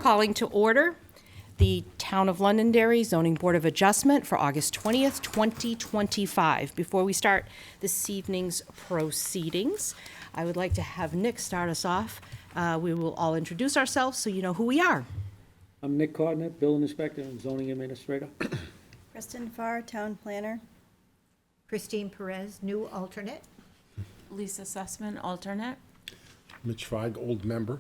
Calling to order the Town of Londonderry Zoning Board of Adjustment for August 20th, 2025. Before we start this evening's proceedings, I would like to have Nick start us off. We will all introduce ourselves so you know who we are. I'm Nick Codnett, Building Inspector and Zoning Administrator. Kristen Farr, Town Planner. Christine Perez, new alternate. Lisa Sussman, alternate. Mitch Feig, old member.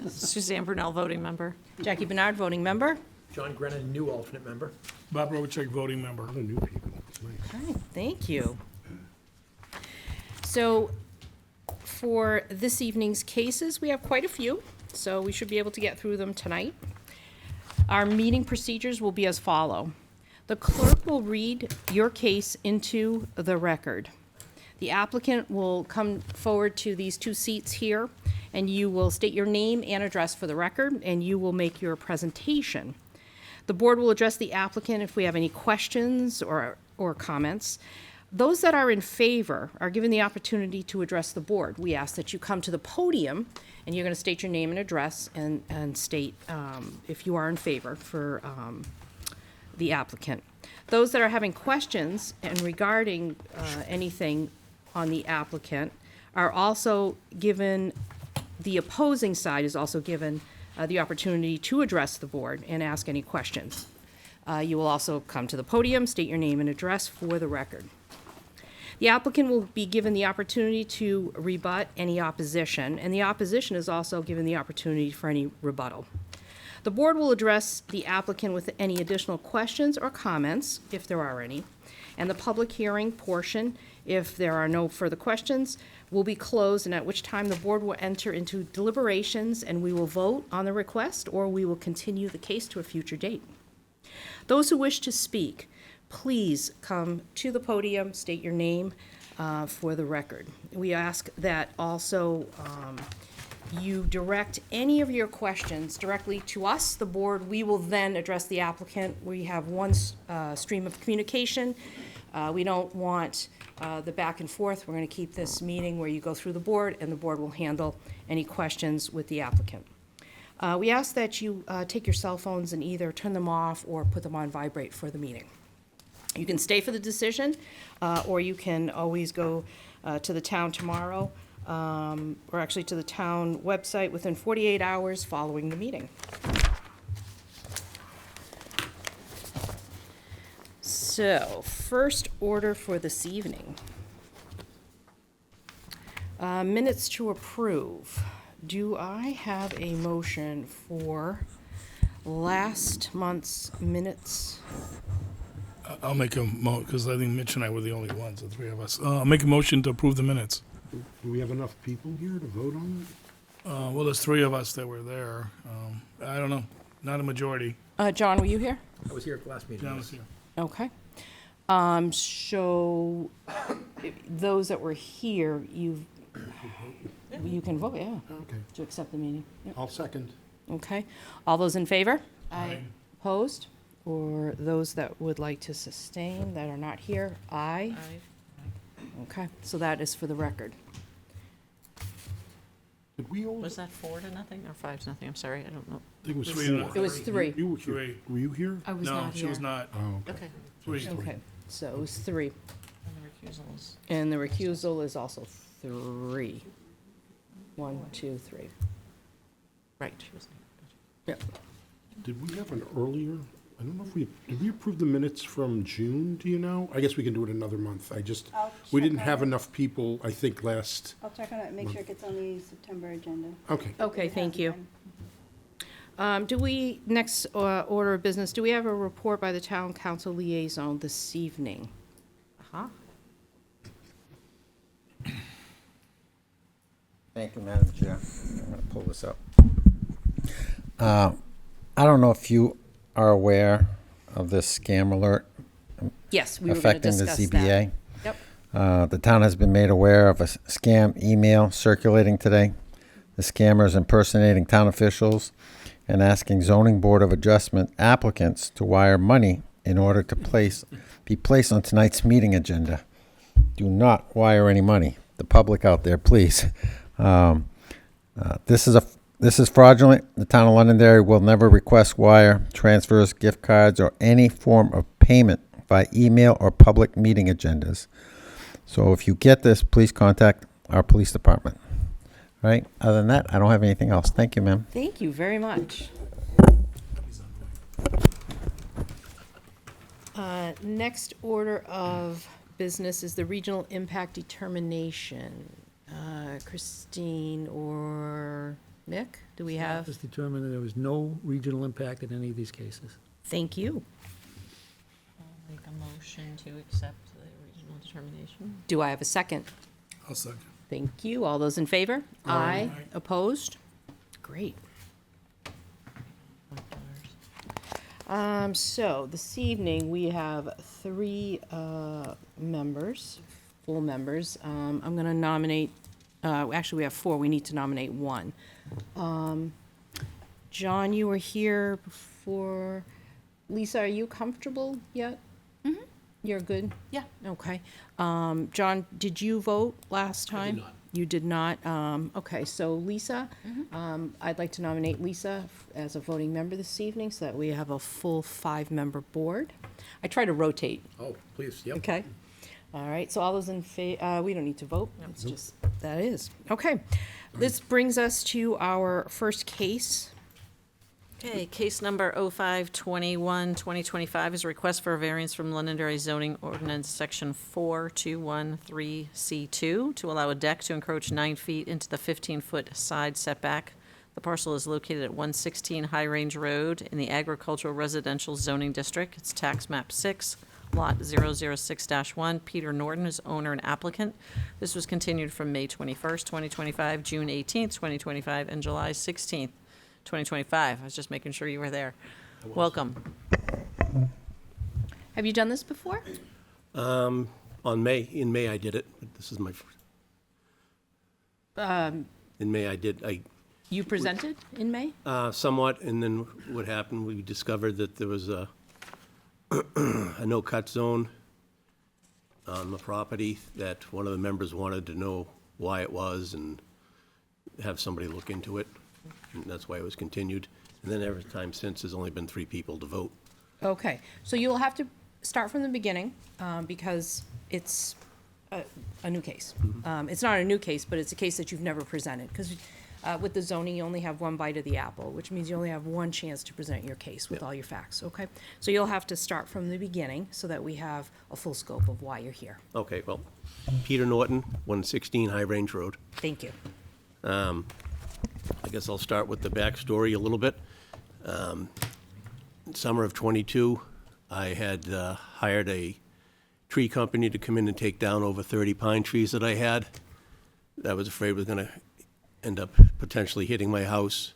Suzanne Brunel, voting member. Jackie Bernard, voting member. John Grennan, new alternate member. Bob Robichek, voting member. A lot of new people. Nice. Okay, thank you. So for this evening's cases, we have quite a few, so we should be able to get through them tonight. Our meeting procedures will be as follow. The clerk will read your case into the record. The applicant will come forward to these two seats here, and you will state your name and address for the record, and you will make your presentation. The board will address the applicant if we have any questions or comments. Those that are in favor are given the opportunity to address the board. We ask that you come to the podium, and you're going to state your name and address and state if you are in favor for the applicant. Those that are having questions and regarding anything on the applicant are also given, the opposing side is also given the opportunity to address the board and ask any questions. You will also come to the podium, state your name and address for the record. The applicant will be given the opportunity to rebut any opposition, and the opposition is also given the opportunity for any rebuttal. The board will address the applicant with any additional questions or comments, if there are any, and the public hearing portion, if there are no further questions, will be closed, and at which time the board will enter into deliberations and we will vote on the request, or we will continue the case to a future date. Those who wish to speak, please come to the podium, state your name for the record. We ask that also you direct any of your questions directly to us, the board. We will then address the applicant. We have one stream of communication. We don't want the back and forth. We're going to keep this meeting where you go through the board, and the board will handle any questions with the applicant. We ask that you take your cell phones and either turn them off or put them on vibrate for the meeting. You can stay for the decision, or you can always go to the town tomorrow, or actually to the town website within 48 hours following the meeting. So, first order for this evening. Minutes to approve. Do I have a motion for last month's minutes? I'll make a because I think Mitch and I were the only ones, the three of us. I'll make a motion to approve the minutes. Do we have enough people here to vote on Well, there's three of us that were there. I don't know, not a majority. John, were you here? I was here at the last meeting. John was here. Okay. So, those that were here, you can vote, yeah, it? Okay. to accept the meeting. Yep. I'll second. Okay. All those in favor? Aye. Opposed? Or those that would like to sustain that are not here? Aye. Okay, so that is for the record. Did we all? Was that 4-0 or 5-0? I'm sorry, I don't know. I think it was Three. four. It was three. You were here. Three. Were you here? I was No, not she here. was not. Oh, okay. Okay, Three. Okay, so it was three. and the recusals. And the recusal is also three. 1, 2, 3. Right, she was Yep. Did we have an earlier, I don't know if did we approve the minutes from June, do you know? I guess we can do it another month. We didn't have enough people, I think, last, I'll check on it and make sure it gets on the September agenda. okay. Okay, It thank hasn't you. been. Do we, next order of business, do we have a report by the town council liaison this evening? Uh-huh. Thank you, Madam Chair. I'm going to pull this up. I don't know if you are aware of this scam alert Yes, we were going to affecting the discuss that. ZBA. Yep. The town has been made aware of a scam email circulating today. The scammer is impersonating town officials and asking zoning board of adjustment applicants to wire money in order to be placed on tonight's meeting agenda. Do not wire any money. The public out there, please. This is This is fraudulent. The town of Londonderry will never request wire, transfers, gift cards, or any form of payment by email or public meeting agendas. So if you get this, please contact our police department. All right, other than that, I don't have anything else. Thank you, ma'am. Thank you very much. Next order of business is the regional impact determination. Christine or Nick, do we have? Just determined that there was no regional impact in any of these cases. Thank you. I'll make a motion to accept the regional determination. Do I have a second? I'll second. Thank you. All those in favor? Aye. Opposed? Great. So this evening, we have three members, full members. I'm going to nominate, actually, we have four. We need to nominate one. John, you were here before. Lisa, are you comfortable yet? Mm-hmm. You're good? Yeah. Okay. John, did you vote last time? I did not. You did not? Okay, so Lisa, I'd like to nominate Lisa as a voting member this evening so that we have a full 5-member board. I try to rotate, Oh, please, yep. okay? All right, so all those in favor, we don't need to vote. It's just, that is. Okay, this brings us to our first case. Okay, case number 0521-2025 is a request for a variance from Londonderry zoning ordinance section 4213C2 to allow a deck to encroach 9 feet into the 15-foot side setback. The parcel is located at 116 High Range Road in the agricultural residential zoning district. It's tax map 6, lot 006-1. Peter Norton is owner and applicant. This was continued from May 21st, 2025, June 18th, 2025, and July 16th. 2025. I was just making sure you were there. Welcome. Have you done this before? In May I did it. But this is my first. In May I did, You presented in May? somewhat, and then what happened, we discovered that there was a no-cut zone on the property that one of the members wanted to know why it was and have somebody look into it. And that's why it was continued. And then every time since, there's only been 3 people to vote. Okay, so you'll have to start from the beginning, because it's a new case. It's not a new case, but it's a case that you've never presented, because with the zoning, you only have one bite of the apple, which means you only have one chance to present your case with all your facts, okay? So you'll have to start from the beginning, so that we have a full scope of why you're here. Okay, well, Peter Norton, 116 High Range Road. Thank you. I guess I'll start with the backstory a little bit. Summer of '22, I had hired a tree company to come in and take down over 30 pine trees that I had. That I was afraid was going to end up potentially hitting my house.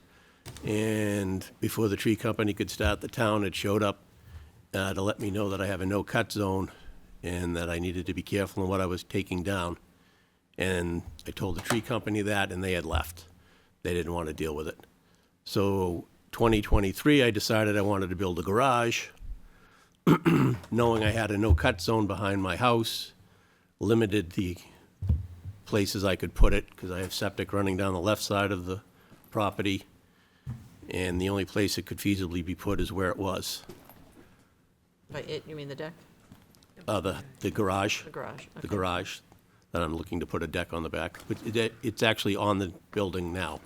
And before the tree company could start, the town had showed up to let me know that I have a no-cut zone and that I needed to be careful in what I was taking down. And I told the tree company that, and they had left. They didn't want to deal with it. So 2023, I decided I wanted to build a garage, knowing I had a no-cut zone behind my house, limited the places I could put it, because I have septic running down the left side of the property, and the only place it could feasibly be put is where it was, By it, you mean the deck? the garage. The garage. The okay. garage, that I'm looking to put a deck on the back. But it's actually on the building now,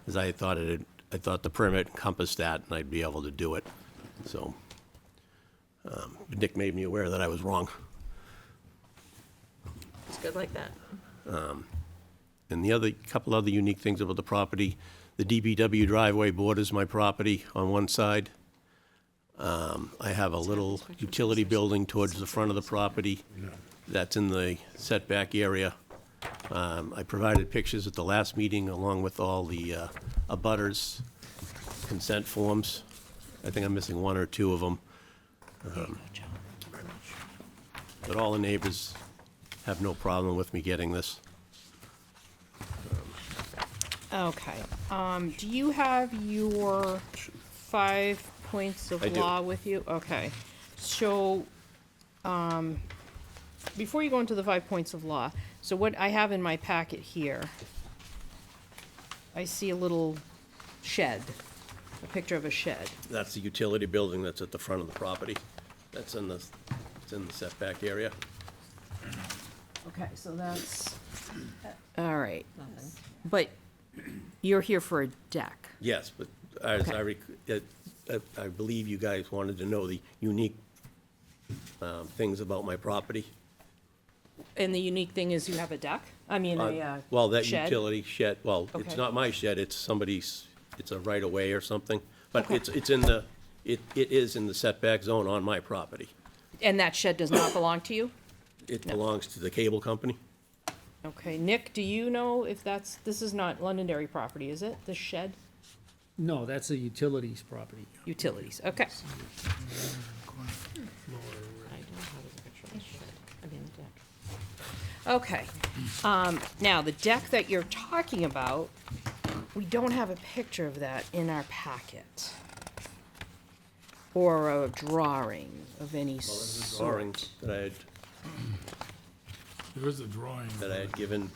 as I thought I thought the permit encompassed that, and I'd be able to do it. So, Nick made me aware that I was wrong. It's good like that. And the other, couple other unique things about the property, the DPW driveway borders my property on one side. I have a little utility building towards the front of the property that's in the setback area. I provided pictures at the last meeting along with all the abutters consent forms. I think I'm missing 1 or 2 of them. But all the neighbors have no problem with me getting this. Okay, do you have your 5 points of I do. law with you? Okay, so, before you go into the 5 points of law, so what I have in my packet here I see a little shed, a picture of a shed. That's the utility building that's at the front of the property. That's in the, it's in the setback area. Okay, so that's, all right. But you're here for a deck. Yes, but as Okay. I believe you guys wanted to know the unique things about my property. And the unique thing is you have a deck? I mean, a Well, that shed? utility shed, well, it's Okay. not my shed, it's somebody's, it's a right-of-way or something. But Okay. it's in the, it is in the setback zone on my property. And that shed does not belong to you? It belongs to the cable company. Okay, Nick, do you know if that's, this is not Londonderry property, is it? The shed? No, that's a utilities property. Utilities, okay. Okay, now, the deck that you're talking about, we don't have a picture of that in our packet. Or a drawing of any Drawing sort. There is a drawing. that I had given,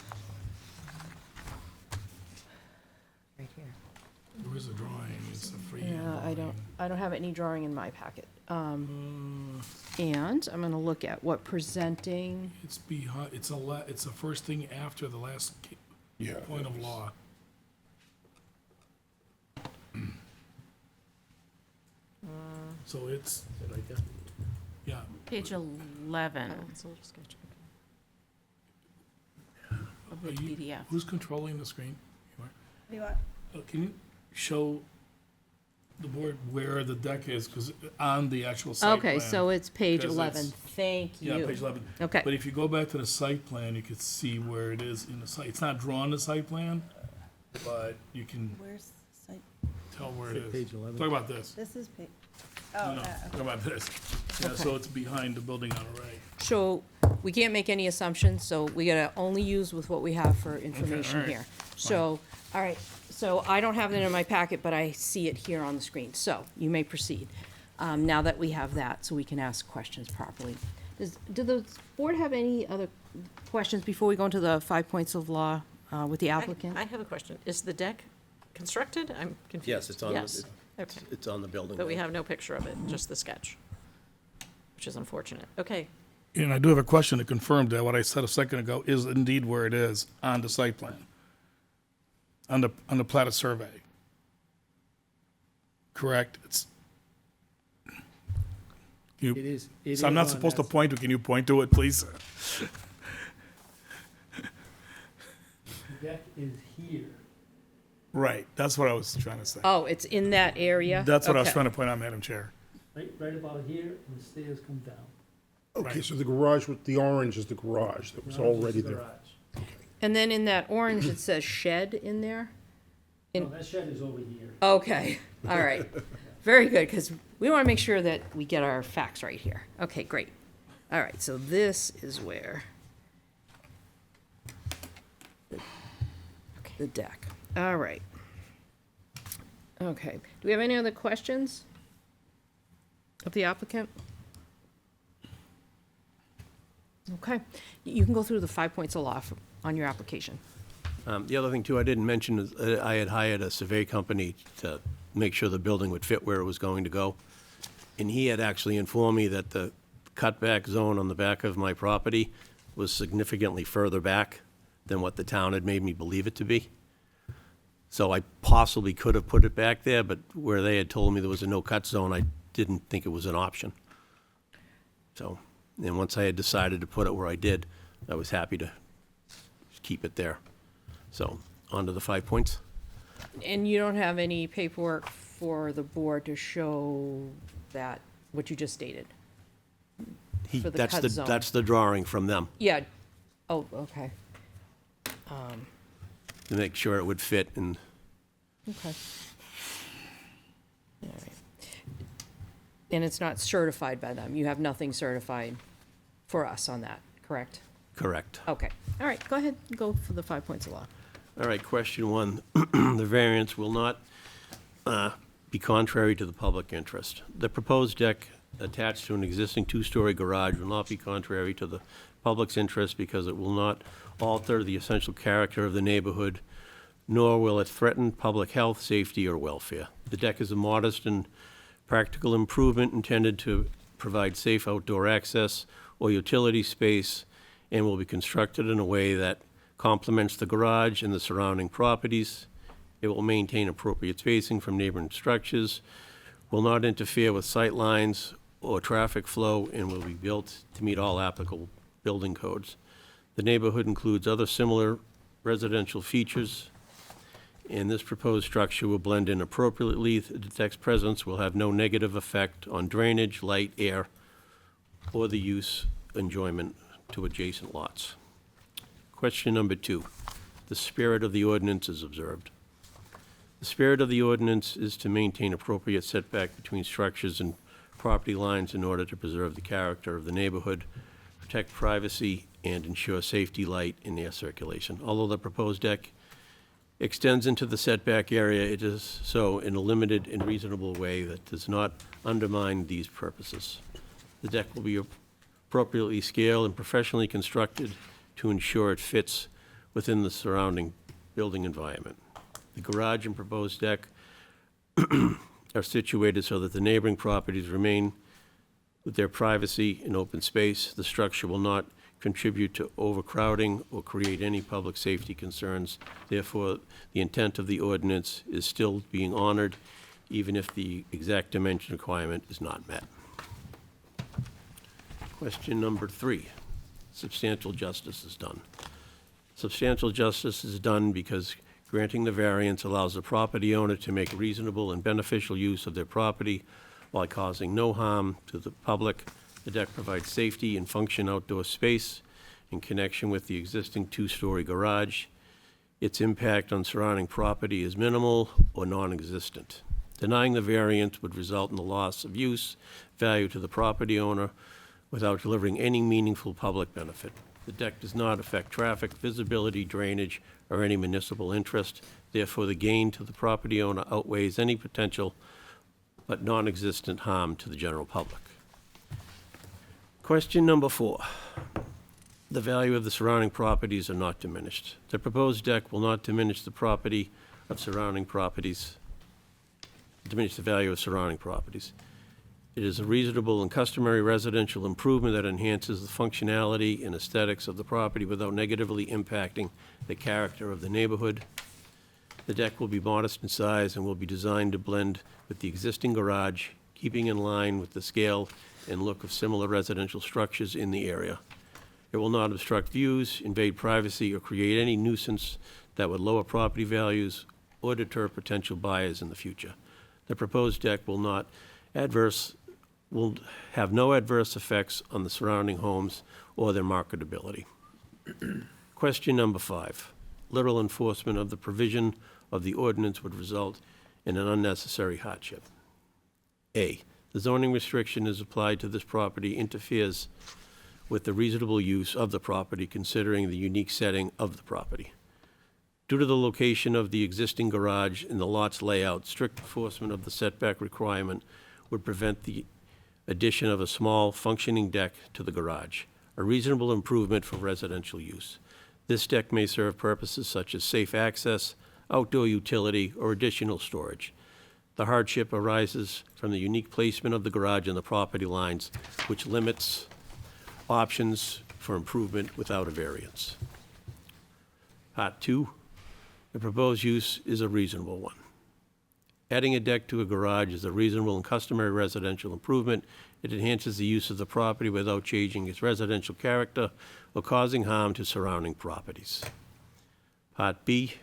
Right here. There is a drawing, it's a free. Yeah, I don't have any drawing in my packet. And I'm gonna look at what presenting, It's behind, it's it's the first thing after the last Yeah. point of law. So it's, yeah, Page 11 of the Are you- PDF. who's controlling the screen? You are? What do you want? Can you show the board where the deck is, because on the actual site plan? okay, so it's page Because 11, it's- thank you. Yeah, page 11. Okay. But if you go back to the site plan, you can see where it is in the site. It's not drawn the site plan, but you can Where's site? tell where it is. Page 11. Talk about this. This is page, No, oh, no, okay. talk about this. Yeah, so it's behind the building on the right. So, we can't make any assumptions, so we gotta only use with what we have for information alright, here. So, all right, so I don't have it in my packet, but I see it here on the screen, so you may proceed. Now that we have that, so we can ask questions properly. Do the board have any other questions before we go into the 5 points of law with the applicant? I have a question. Is the deck constructed? I'm confused. yes, it's on, Yes. the Okay. it's on the building. But we have no picture of it, just the sketch, which is unfortunate. Okay. And I do have a question to confirm that what I said a second ago is indeed where it is on the site plan, on the plat of survey. Correct? It's. It is. It So I'm is not on supposed to that- point to, can you point to it, please? The deck is here, Right, that's what I was trying to say. Oh, it's in that area? That's what I was Okay. trying to point out, Madam Chair. right about here, and the stairs come down. Okay, so the garage with the orange is the garage that was already there. Garage. And then in that orange, it says shed in there? No, that shed is over here. Okay, all right. Very good, because we want to make sure that we get our facts right here. Okay, great. All right, so this is where the deck. All right. Okay, do we have any other questions of the applicant? Okay, you can go through the 5 points of law on your application. The other thing, too, I didn't mention is I had hired a survey company to make sure the building would fit where it was going to go. And he had actually informed me that the cutback zone on the back of my property was significantly further back than what the town had made me believe it to be. So I possibly could have put it back there, but where they had told me there was a no-cut zone, I didn't think it was an option. So, and once I had decided to put it where I did, I was happy to keep it there. So, on to the 5 points. And you don't have any paperwork for the board to show that, what you just stated? For the cut zone. That's the drawing from them, Yeah, oh, okay, to make sure it would fit and okay. All right. And it's not certified by them, you have nothing certified for us on that, correct? correct. Okay, all right, go ahead, go for the 5 points of law. All right, question one. The variance will not be contrary to the public interest. The proposed deck attached to an existing two-story garage will not be contrary to the public's interest because it will not alter the essential character of the neighborhood nor will it threaten public health, safety, or welfare. The deck is a modest and practical improvement intended to provide safe outdoor access or utility space and will be constructed in a way that complements the garage and the surrounding properties. It will maintain appropriate spacing from neighboring structures, will not interfere with sight lines or traffic flow, and will be built to meet all applicable building codes. The neighborhood includes other similar residential features, and this proposed structure will blend in appropriately. The deck's presence will have no negative effect on drainage, light, air, or the use enjoyment to adjacent lots. Question number 2. The spirit of the ordinance is observed. The spirit of the ordinance is to maintain appropriate setback between structures and property lines in order to preserve the character of the neighborhood, protect privacy, and ensure safety, light, and air circulation. Although the proposed deck extends into the setback area, it is so in a limited and reasonable way that does not undermine these purposes. The deck will be appropriately scaled and professionally constructed to ensure it fits within the surrounding building environment. The garage and proposed deck are situated so that the neighboring properties remain with their privacy and open space. The structure will not contribute to overcrowding or create any public safety concerns. Therefore, the intent of the ordinance is still being honored, even if the exact dimension requirement is not met. Question number 3. Substantial justice is done. Substantial justice is done because granting the variance allows the property owner to make reasonable and beneficial use of their property while causing no harm to the public. The deck provides safety and function outdoor space in connection with the existing 2-story garage. Its impact on surrounding property is minimal or non-existent. Denying the variance would result in the loss of use value to the property owner without delivering any meaningful public benefit. The deck does not affect traffic, visibility, drainage, or any municipal interest. Therefore, the gain to the property owner outweighs any potential but non-existent harm to the general public. Question number 4. The value of the surrounding properties are not diminished. The proposed deck will not diminish the property of surrounding properties, diminish the value of surrounding properties. It is a reasonable and customary residential improvement that enhances the functionality and aesthetics of the property without negatively impacting the character of the neighborhood. The deck will be modest in size and will be designed to blend with the existing garage, keeping in line with the scale and look of similar residential structures in the area. It will not obstruct views, invade privacy, or create any nuisance that would lower property values or deter potential buyers in the future. The proposed deck will have no adverse effects on the surrounding homes or their marketability. Question number 5. Literal enforcement of the provision of the ordinance would result in an unnecessary hardship. A, the zoning restriction is applied to this property interferes with the reasonable use of the property considering the unique setting of the property. Due to the location of the existing garage and the lot's layout, strict enforcement of the setback requirement would prevent the addition of a small functioning deck to the garage, a reasonable improvement for residential use. This deck may serve purposes such as safe access, outdoor utility, or additional storage. The hardship arises from the unique placement of the garage and the property lines, which limits options for improvement without a variance. Part 2, the proposed use is a reasonable one. Adding a deck to a garage is a reasonable and customary residential improvement. It enhances the use of the property without changing its residential character or causing harm to surrounding properties. Part B,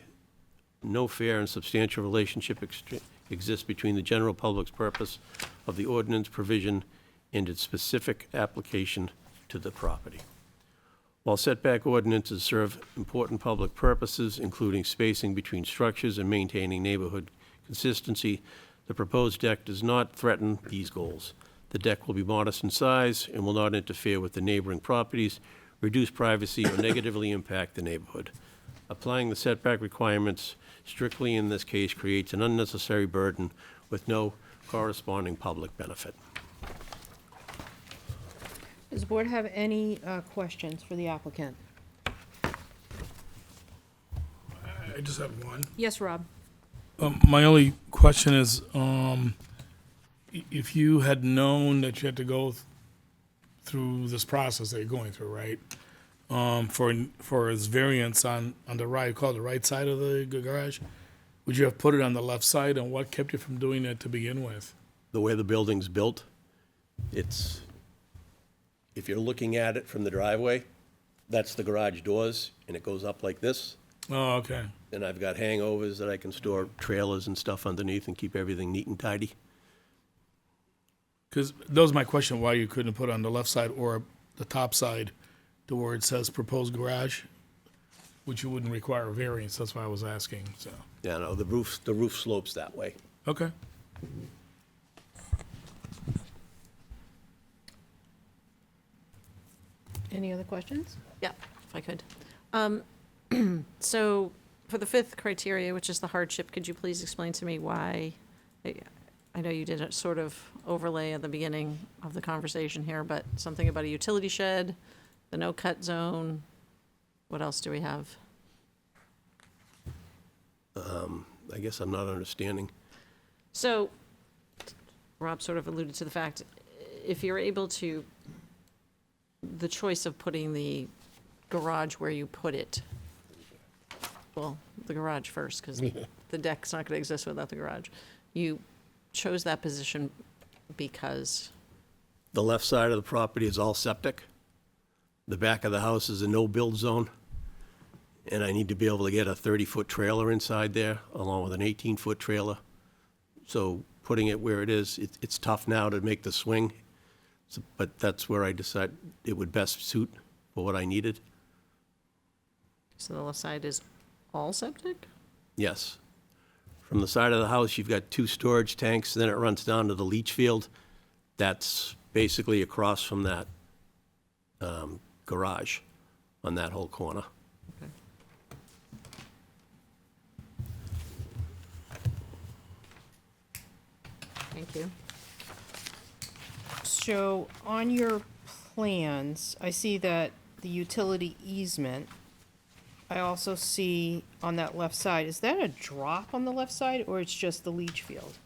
no fair and substantial relationship exists between the general public's purpose of the ordinance provision and its specific application to the property. While setback ordinances serve important public purposes, including spacing between structures and maintaining neighborhood consistency, the proposed deck does not threaten these goals. The deck will be modest in size and will not interfere with the neighboring properties, reduce privacy, or negatively impact the neighborhood. Applying the setback requirements strictly in this case creates an unnecessary burden with no corresponding public benefit. Does the board have any questions for the applicant? I just have one. Yes, Rob? My only question is, if you had known that you had to go through this process that you're going through, right? For its variance on the right, call it the right side of the garage, would you have put it on the left side, and what kept you from doing it to begin with? The way the building's built, it's, if you're looking at it from the driveway, that's the garage doors, and it goes up like this. Oh, okay. And I've got hangovers that I can store trailers and stuff underneath and keep everything neat and tidy. Because that was my question, why you couldn't put it on the left side or the top side to where it says proposed garage, which you wouldn't require a variance, that's why I was asking, so. Yeah, no, the roof slopes that way. Okay. Any other questions? Yeah, if I could. So for the fifth criteria, which is the hardship, could you please explain to me why? I know you did a sort of overlay at the beginning of the conversation here, but something about a utility shed, the no-cut zone. What else do we have? I guess I'm not understanding. So Rob sort of alluded to the fact, if you're able to, the choice of putting the garage where you put it, well, the garage first, because the deck's not going to exist without the garage. You chose that position because, The left side of the property is all septic. The back of the house is a no-build zone. And I need to be able to get a 30-foot trailer inside there, along with an 18-foot trailer. So putting it where it is, it's tough now to make the swing, but that's where I decided it would best suit for what I needed. so the left side is all septic? Yes. From the side of the house, you've got 2 storage tanks, then it runs down to the leach field. That's basically across from that garage on that whole corner. Okay. Thank you. So on your plans, I see that the utility easement, I also see on that left side, is that a drop on the left side, or it's just the leach field?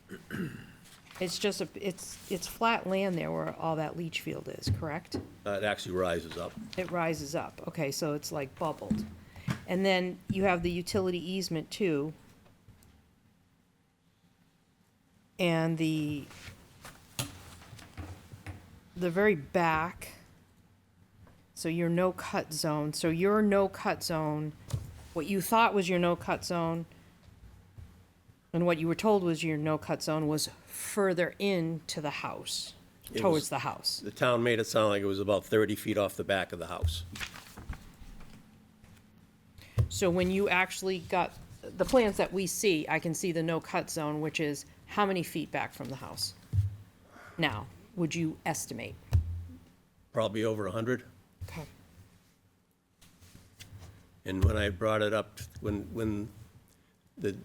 It's just it's flat land there where all that leach field is, correct? It actually rises up. It rises up, okay, so it's like bubbled. And then you have the utility easement too. And the very back, so your no-cut zone, so your no-cut zone, what you thought was your no-cut zone, and what you were told was your no-cut zone was further into the house, It towards was- the house. The town made it sound like it was about 30 feet off the back of the house. So when you actually got the plans that we see, I can see the no-cut zone, which is how many feet back from the house? Now, would you estimate? Probably over 100. Okay. And when I brought it up, when the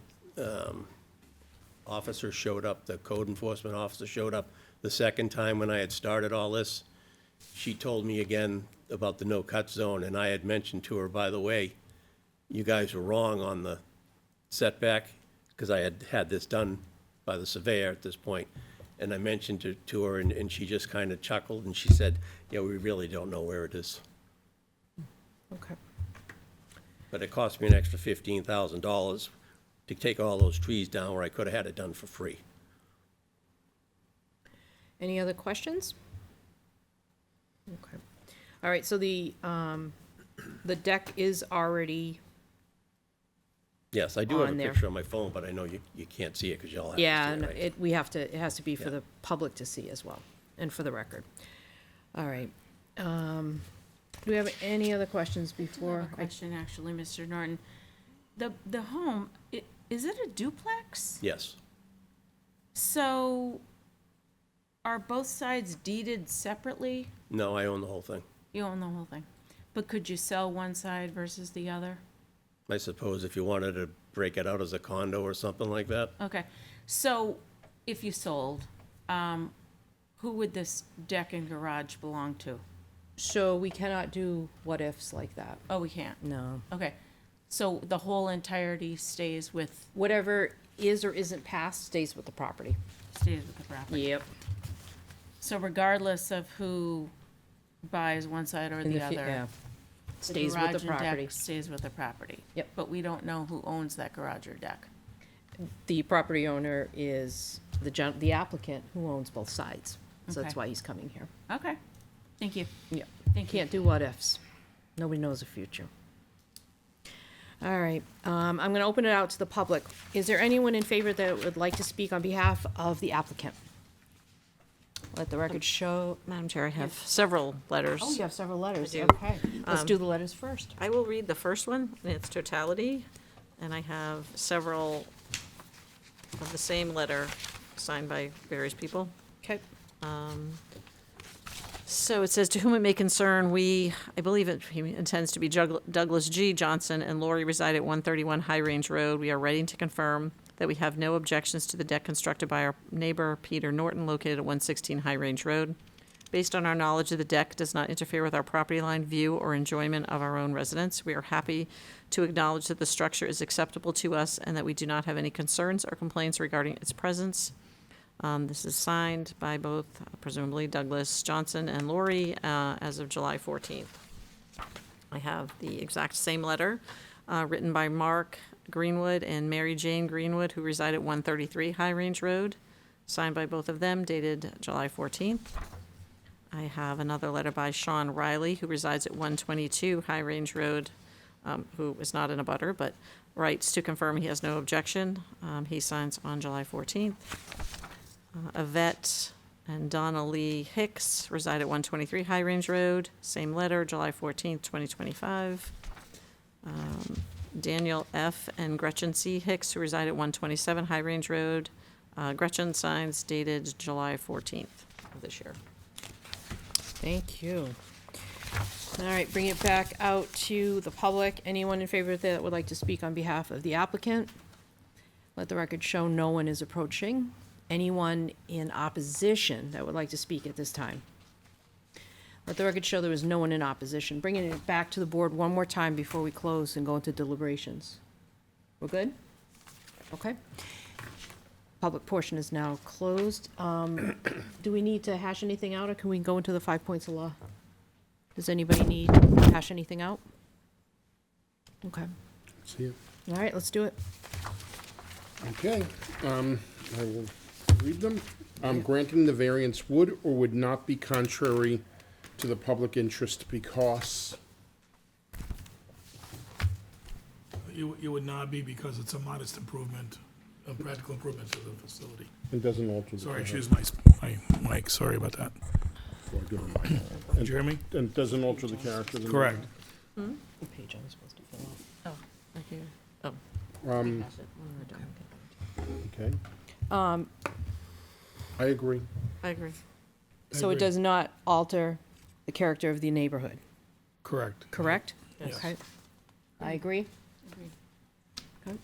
officer showed up, the code enforcement officer showed up the second time when I had started all this, she told me again about the no-cut zone, and I had mentioned to her, by the way, you guys were wrong on the setback, because I had had this done by the surveyor at this point. And I mentioned it to her, and she just kind of chuckled, and she said, yeah, we really don't know where it is. Okay. But it cost me an extra $15,000 to take all those trees down where I could have had it done for free. Any other questions? Okay. All right, so the deck is already, Yes, I do have a On there. picture on my phone, but I know you can't see it because y'all have to see yeah, it, and right? it has to be for Yeah. the public to see as well, and for the record. All right. Do we have any other questions I before? have a question, actually, Mr. Norton. The home, is it a duplex? Yes, So are both sides deeded separately? no, I own the whole thing. You own the whole thing. But could you sell one side versus the other? I suppose if you wanted to break it out as a condo or something like that, Okay. So if you sold, who would this deck and garage belong to? So we cannot do what-ifs like that. Oh, we can't? No. Okay. So the whole entirety stays with Whatever is or isn't passed stays with the property. the property? Yep. So regardless of who buys one side or the other? Yeah. the Stays with garage the and deck property. Stays with the property? Yep. But we don't know who owns that garage or deck? The property owner is the applicant who owns both sides. So that's Okay. why he's coming here. Okay, thank you. Yeah. Thank you. Can't do what ifs. Nobody knows the future. All right, I'm gonna open it out to the public. Is there anyone in favor that would like to speak on behalf of the applicant? Let the record show. Madam Chair, I have several letters. Oh, you have several letters. do. Okay, let's do the letters first. I will read the first one in its totality, and I have several of the same letter signed by various people. Okay. So it says, "To whom it may concern, I believe he intends to be Douglas G. Johnson and Lori reside at 131 High Range Road. We are writing to confirm that we have no objections to the deck constructed by our neighbor, Peter Norton, located at 116 High Range Road. Based on our knowledge of the deck does not interfere with our property line view or enjoyment of our own residence. We are happy to acknowledge that the structure is acceptable to us and that we do not have any concerns or complaints regarding its presence." This is signed by both, presumably Douglas Johnson and Lori, as of July 14th. I have the exact same letter, written by Mark Greenwood and Mary Jane Greenwood, who reside at 133 High Range Road, signed by both of them, dated July 14th. I have another letter by Sean Riley, who resides at 122 High Range Road, who is not in a butter, but writes to confirm he has no objection. He signs on July 14th. Yvette and Donna Lee Hicks reside at 123 High Range Road. Same letter, July 14th, 2025. Daniel F. and Gretchen C. Hicks, who reside at 127 High Range Road. Gretchen signs dated July 14th of this year. Thank you. All right, bring it back out to the public. Anyone in favor that would like to speak on behalf of the applicant? Let the record show no one is approaching. Anyone in opposition that would like to speak at this time? Let the record show there was no one in opposition. Bringing it back to the board one more time before we close and go into deliberations. We're good? Okay. Public portion is now closed. Do we need to hash anything out, or can we go into the 5 points of law? Does anybody need to hash anything out? Okay. See it? All right, let's do it. Okay, I will read them. Granting the variance would or would not be contrary to the public interest because, You would not be, because it's a modest improvement, a practical improvement to the facility. it doesn't alter the. Sorry, choose my mic, sorry about that. And- Jeremy? And it doesn't alter the character of the. Correct. What page am I supposed to fill out? Oh, right here. Oh. Um, Pass it when we're done. okay. I agree. I agree. So it agree. does not alter the character of the neighborhood, Correct. correct? Yes. Okay. I agree. Okay.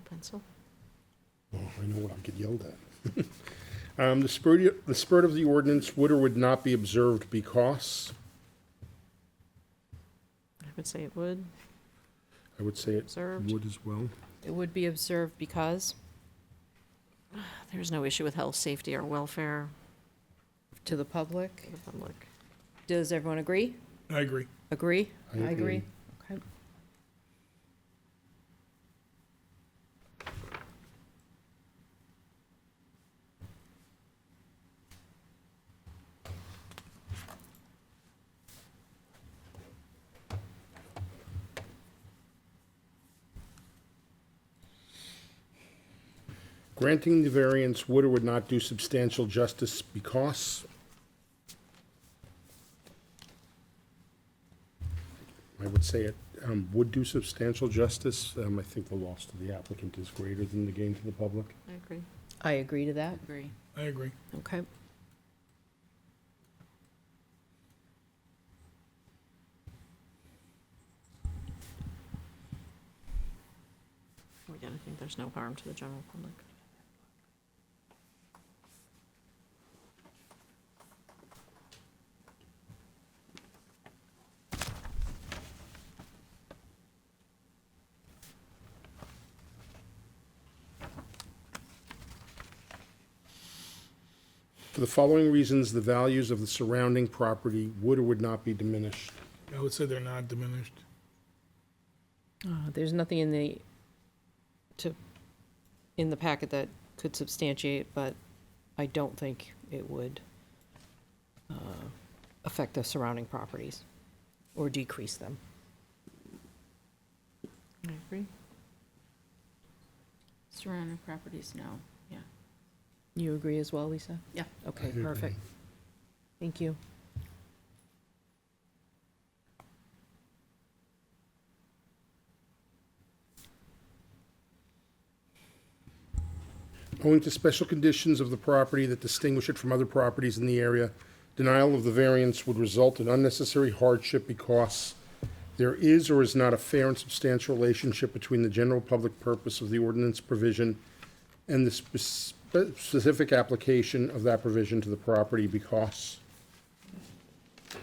Pencil. Oh, I know what I'll get yelled at. The spirit of the ordinance would or would not be observed because, I would say it would. I would say it Observed. would as well. It would be observed because, There's no issue with health, safety, or welfare to the public. of the public. Does everyone agree? I agree. Agree? I agree. Okay. Granting the variance would or would not do substantial justice because, I would say it would do substantial justice. I think the loss to the applicant is greater than the gain to the public. I agree. I agree to that. Agree. I agree. Okay. Again, I think there's no harm to the general public. For the following reasons, the values of the surrounding property would or would not be diminished. I would say they're not diminished. There's nothing in the packet that could substantiate, but I don't think it would affect the surrounding properties or decrease them. I agree. Surrounding properties, no, yeah. You agree as well, Lisa? Yeah. Okay, I agree. perfect. Thank you. Owing to special conditions of the property that distinguish it from other properties in the area, denial of the variance would result in unnecessary hardship because there is or is not a fair and substantial relationship between the general public purpose of the ordinance provision and the specific application of that provision to the property because.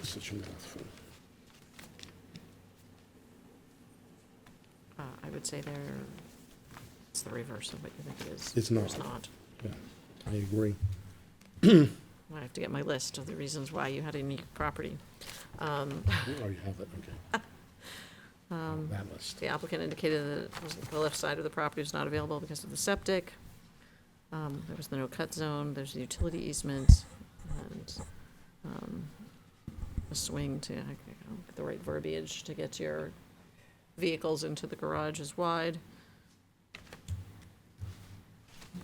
It's such a mouthful. I would say it's the reverse of what you think it is. It's not. It's not. Yeah, I agree. I have to get my list of the reasons why you had a unique property. Oh, you have it, okay. That list. The applicant indicated that the left side of the property was not available because of the septic. There was the no-cut zone, there's the utility easement, and a swing to, get the right verbiage to get your vehicles into the garage is wide.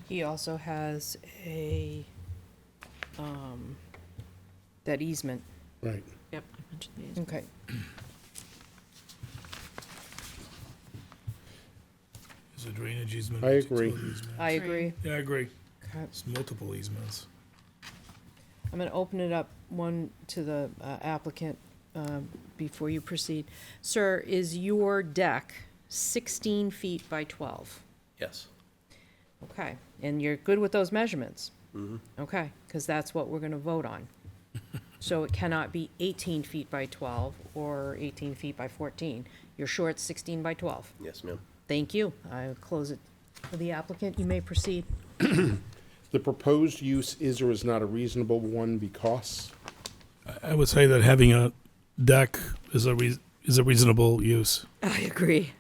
He also has that easement. Right. Yep, I mentioned the easement. Okay. There's a drainage easement. I agree. utility easement. I agree. Yeah, I agree. Okay. It's multiple easements. I'm going to open it up, one to the applicant before you proceed. Sir, is your deck 16 feet by 12? Yes. Okay, and you're good with those measurements? Okay, because that's what we're going to vote on. So it cannot be 18 feet by 12 or 18 feet by 14. You're sure it's 16 by 12? Yes, ma'am. Thank you. I will close it for the applicant. You may proceed. The proposed use is or is not a reasonable one because. I would say that having a deck is a reasonable use. I agree.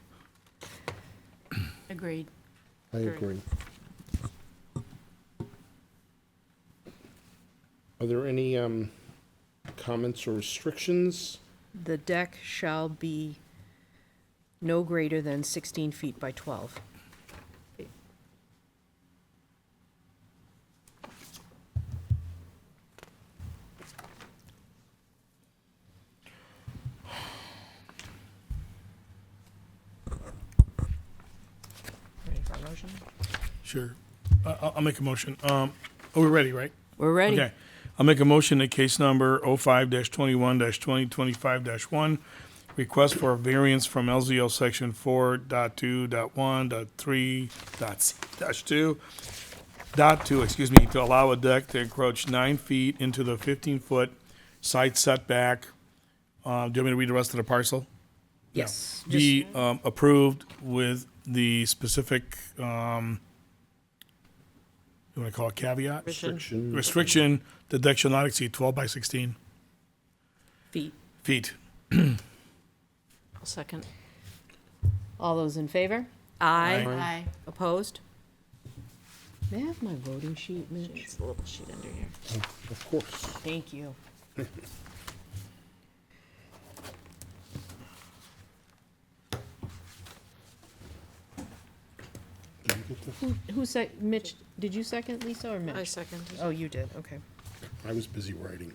Agreed. I agree. Are there any comments or restrictions? The deck shall be no greater than 16 feet by 12. Ready for a motion? Sure. I'll make a motion. We're ready, right? We're ready. Okay. I'll make a motion that case number 05-21-2025-1, request for a variance from LZL section 4.2.1.3.c-2, to allow a deck to encroach 9 feet into the 15-foot side setback. Do you want me to read the rest of the parcel? Yes. Be approved with the specific, you want to call it caveat? Restriction, the deck shall not exceed 12 by 16 Feet. feet. I'll second. All those in favor? Aye. Aye. Opposed? May I have my voting sheet, Mitch? It's a little sheet under here. Of course. Thank you. Who Mitch, did you second, Lisa, or Mitch? I second. Oh, you did, okay. I was busy writing.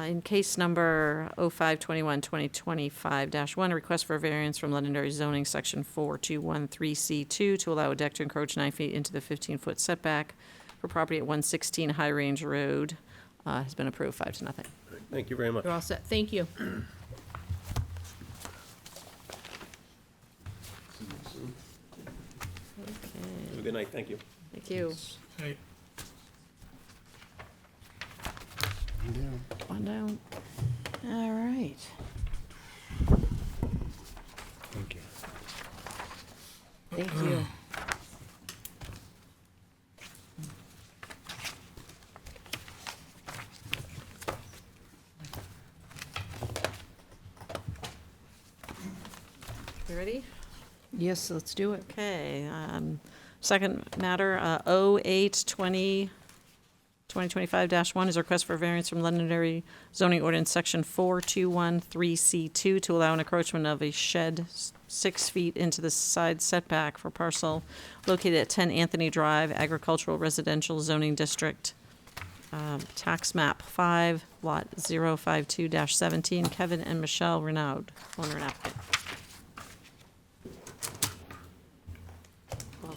In case number 0521-2025-1, a request for a variance from Londonderry zoning section 4213C2 to allow a deck to encroach 9 feet into the 15-foot setback for property at 116 High Range Road has been approved 5-0. Thank you very much. You're all set. Thank you. Have a good night, thank you. Thank you. Hey, Come on down. All right. Thank you. Thank you. You ready? Yes, let's do it. Okay, second matter, 0820-2025-1 is a request for variance from Londonderry zoning ordinance section 4213C2 to allow an encroachment of a shed 6 feet into the side setback for parcel located at 10 Anthony Drive, agricultural residential zoning district, tax map 5, lot 052-17, Kevin and Michelle Renaud, owner and applicant.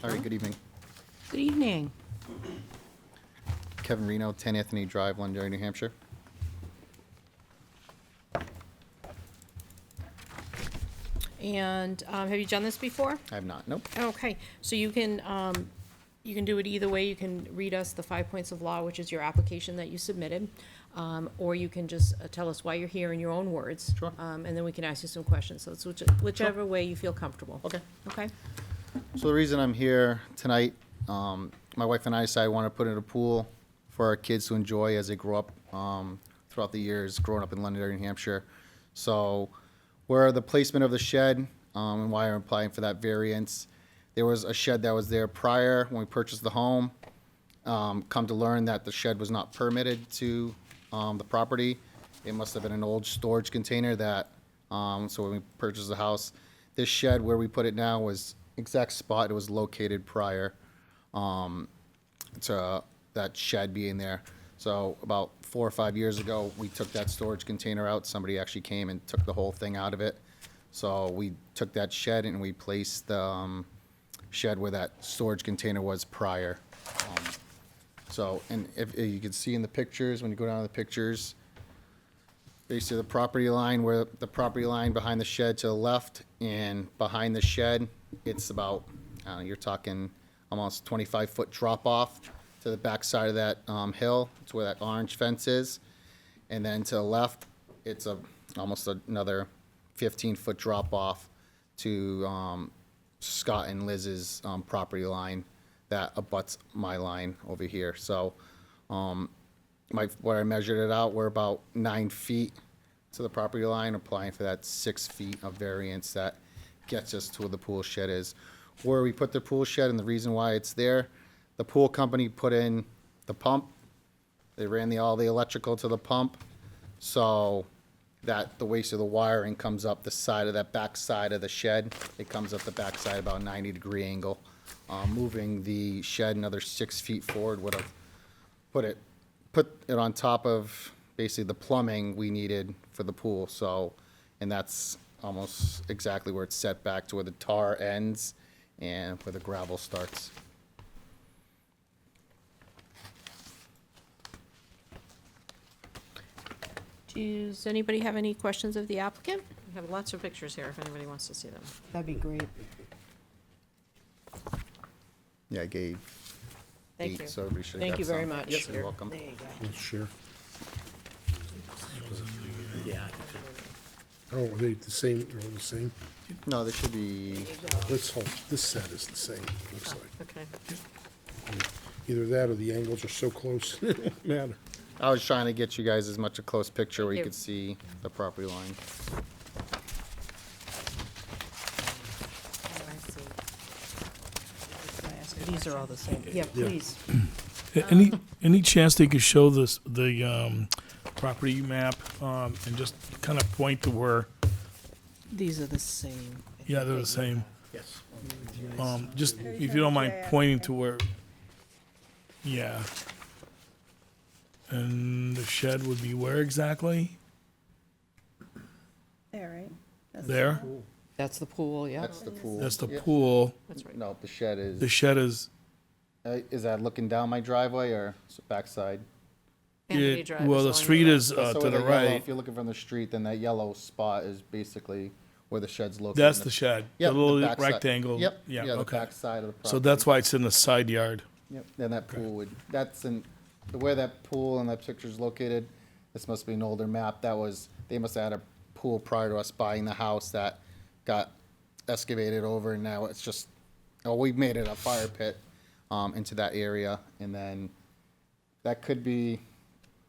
All right, good evening. Good evening. Kevin Reno, 10 Anthony Drive, Londonderry, New Hampshire. And have you done this before? I have not, nope. Okay, so you can do it either way. You can read us the 5 points of law, which is your application that you submitted, or you can just tell us why you're here in your own words. Sure. And then we can ask you some questions. So it's whichever way you feel comfortable. Okay. Okay? So the reason I'm here tonight, my wife and I decided we want to put in a pool for our kids to enjoy as they grow up throughout the years, growing up in Londonderry, New Hampshire. So where the placement of the shed and why I'm applying for that variance, there was a shed that was there prior when we purchased the home. Come to learn that the shed was not permitted to the property. It must have been an old storage container that, so when we purchased the house, this shed where we put it now was exact spot it was located prior to that shed being there. So about 4 or 5 years ago, we took that storage container out. Somebody actually came and took the whole thing out of it. So we took that shed and we placed the shed where that storage container was prior. So, and if you can see in the pictures, when you go down to the pictures, basically the property line, where the property line behind the shed to the left and behind the shed, it's about, you're talking almost 25-foot drop off to the back side of that hill. It's where that orange fence is. And then to the left, it's almost another 15-foot drop off to Scott and Liz's property line that abuts my line over here. So where I measured it out, we're about 9 feet to the property line, applying for that 6 feet of variance that gets us to where the pool shed is. Where we put the pool shed and the reason why it's there, the pool company put in the pump. They ran all the electrical to the pump, so that the waste of the wiring comes up the side of that back side of the shed. It comes up the back side about a 90-degree angle. Moving the shed another 6 feet forward would have put it on top of basically the plumbing we needed for the pool. So, and that's almost exactly where it's set back to where the tar ends and where the gravel starts. Does anybody have any questions of the applicant? We have lots of pictures here if anybody wants to see them. That'd be great. Yeah, I gave Thank 8, you. so everybody should have Thank got you very some. much. Yep, you're welcome. Sure. Yeah. Oh, are they the same, they're all the same? No, there should be, Let's hope, this set is the same, looks like. Okay. Either that or the angles are so close, it don't matter. I was trying to get you guys as much a close picture where you you. could see the property line. These are all the same. Yeah, please. Any chance they could show the property map, and just kind of point to where, These are the same. yeah, they're the same. Yes. Just, if you don't mind pointing to where, yeah. And the shed would be where exactly? There, right? There? That's the pool, yeah. That's the pool. That's the Yep. pool. That's right. No, the shed The is, shed is, that looking down my driveway or backside? Amity it- Drive well, is the along street the- is So to where the yellow- right. If you're looking from the street, then that yellow spot is basically where the shed's located. That's the shed. The Yep, little backside. rectangle. Yep, Yeah, yeah, the okay. backside of the property. So that's why it's in the side yard. Yep, then that pool would, that's in, where that pool and that picture's located, this must be an older map, that was, they must have had a pool prior to us buying the house that got excavated over, and now it's just, oh, we made it a fire pit, into that area, and then that could be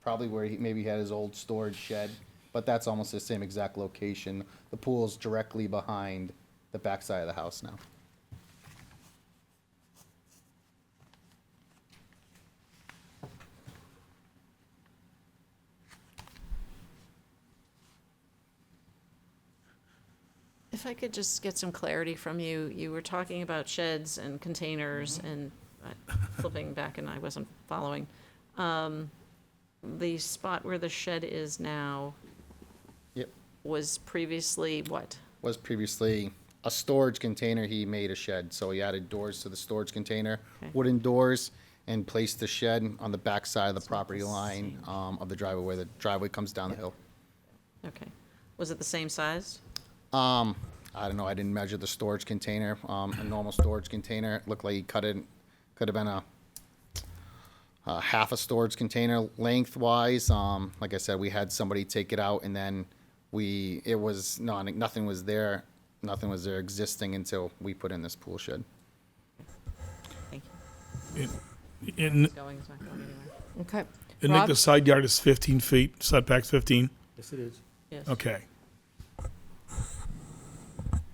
probably where he maybe had his old storage shed, but that's almost the same exact location. The pool's directly behind the backside of the house now. If I could just get some clarity from you, you were talking about sheds and containers and flipping back and I wasn't following. The spot where the shed is now Yep. was previously what? Was previously a storage container. He made a shed, so he added doors to the storage container, Okay. wooden doors, and placed the shed on the back side of the property line of the driveway, where the driveway comes down the hill. Okay. Was it the same size? I don't know, I didn't measure the storage container, a normal storage container, it looked like he cut it, could have been a half a storage container lengthwise. Like I said, we had somebody take it out, and then it was, nothing was there existing until we put in this pool shed. Thank you. And, It's going, it's not going anywhere. Okay. and Nick, Rob? the side yard is 15 feet, setback's 15? Yes, it is. Yes. Okay.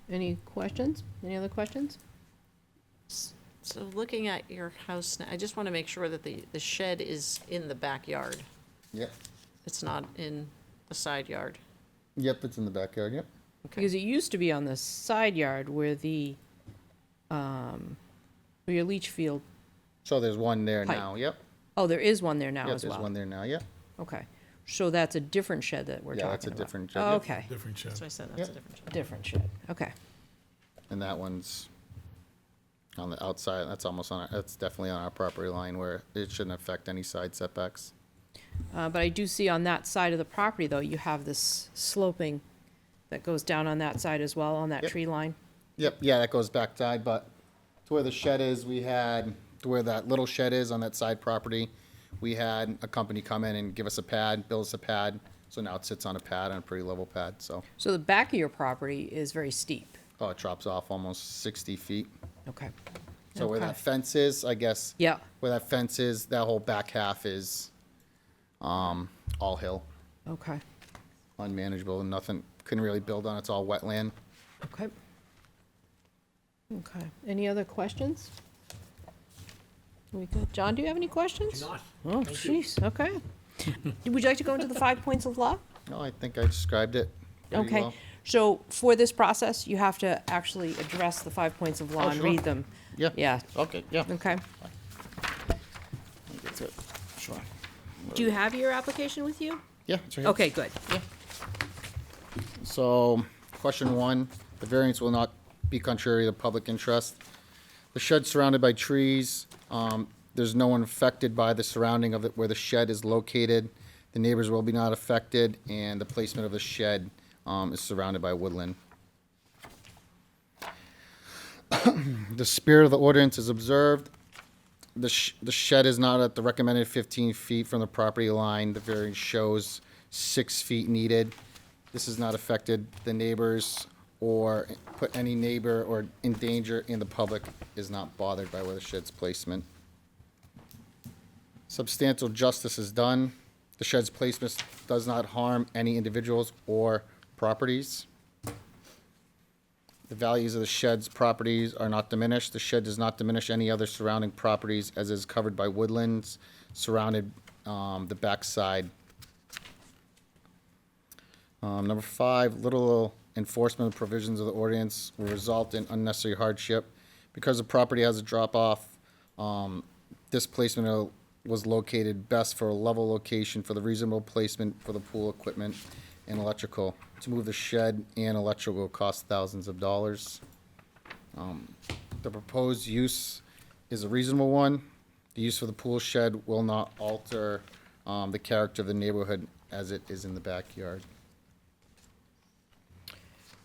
Any questions? Any other questions? So looking at your house now, I just want to make sure that the shed is in the backyard. Yep, It's not in the side yard. yep, it's in the backyard, yep. Because it used to be on the side yard where where your leach field, So there's one there Pipe. now, yep. oh, there is one there now Yep, as there's well. one there now, yep. Okay. So that's a different shed that we're talking Yeah, about? that's a different shed, Oh, yep. okay, Different shed. That's why I said that's Yep. a different shed. different shed, okay. And that one's on the outside, that's that's definitely on our property line where it shouldn't affect any side setbacks. But I do see on that side of the property, though, you have this sloping that goes down on that side as well, on that Yep. tree line. Yep, yeah, that goes backside, but to where the shed is, to where that little shed is on that side property, we had a company come in and give us a pad, build us a pad, so now it sits on a pad, on a pretty level pad, so, So the back of your property is very steep. oh, it drops off almost 60 feet. Okay. So where Okay. that fence is, I guess, Yeah, where that fence is, that whole back half is, all hill, okay, unmanageable, and nothing, couldn't really build on, it's all wetland. okay. Okay, any other questions? We good? John, do you have any questions? Do not. Oh, jeez, okay. Would you like to go into the 5 points of law? No, I think I described it pretty Okay, well. so for this process, you have to actually address the 5 points of law Oh, and sure. read them. Yeah. Yeah, Okay, yeah. okay. That's it. Sure. Do you have your application with you? Yeah, it's right here. Okay, good. So, question one, the variance will not be contrary to public interest. The shed surrounded by trees, there's no one affected by the surrounding of it where the shed is located. The neighbors will be not affected, and the placement of the shed, is surrounded by woodland. The spirit of the ordinance is observed. The shed is not at the recommended 15 feet from the property line. The variance shows 6 feet needed. This has not affected the neighbors or put any neighbor or in danger, and the public is not bothered by where the shed's placement. Substantial justice is done. The shed's placement does not harm any individuals or properties. The values of the shed's properties are not diminished. The shed does not diminish any other surrounding properties as is covered by woodlands surrounded the backside. Number 5, little enforcement of provisions of the ordinance will result in unnecessary hardship. Because the property has a drop-off, displacement was located best for a level location for the reasonable placement for the pool equipment and electrical. To move the shed and electrical will cost thousands of dollars. The proposed use is a reasonable one. The use for the pool shed will not alter the character of the neighborhood as it is in the backyard.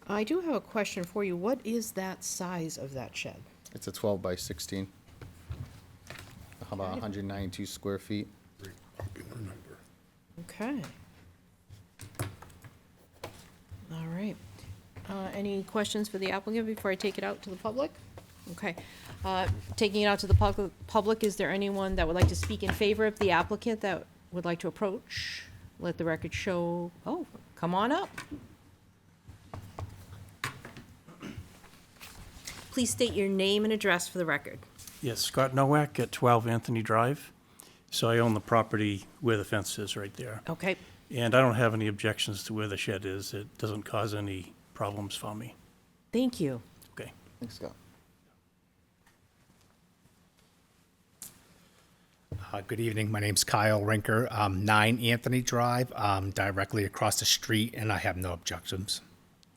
I do have a question for you. What is that size of that shed? It's a 12 by 16. How about 192 square feet? Okay. All right. Any questions for the applicant before I take it out to the public? Okay. Taking it out to the public, is there anyone that would like to speak in favor of the applicant that would like to approach? Let the record show, oh, come on up. Please state your name and address for the record. Yes, Scott Nowak at 12 Anthony Drive. So I own the property where the fence is right there. Okay. And I don't have any objections to where the shed is. It doesn't cause any problems for me. Thank you. Okay. Thanks, Scott. Good evening. My name's Kyle Rinker. 9 Anthony Drive, directly across the street, and I have no objections.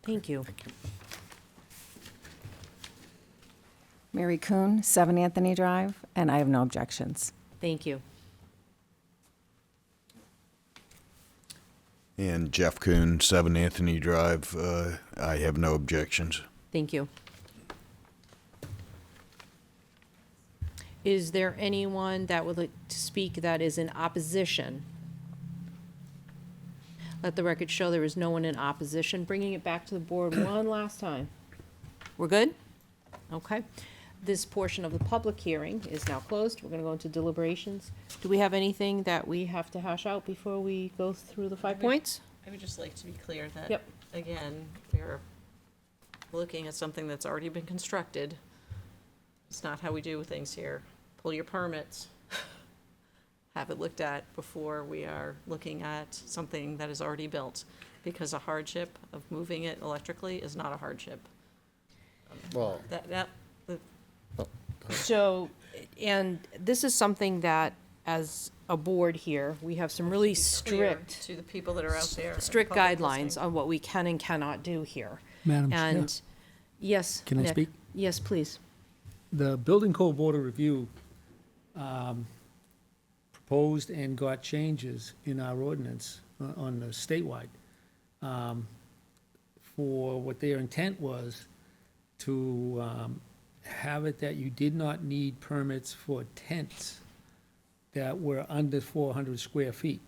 Thank you. Thank you. Mary Kuhn, 7 Anthony Drive, and I have no objections. Thank you. And Jeff Kuhn, 7 Anthony Drive. I have no objections. Thank you. Is there anyone that would like to speak that is in opposition? Let the record show there is no one in opposition. Bringing it back to the board one last time. We're good? Okay. This portion of the public hearing is now closed. We're going to go into deliberations. Do we have anything that we have to hash out before we go through the 5 points? I would just like to be clear that, Yep. again, we're looking at something that's already been constructed. It's not how we do things here. Pull your permits, have it looked at before we are looking at something that is already built, because a hardship of moving it electrically is not a hardship. Well, So, and this is something that, as a board here, we have some really Clear strict, to the people that are out there. and the strict public guidelines listening. on what we can and cannot do here. Madam Chair, And, yes, can I Nick. speak? Yes, please. The Building Code Board of Review proposed and got changes in our ordinance on the statewide for what their intent was to have it that you did not need permits for tents that were under 400 square feet.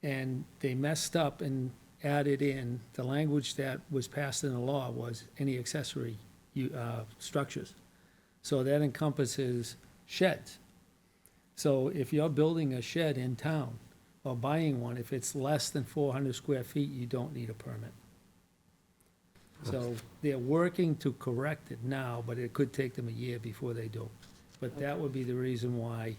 And they messed up and added in, the language that was passed in the law was any accessory structures. So that encompasses sheds. So if you're building a shed in town or buying one, if it's less than 400 square feet, you don't need a permit. So they're working to correct it now, but it could take them a year before they do. But that would be the reason why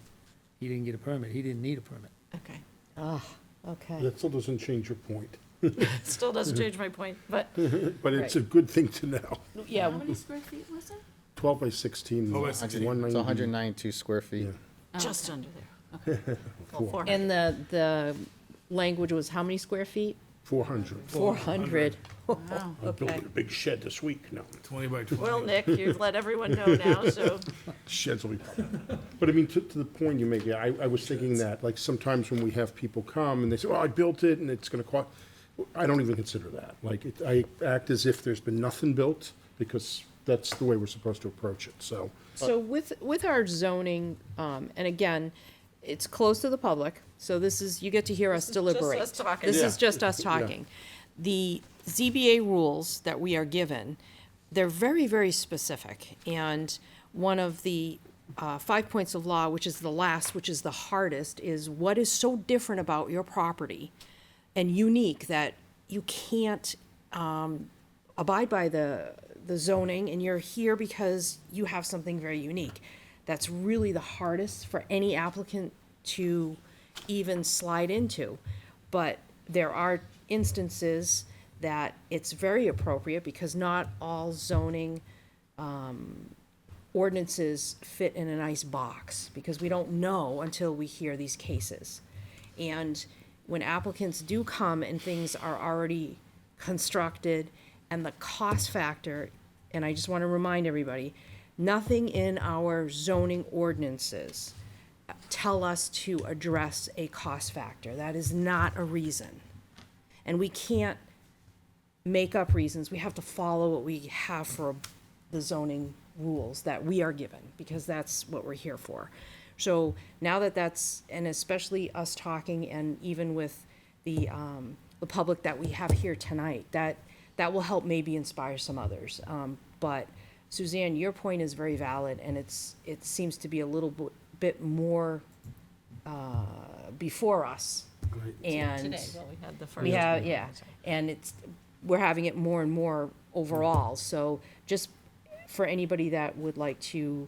he didn't get a permit. He didn't need a permit. Okay. Ah, okay. That still doesn't change your point, It still doesn't change my point, but but it's a good thing to know. Yeah, How many square feet was it? 12 by 16. 12 by It's 190. 192 square feet. Yeah. just under there. Okay. Well, 400. and the language was how many square feet? 400. 400. Wow. I'm building a big shed this week. No, 20 by 20. Well, Nick, you've let everyone know now, so sheds will be. But I mean, to the point you make, yeah, I was thinking that, like, sometimes when we have people come and they say, oh, I built it and it's gonna cost, I don't even consider that. Like, I act as if there's been nothing built, because that's the way we're supposed to approach it, so. So with our zoning, and again, it's closed to the public, so this is, you get to hear us is just deliberate. us talking. This Yeah. is just us talking. The ZBA rules that we are given, they're very, very specific. And one of the 5 points of law, which is the last, which is the hardest, is what is so different about your property and unique that you can't abide by the zoning, and you're here because you have something very unique. That's really the hardest for any applicant to even slide into. But there are instances that it's very appropriate, because not all zoning ordinances fit in a nice box, because we don't know until we hear these cases. And when applicants do come and things are already constructed and the cost factor, and I just want to remind everybody, nothing in our zoning ordinances tell us to address a cost factor. That is not a reason. And we can't make up reasons. We have to follow what we have for the zoning rules that we are given, because that's what we're here for. So now that that's, and especially us talking, and even with the public that we have here tonight, that will help maybe inspire some others. But Suzanne, your point is very valid, and it seems to be a little bit more before us. And Today, well, we had the first. we have, yeah, and we're having it more and more overall. So just for anybody that would like to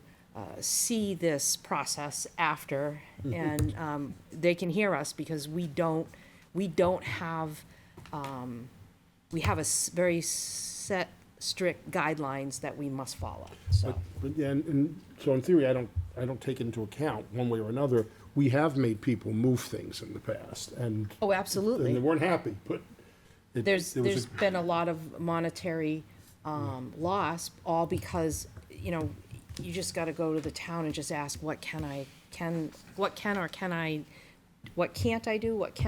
see this process after, and they can hear us, because we don't have, we have very set, strict guidelines that we must follow, so. And so in theory, I don't take into account, one way or another, we have made people move things in the past, and. Oh, absolutely. And they weren't happy, but. There's been a lot of monetary loss, all because, you just gotta go to the town and just ask, what can't I do, what can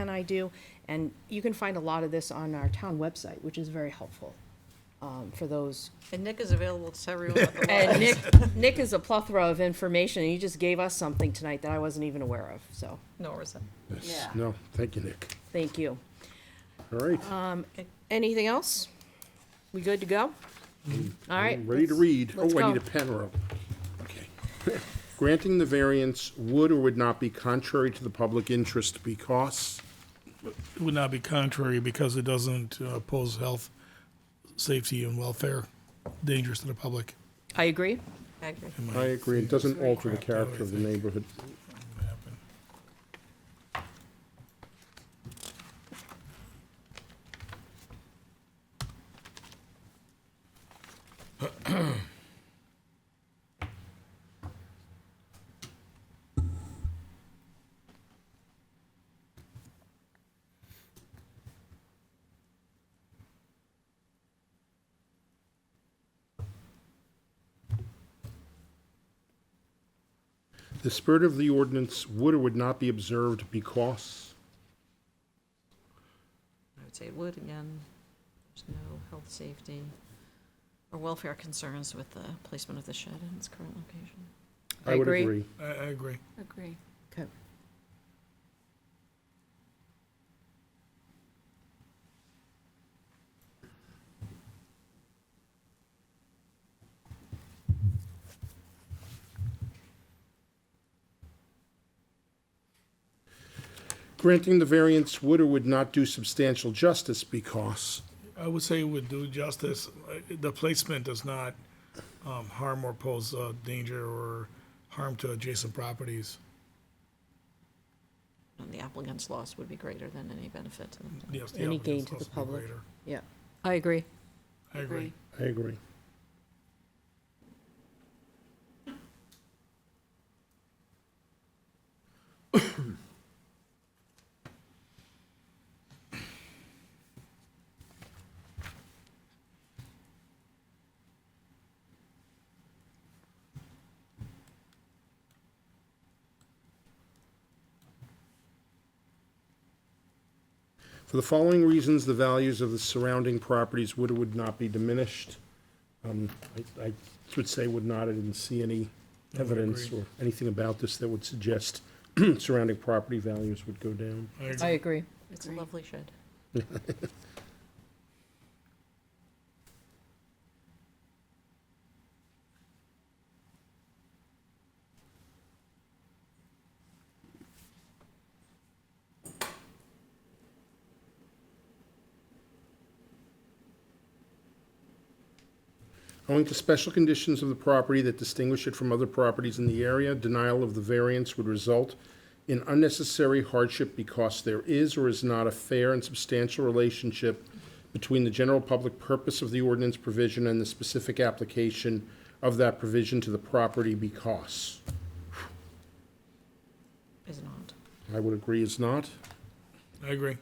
I do? And you can find a lot of this on our town website, which is very helpful for those. And Nick is available to everyone at the And Nick is a plethora of information, and he just gave us something tonight that I wasn't even aware of, so, Nor is it. Yes. No, thank you, Nick. thank you. All right. Anything else? We good to go? All right. I'm ready to read. let's Oh, I go. need a pen, Earl. Okay. Granting the variance would or would not be contrary to the public interest because, It would not be contrary because it doesn't pose health, safety, and welfare dangers to the public. I agree. I agree. I agree, it doesn't alter the character of the neighborhood. The spirit of the ordinance would or would not be observed because, I would say it would, again. There's no health, safety, or welfare concerns with the placement of the shed in its current location. I would agree. agree. I agree. Agree. Okay. Granting the variance would or would not do substantial justice because, I would say it would do justice. The placement does not harm or pose danger or harm to adjacent properties. And the applicant's loss would be greater than any benefit to them. Yes, the Any applicant's gain to loss the would be public. greater. Yeah, I agree. I agree. I agree. For the following reasons, the values of the surrounding properties would or would not be diminished. I should say would not, I didn't see any evidence agree. or anything about this that would suggest surrounding property values would go down. I agree. It's a lovely shed. Owing to special conditions of the property that distinguish it from other properties in the area, denial of the variance would result in unnecessary hardship because there is or is not a fair and substantial relationship between the general public purpose of the ordinance provision and the specific application of that provision to the property because. Is not. I would agree is not. I agree.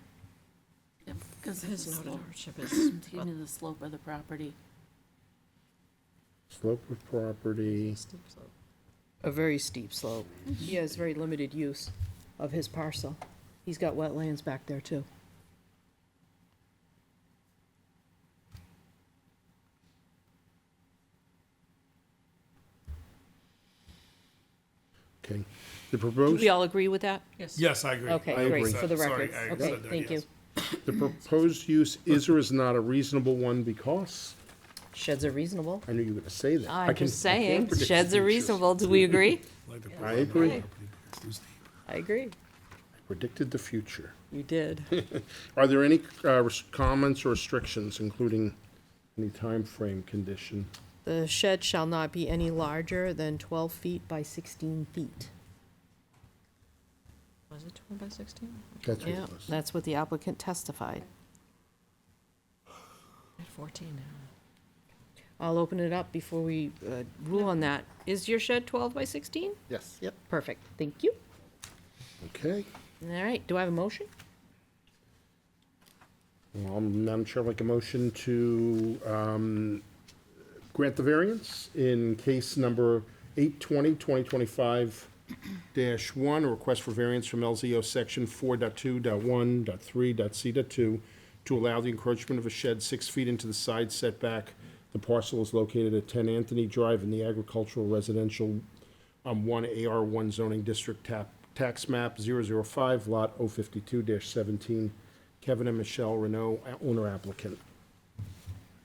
Because His his noted slope, hardship is, continue the slope of the property. Slope of property. steep slope. A very steep slope. He has very limited use of his parcel. He's got wetlands back there, too. Okay. The Do proposed, we all agree with that? Yes. Yes, I agree. Okay, I great, agree. for the Sorry, record. I Okay, said that, thank you. yes. the proposed use is or is not a reasonable one because? Sheds are reasonable. I knew you were gonna say that. I I'm can- just I can't saying, predict sheds are futures. reasonable. Do we agree? Like the I agree. I agree. Predicted the future. You did. Are there any comments or restrictions, including any time frame condition? The shed shall not be any larger than 12 feet by 16 feet. Was it 12 by 16? That's what Yeah, it was. that's what the applicant testified. At 14 now. I'll open it up before we rule on that. Is your shed 12 by 16? Yes. Yep, perfect. Thank you. Okay. All right, do I have a motion? Well, Madam Chair, I'd like a motion to grant the variance in case number 820, 2025-1, a request for variance from LZO section 4.2.1.3.c.2 to allow the encroachment of a shed 6 feet into the side setback. The parcel is located at 10 Anthony Drive in the agricultural residential 1 AR1 zoning district tax map 005, lot 052-17. Kevin and Michelle Renault, owner applicant.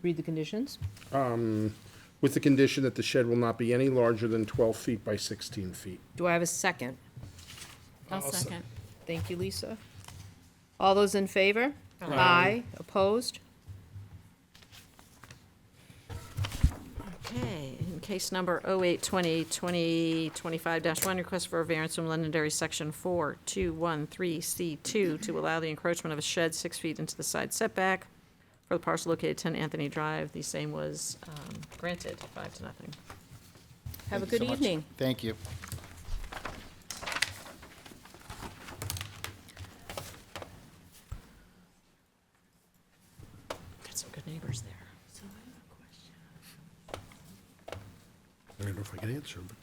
Read the conditions. With the condition that the shed will not be any larger than 12 feet by 16 feet. Do I have a second? I'll I'll se- second. Thank you, Lisa. All those in favor? Aye. Opposed? Okay, in case number 0820, 2025-1, request for a variance from Londonderry Section 4213C2 to allow the encroachment of a shed 6 feet into the side setback for the parcel located 10 Anthony Drive. The same was granted, 5-0. Have a Thank you good so much. evening. Thank you. Got some good neighbors there. So I have a question. I don't know if I can answer, but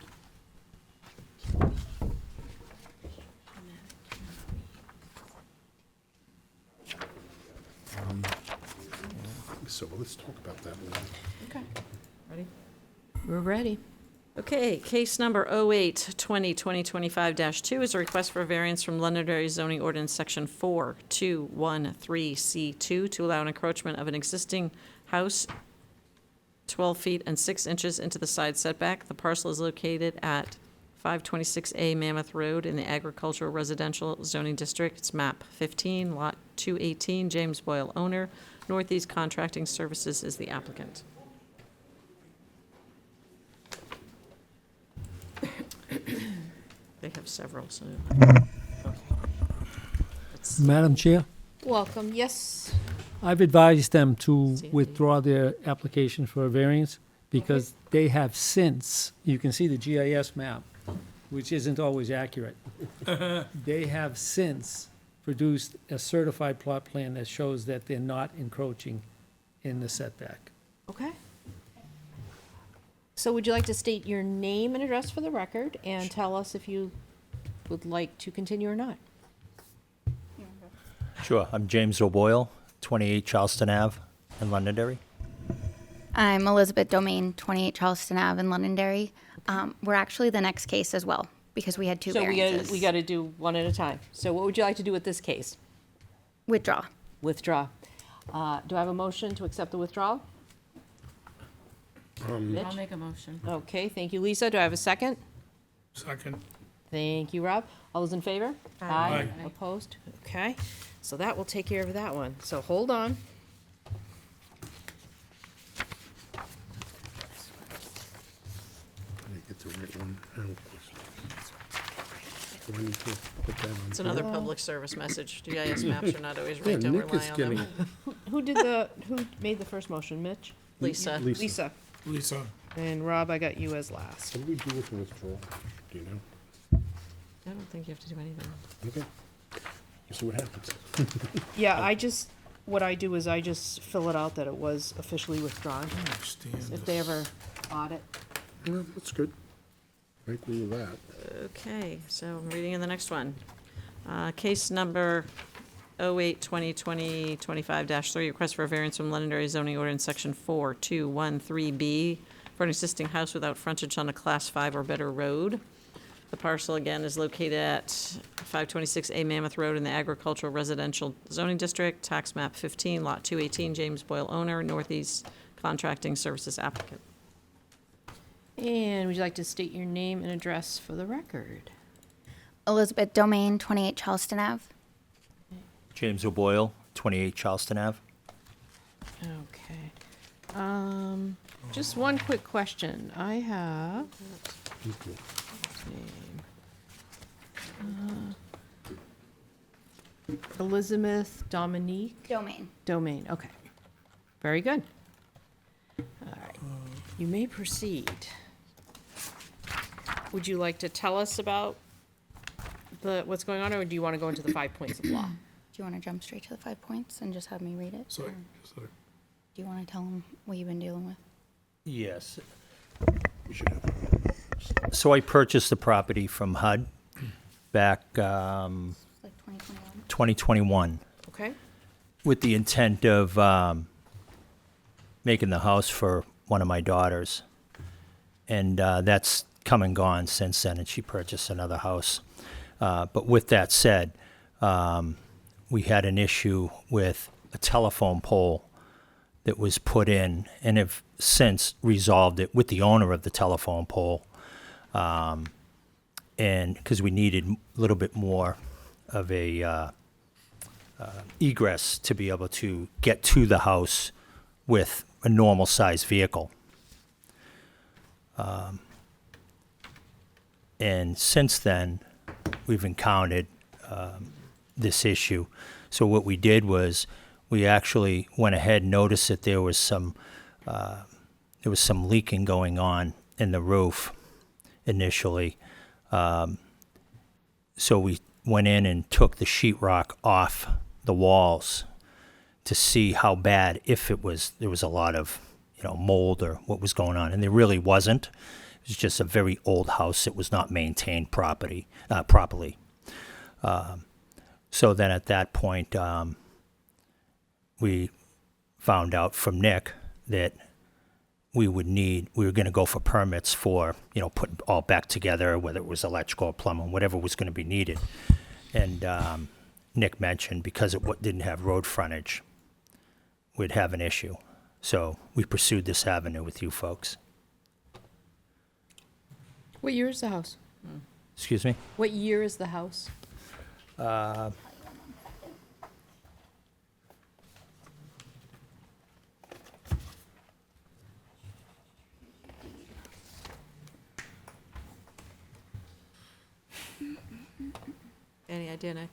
so let's talk about that one. Okay. Ready? We're ready. Okay, case number 0820, 2025-2 is a request for a variance from Londonderry zoning ordinance section 4213C2 to allow an encroachment of an existing house 12 feet and 6 inches into the side setback. The parcel is located at 526A Mammoth Road in the agricultural residential zoning district. It's map 15, lot 218, James Boyle, owner. Northeast Contracting Services is the applicant. They have several, so. Madam Chair, Welcome, yes. I've advised them to withdraw their application for a variance because they have since, you can see the GIS map, which isn't always accurate. They have since produced a certified plot plan that shows that they're not encroaching in the setback. Okay. So would you like to state your name and address for the record and tell us if you would like to continue or not? Sure. I'm James O'Boyle, 28 Charleston Ave in Londonderry. I'm Elizabeth Domain, 28 Charleston Ave in Londonderry. We're actually the next case as well, because we had two So variances. we gotta do one at a time. So what would you like to do with this case? Withdraw. Withdraw. Do I have a motion to accept the withdrawal? I'll make a motion. Okay, thank you, Lisa. Do I have a second? Second. Thank you, Rob. All those in favor? Aye. Opposed? Okay, so that will take care of that one. So hold on. I didn't get the right one. Oh, do I need to put that on? It's another public service message. GIS maps are not always right. Yeah, Don't Nick is rely on them. getting, Who made the first motion, Mitch? Lisa. Lisa. Lisa. Lisa. And Rob, I got you as last. What do we do with the withdrawal? Do you know? I don't think you have to do anything. Okay. We'll see what happens. Yeah, what I do is I just fill it out that it was officially withdrawn. If they ever audit. Well, that's good. I agree with that. Okay, so I'm reading in the next one. Case number 08-2020-25-3, request for a variance from Londonderry zoning ordinance section 4213B for an existing house without frontage on a class 5 or better road. The parcel again is located at 526A Mammoth Road in the agricultural residential zoning district, tax map 15, lot 218, James Boyle owner, Northeast Contracting Services applicant. And would you like to state your name and address for the record? Elizabeth Domain, 28 Charleston Ave. James O'Boyle, 28 Charleston Ave. Okay. Just one quick question. I have. Elizabeth Dominique Domain. okay. Very good. All right, you may proceed. Would you like to tell us about what's going on, or do you want to go into the 5 points of law? Do you want to jump straight to the 5 points and just have me read it? Sorry, Or sorry. do you want to tell them what you've been dealing with? Yes. So I purchased the property from HUD back Like 2021? 2021 Okay. with the intent of making the house for one of my daughters. And that's come and gone since then, and she purchased another house. But with that said, we had an issue with a telephone pole that was put in, and have since resolved it with the owner of the telephone pole. And because we needed a little bit more of a egress to be able to get to the house with a normal sized vehicle. And since then, we've encountered this issue. So what we did was we actually went ahead and noticed that there was some leaking going on in the roof initially. So we went in and took the sheetrock off the walls to see how bad, if there was a lot of mold or what was going on, and there really wasn't. It was just a very old house that was not maintained properly. So then at that point, we found out from Nick that we were going to go for permits for, putting it all back together, whether it was electrical or plumbing, whatever was going to be needed. And Nick mentioned because it didn't have road frontage, we'd have an issue. So we pursued this avenue with you folks. What year is the house? Excuse me? What year is the house? Any idea, Nick?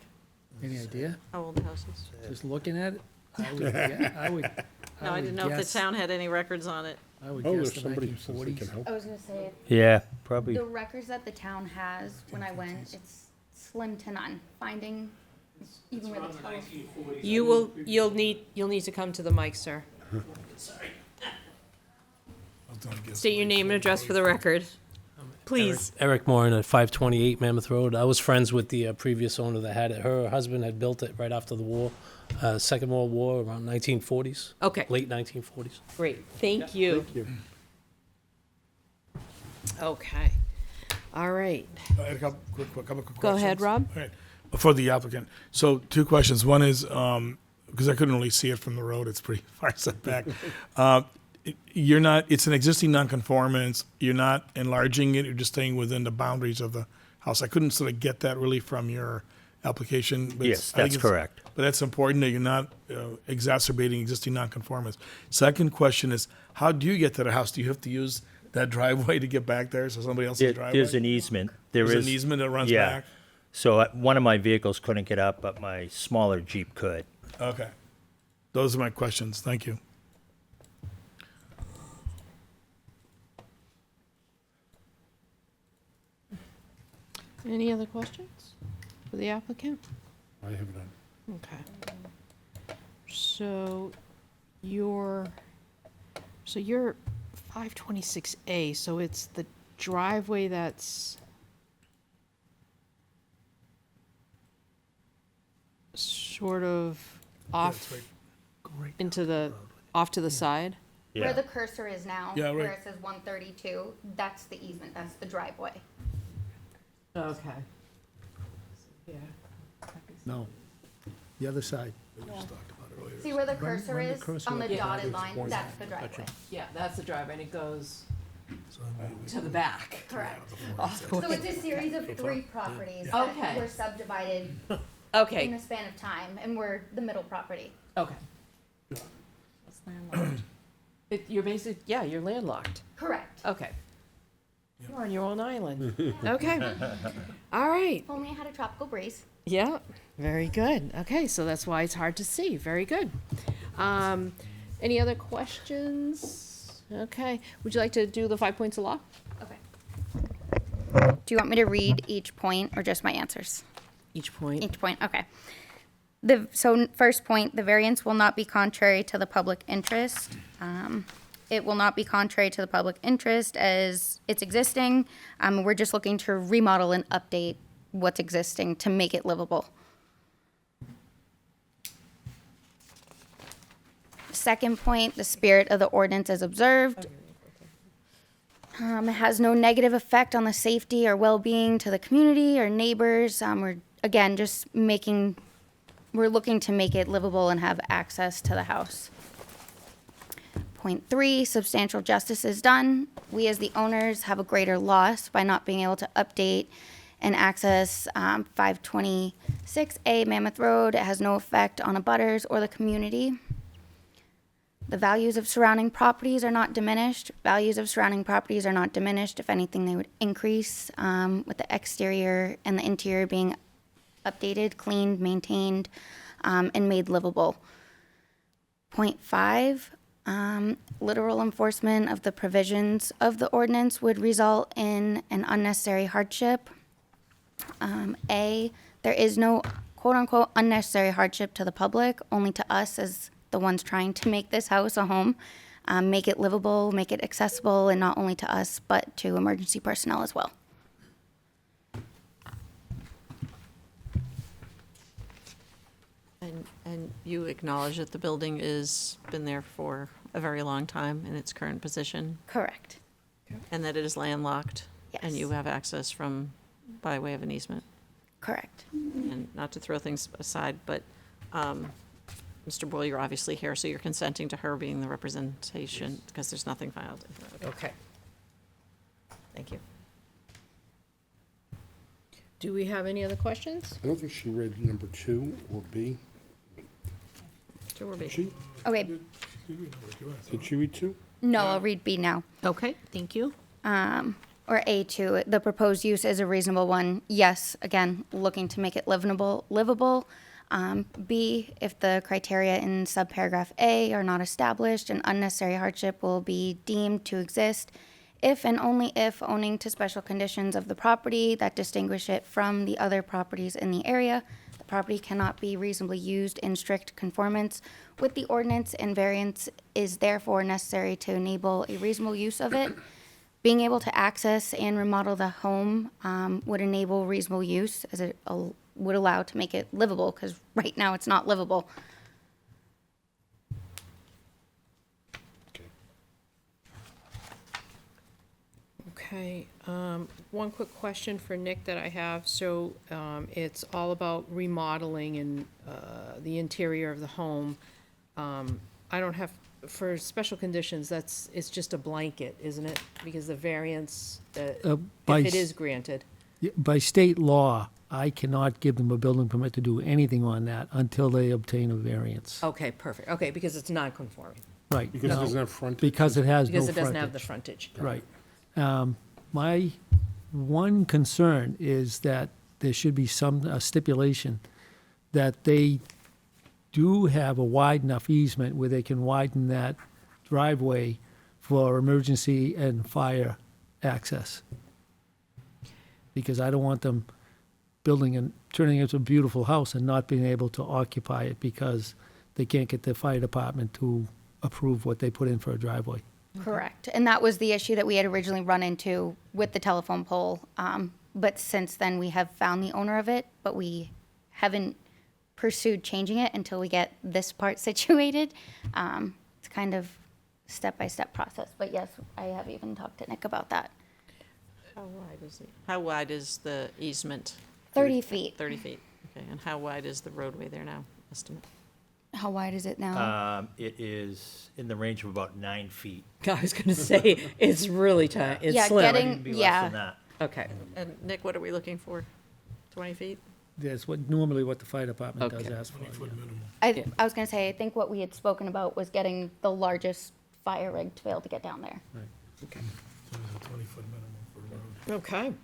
Any idea? How old the house is? Just looking at it, I would No, I didn't know if the town had any records on it. I would Oh, guess there's the somebody who says they 1940s. can help. I was going to say, Yeah, probably. the records that the town has when I went, it's slim to none. Finding even where the telephone. You'll need to come to the mic, sir. State your name and address for the record. Please. Eric Moran at 528 Mammoth Road. I was friends with the previous owner that had it. Her husband had built it right after the war, Second World War, around 1940s. Okay. Late 1940s. Great, thank you. Thank you. Okay, all right. I had a couple quick questions. Go ahead, Rob. All right. For the applicant. So 2 questions. One is, because I couldn't really see it from the road, it's pretty far set back. It's an existing nonconformance. You're not enlarging it, you're just staying within the boundaries of the house. I couldn't sort of get that really from your application. But Yes, I think that's it's- correct. But that's important that you're not exacerbating existing nonconformance. Second question is, how do you get to the house? Do you have to use that driveway to get back there, so somebody else's driveway? There's an easement. There's is an easement that runs yeah. back? So one of my vehicles couldn't get up, but my smaller Jeep could. Okay. Those are my questions. Thank you. Any other questions for the applicant? I have none. Okay. So you're 526A, so it's the driveway that's sort of off into the, off to the side? Where the cursor is now, Yeah, where right. it says 132, that's the easement, that's the driveway. Okay. Yeah. No, the other side. See where the Run- cursor run the is cursor on the up the dotted side. line? That's the driveway. Yeah, that's the driveway, and it goes to the back. Correct. All the So way. it's a series of 3 properties Okay. that were subdivided in Okay, a span of time, and we're the middle property. okay. You're you're landlocked. Correct. Okay. You're on your own island. Okay. All right. If only I had a tropical breeze. Yeah, very good. Okay, so that's why it's hard to see. Very good. Any other questions? Okay. Would you like to do the 5 points of law? Okay. Do you want me to read each point or just my answers? Each point. Each point, okay. First point, the variance will not be contrary to the public interest. It will not be contrary to the public interest as it's existing. We're just looking to remodel and update what's existing to make it livable. Second point, the spirit of the ordinance is observed. It has no negative effect on the safety or well-being to the community or neighbors. We're, again, we're looking to make it livable and have access to the house. Point 3, substantial justice is done. We as the owners have a greater loss by not being able to update and access 526A Mammoth Road. It has no effect on abutters or the community. The values of surrounding properties are not diminished. Values of surrounding properties are not diminished. If anything, they would increase, with the exterior and the interior being updated, cleaned, maintained, and made livable. Point 5, literal enforcement of the provisions of the ordinance would result in an unnecessary hardship. A, there is no quote-unquote unnecessary hardship to the public, only to us as the ones trying to make this house a home, make it livable, make it accessible, and not only to us, but to emergency personnel as well. And you acknowledge that the building is been there for a very long time in its current position, Correct. and that it is landlocked? And Yes. you have access by way of an easement? Correct. And not to throw things aside, but Mr. Boyle, you're obviously here, so you're consenting to her being the representation, because there's nothing filed. Okay. Thank you. Do we have any other questions? I don't think she read number 2 or B. Sure, we'll be- She, Okay, did she read 2? no, I'll read B now. Okay, thank you. Or A2, the proposed use is a reasonable one. Yes, again, looking to make it livable. B, if the criteria in subparagraph A are not established, an unnecessary hardship will be deemed to exist if and only if owning to special conditions of the property that distinguish it from the other properties in the area. The property cannot be reasonably used in strict conformance with the ordinance, and variance is therefore necessary to enable a reasonable use of it. Being able to access and remodel the home would enable reasonable use, as it would allow to make it livable, because right now it's not livable. Okay, one quick question for Nick that I have. So, it's all about remodeling and, the interior of the home. I don't have, for special conditions, it's just a blanket, isn't it? Because the variance, by if it s- is granted. By state law, I cannot give them a building permit to do anything on that until they obtain a variance. Okay, perfect. Okay, because it's non-conforming. Right. Because it now, doesn't have frontage. Because it has no Because it frontage. doesn't have the frontage. Right. My one concern is that there should be some stipulation that they do have a wide enough easement where they can widen that driveway for emergency and fire access. Because I don't want them building and turning it into a beautiful house and not being able to occupy it because they can't get the fire department to approve what they put in for a driveway. Correct. And that was the issue that we had originally run into with the telephone pole. But since then, we have found the owner of it, but we haven't pursued changing it until we get this part situated. It's kind of step-by-step process. But yes, I have even talked to Nick about that. How wide is the easement? 30 feet. 30 feet, okay. And how wide is the roadway there now, estimate? How wide is it now? It is in the range of about 9 feet. I was gonna say, it's really tight, it's Yeah, slim. getting- It'd be less yeah. than that. Okay. And Nick, what are we looking for? 20 feet? That's normally what the fire department does Okay. ask for. I was going to say, I think what we had spoken about was getting the largest fire rig to be able to get down there. Okay. 20-foot minimum for road. Okay.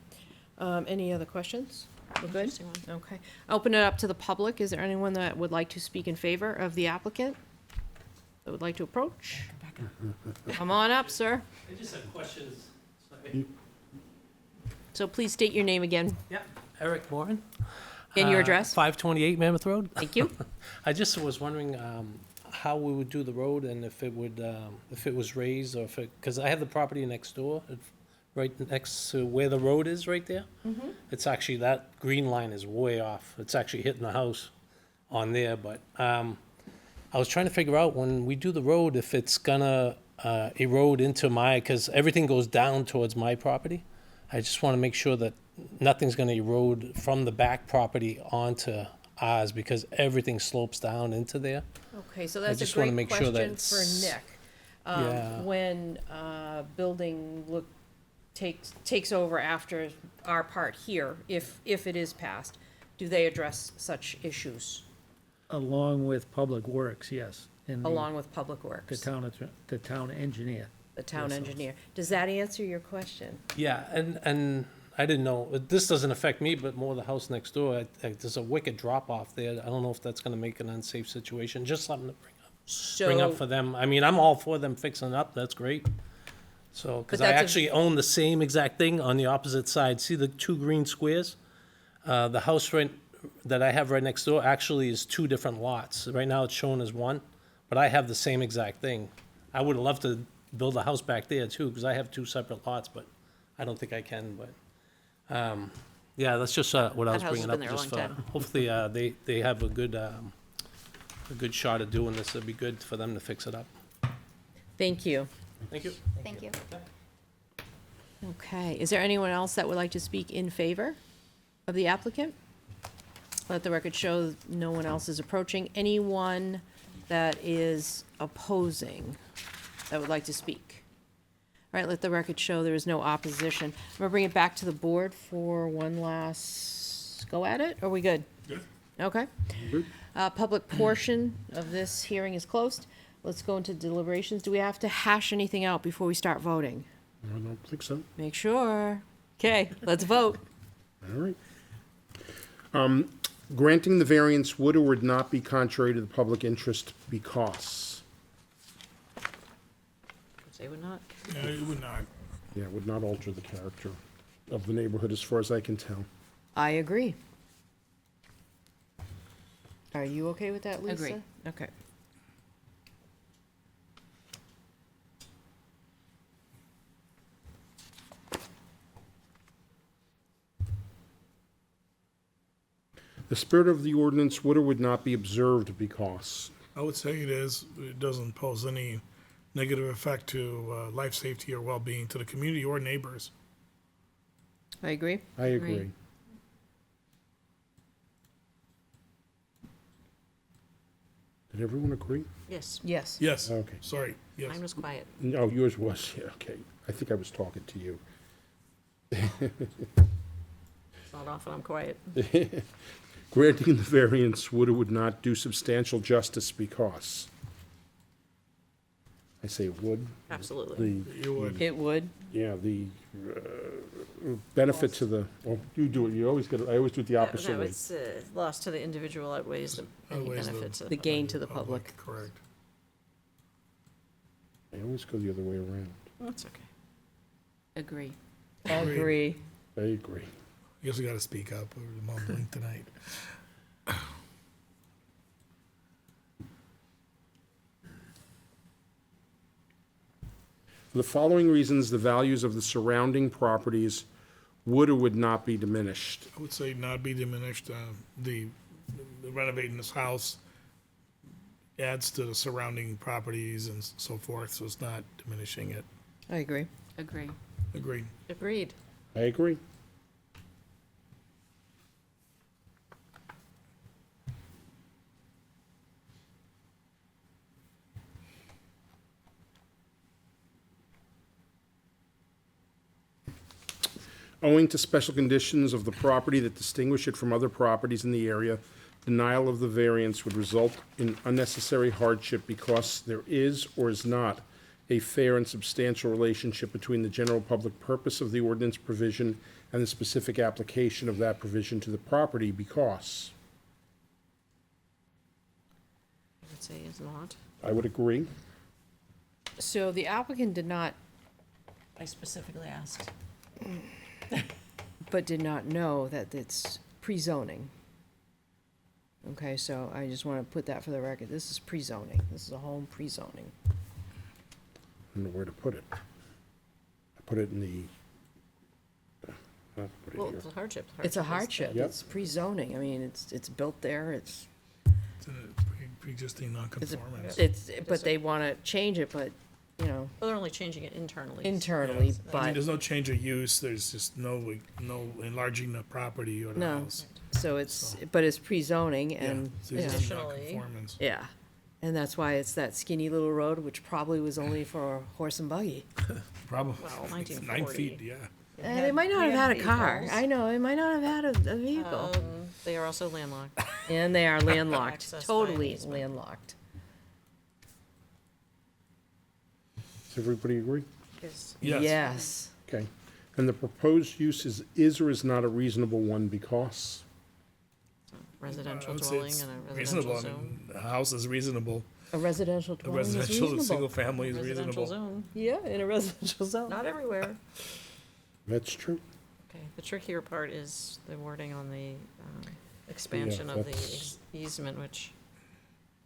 Any other questions? We're good? Okay. Open it up to the public. Is there anyone that would like to speak in favor of the applicant? That would like to approach? Come on up, sir. I just have questions. So please state your name again Yeah, Eric Moran. and your address. 528 Mammoth Road. Thank you. I just was wondering how we would do the road and if it would, if it was raised or if it, because I have the property next door, right next to where the road is right there. It's actually, that green line is way off. It's actually hitting the house on there, but I was trying to figure out when we do the road, if it's gonna erode into my, because everything goes down towards my property. I just want to make sure that nothing's going to erode from the back property onto ours because everything slopes down into there. Okay, so that's just a wanna great make sure that question for it's- Nick. Yeah. When building takes over after our part here, if it is passed, do they address such issues Along with Public Works, yes. And along with Public the Works? the town engineer. The town Yes. engineer. Does that answer your question? Yeah, and I didn't know, this doesn't affect me, but more the house next door. There's a wicked drop off there. I don't know if that's going to make an unsafe situation. Just something to bring up So, for them. I mean, I'm all for them fixing it up. That's great. So, because I that's a- actually own the same exact thing on the opposite side. See the two green squares? The house that I have right next door actually is two different lots. Right now it's shown as one, but I have the same exact thing. I would love to build a house back there too, because I have two separate lots, but I don't think I can, but, yeah, that's just what I was That house has bringing been up. there a Just long time. hopefully, they have a good shot at doing this. It'd be good for them to fix it up. thank you. Thank you. Thank you. Okay, is there anyone else that would like to speak in favor of the applicant? Let the record show no one else is approaching. Anyone that is opposing that would like to speak? All right, let the record show there is no opposition. I'm gonna bring it back to the board for one last go at it. Are we good? Good. Okay. Public portion of this hearing is closed. Let's go into deliberations. Do we have to hash anything out before we start voting? I don't think so. Make sure. Okay, let's vote. All right. Granting the variance would or would not be contrary to the public interest because? Say would not. Yeah, it would not. Yeah, it would not alter the character of the neighborhood as far as I can tell. I agree. Are you okay with that, Lisa? Agree. Okay. The spirit of the ordinance would or would not be observed because? I would say it is. It doesn't pose any negative effect to life safety or well-being to the community or neighbors. I agree. I agree. Did everyone agree? Yes, Yes. Yes. Okay. Sorry. Yes. mine was quiet. No, yours was, yeah, okay. I think I was talking to you. It's not often I'm quiet. Granting the variance would or would not do substantial justice because? I say it would. Absolutely. You would. It would. Yeah, the benefit to the, well, you do it, you always get, I always do it the opposite No, way. it's loss to the individual outweighs the any Outweighs the- benefit to The gain to the public. Correct. I always go the other way around. That's okay. Agree. Agree. I agree. I guess we gotta speak up, or the mumbling tonight. For the following reasons, the values of the surrounding properties would or would not be diminished. I would say not be diminished. The renovating this house adds to the surrounding properties and so forth, so it's not diminishing it. I agree. Agree. Agreed. Agreed. I agree. Owing to special conditions of the property that distinguish it from other properties in the area, denial of the variance would result in unnecessary hardship because there is or is not a fair and substantial relationship between the general public purpose of the ordinance provision and the specific application of that provision to the property because, I would say is not. I would agree. So the applicant did not, I specifically asked. But did not know that it's pre-zoning. Okay, so I just want to put that for the record. This is pre-zoning. This is a home pre-zoning. I don't know where to put it. I put it in the, I'll put it Well, here. it's a hardship. It's a is the- hardship. Yep. It's pre-zoning. I mean, it's built there. It's, It's a pre-existing it's, non-conformance. but they want to change it, but, you know, Well, they're only changing it internally. internally, I mean, but, there's no change of use, there's just no enlarging the property or the no. house. So it's, but it's pre-zoning and, It's you know, existing Additionally- non-conformance. yeah. And that's why it's that skinny little road, which probably was only for a horse and buggy. Probably, Well, 9 1940. feet, yeah. And they might not have had a car. vehicles. I know, they might not have had a vehicle. They are also landlocked. And they are landlocked, Access by totally easement. landlocked. Does everybody agree? Yes. Yes. Yes. Okay. And the proposed use is or is not a reasonable one because? Residential I would say dwelling it's in a reasonable. residential I zone. mean, a house is reasonable. A residential A dwelling is residential, reasonable. single family is Residential reasonable. zone. Yeah, in a residential zone. Not everywhere. That's true. Okay, the trickier part is the wording on the expansion of the that's- easement, which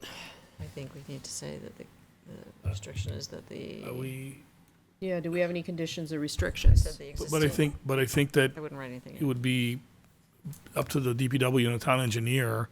I think we need to say that the restriction is that the, We, Yeah, do we have any conditions or I restrictions? said the existing. but I think that I wouldn't write anything it in. would be up to the DPW and the town engineer,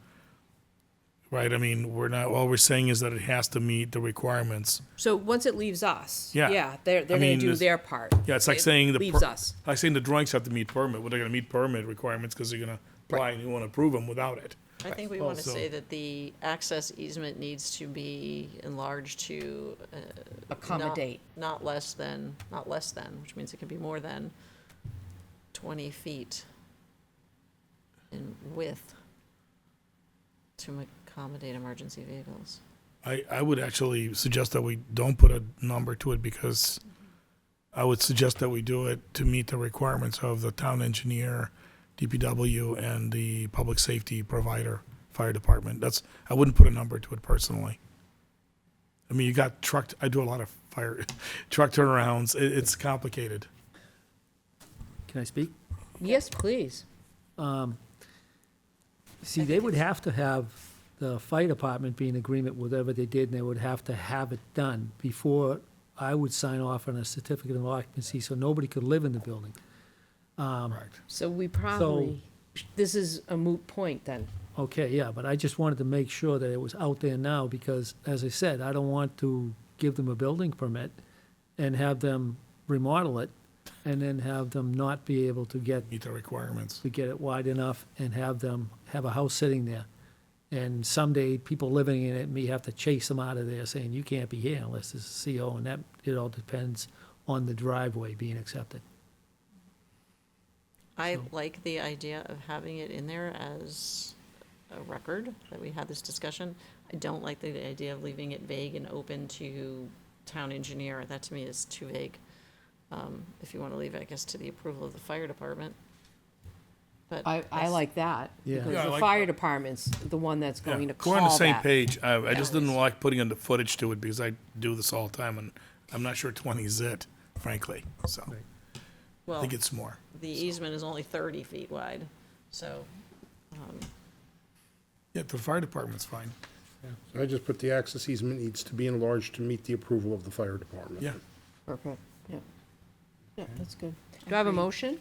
right? I mean, all we're saying is that it has to meet the requirements. So once it leaves us, Yeah. yeah, they're I gonna mean, do this- their part. Yeah, it's like It saying leaves us. like saying the drawings have to meet permit. Well, they're gonna meet permit requirements because they're gonna apply and you wanna approve them without it. I think we want to Also- say that the access easement needs to be enlarged to. Accommodate. Not less than, which means it can be more than 20 feet in width to accommodate emergency vehicles. I would actually suggest that we don't put a number to it because I would suggest that we do it to meet the requirements of the town engineer, DPW, and the public safety provider, fire department. I wouldn't put a number to it personally. I mean, you got I do a lot of truck turnarounds. It's complicated. Can I speak? Yes, please. See, they would have to have the fire department be in agreement with whatever they did, and they would have to have it done before I would sign off on a certificate of occupancy, so nobody could live in the building. Correct. So we probably, this is a moot point then. Okay, yeah, but I just wanted to make sure that it was out there now, because, as I said, I don't want to give them a building permit and have them remodel it, and then have them not be able to get Meet the requirements. it wide enough and have them have a house sitting there. And someday, people living in it may have to chase them out of there, saying, you can't be here unless it's a CO, and that, it all depends on the driveway being accepted. I like the idea of having it in there as a record, that we had this discussion. I don't like the idea of leaving it vague and open to town engineer. That to me is too vague. If you want to leave it, I guess, to the approval of the fire department. But I that's- like that. Yeah. Because Yeah, I the like- fire department's the one that's Yeah, going to call we're on the same that. page. I just didn't like putting in the footage to it because I do this all the time, and I'm not sure 20 is it, frankly. So, I Well, think it's more. the easement is only 30 feet wide, so, Yeah, the fire department's fine. So I just put the access easement needs to be enlarged to meet the approval of the fire department. Yeah. Perfect, yeah. Yeah, that's good. Do I have a motion?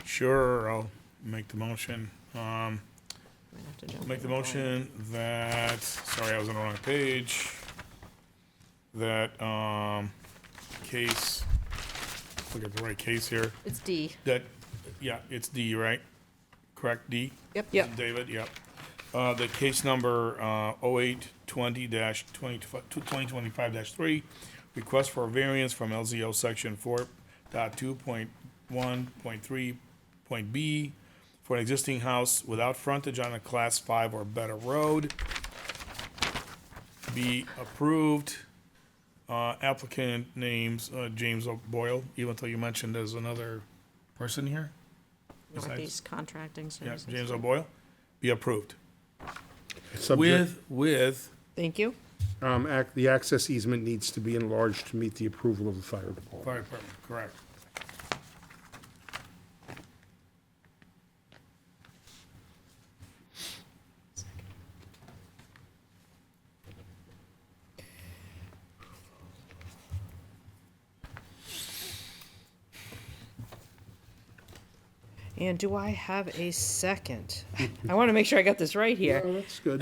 Sure, I'll make the motion. might have to jump Make the in. motion that, sorry, I was on the wrong page. That, case, look at the right case here. It's D. That, yeah, it's D, right? Correct, D? Yep. David, yep. The case number, 0820-2025-3, request for a variance from LZO section 4.2.1.3.b for an existing house without frontage on a class 5 or better road. Be approved. Applicant names, James Boyle, even though you mentioned there's another person here. besides- Northeast Contracting Yeah, Services. James O'Boyle, be approved. Subject, With, Thank you. the access easement needs to be enlarged to meet the approval of the fire department. fire department, correct. And do I have a second? I want to make sure I got this right here. Oh, that's good.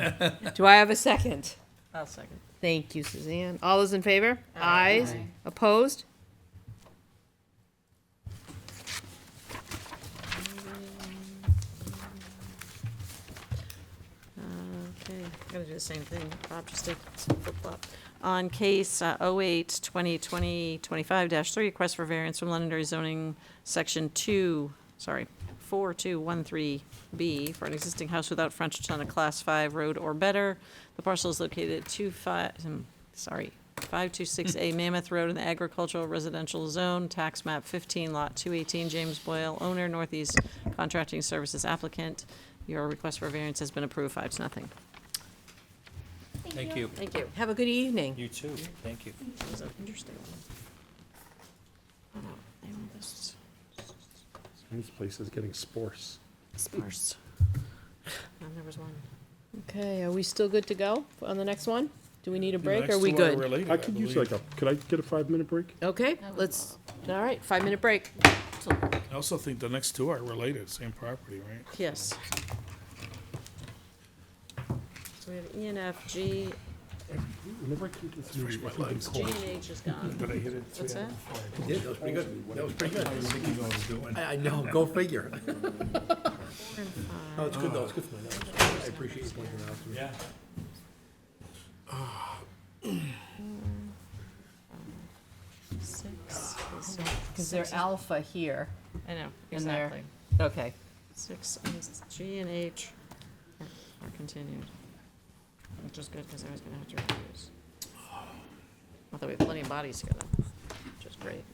Do I have a second? I'll second. Thank you, Suzanne. All those in favor? Ayes. Opposed? Okay, I'm gonna do the same thing. Bob, just take some flip-flop. On case 08-2020-25-3, request for variance from Londonderry zoning section 4213B for an existing house without frontage on a class 5 road or better. The parcel is located at 526A Mammoth Road in the agricultural residential zone, tax map 15, lot 218, James Boyle, owner, Northeast Contracting Services applicant. Your request for variance has been approved, 5-0. Thank you. Thank you. Have a good evening. You too. Thank you. That was an interesting one. Oh, no, they want this This place is getting sparse. sparse. And there was one. Okay, are we still good to go on the next one? Do we need a The break? next Are we two are good? related, I could use like believe. could I get a 5-minute break? Okay, let's, all right, 5-minute break. I also think the next two are related, same property, right? Yes. So we have E and F, G, Whenever I come to this, Refresh my I think legs. G and H is gone. Did I hit it? What's that? You did, that was pretty good. That was pretty good. Doing. I know, go figure. 4 and 5. Oh, it's good though, it's good for my nose. I appreciate you pointing it out to me. Yeah. 6 is Because they're alpha here. I know, in there. exactly. Okay. 6 is G and H are continued, which is good because I was gonna have to refuse. Although we have plenty of bodies together, which is great.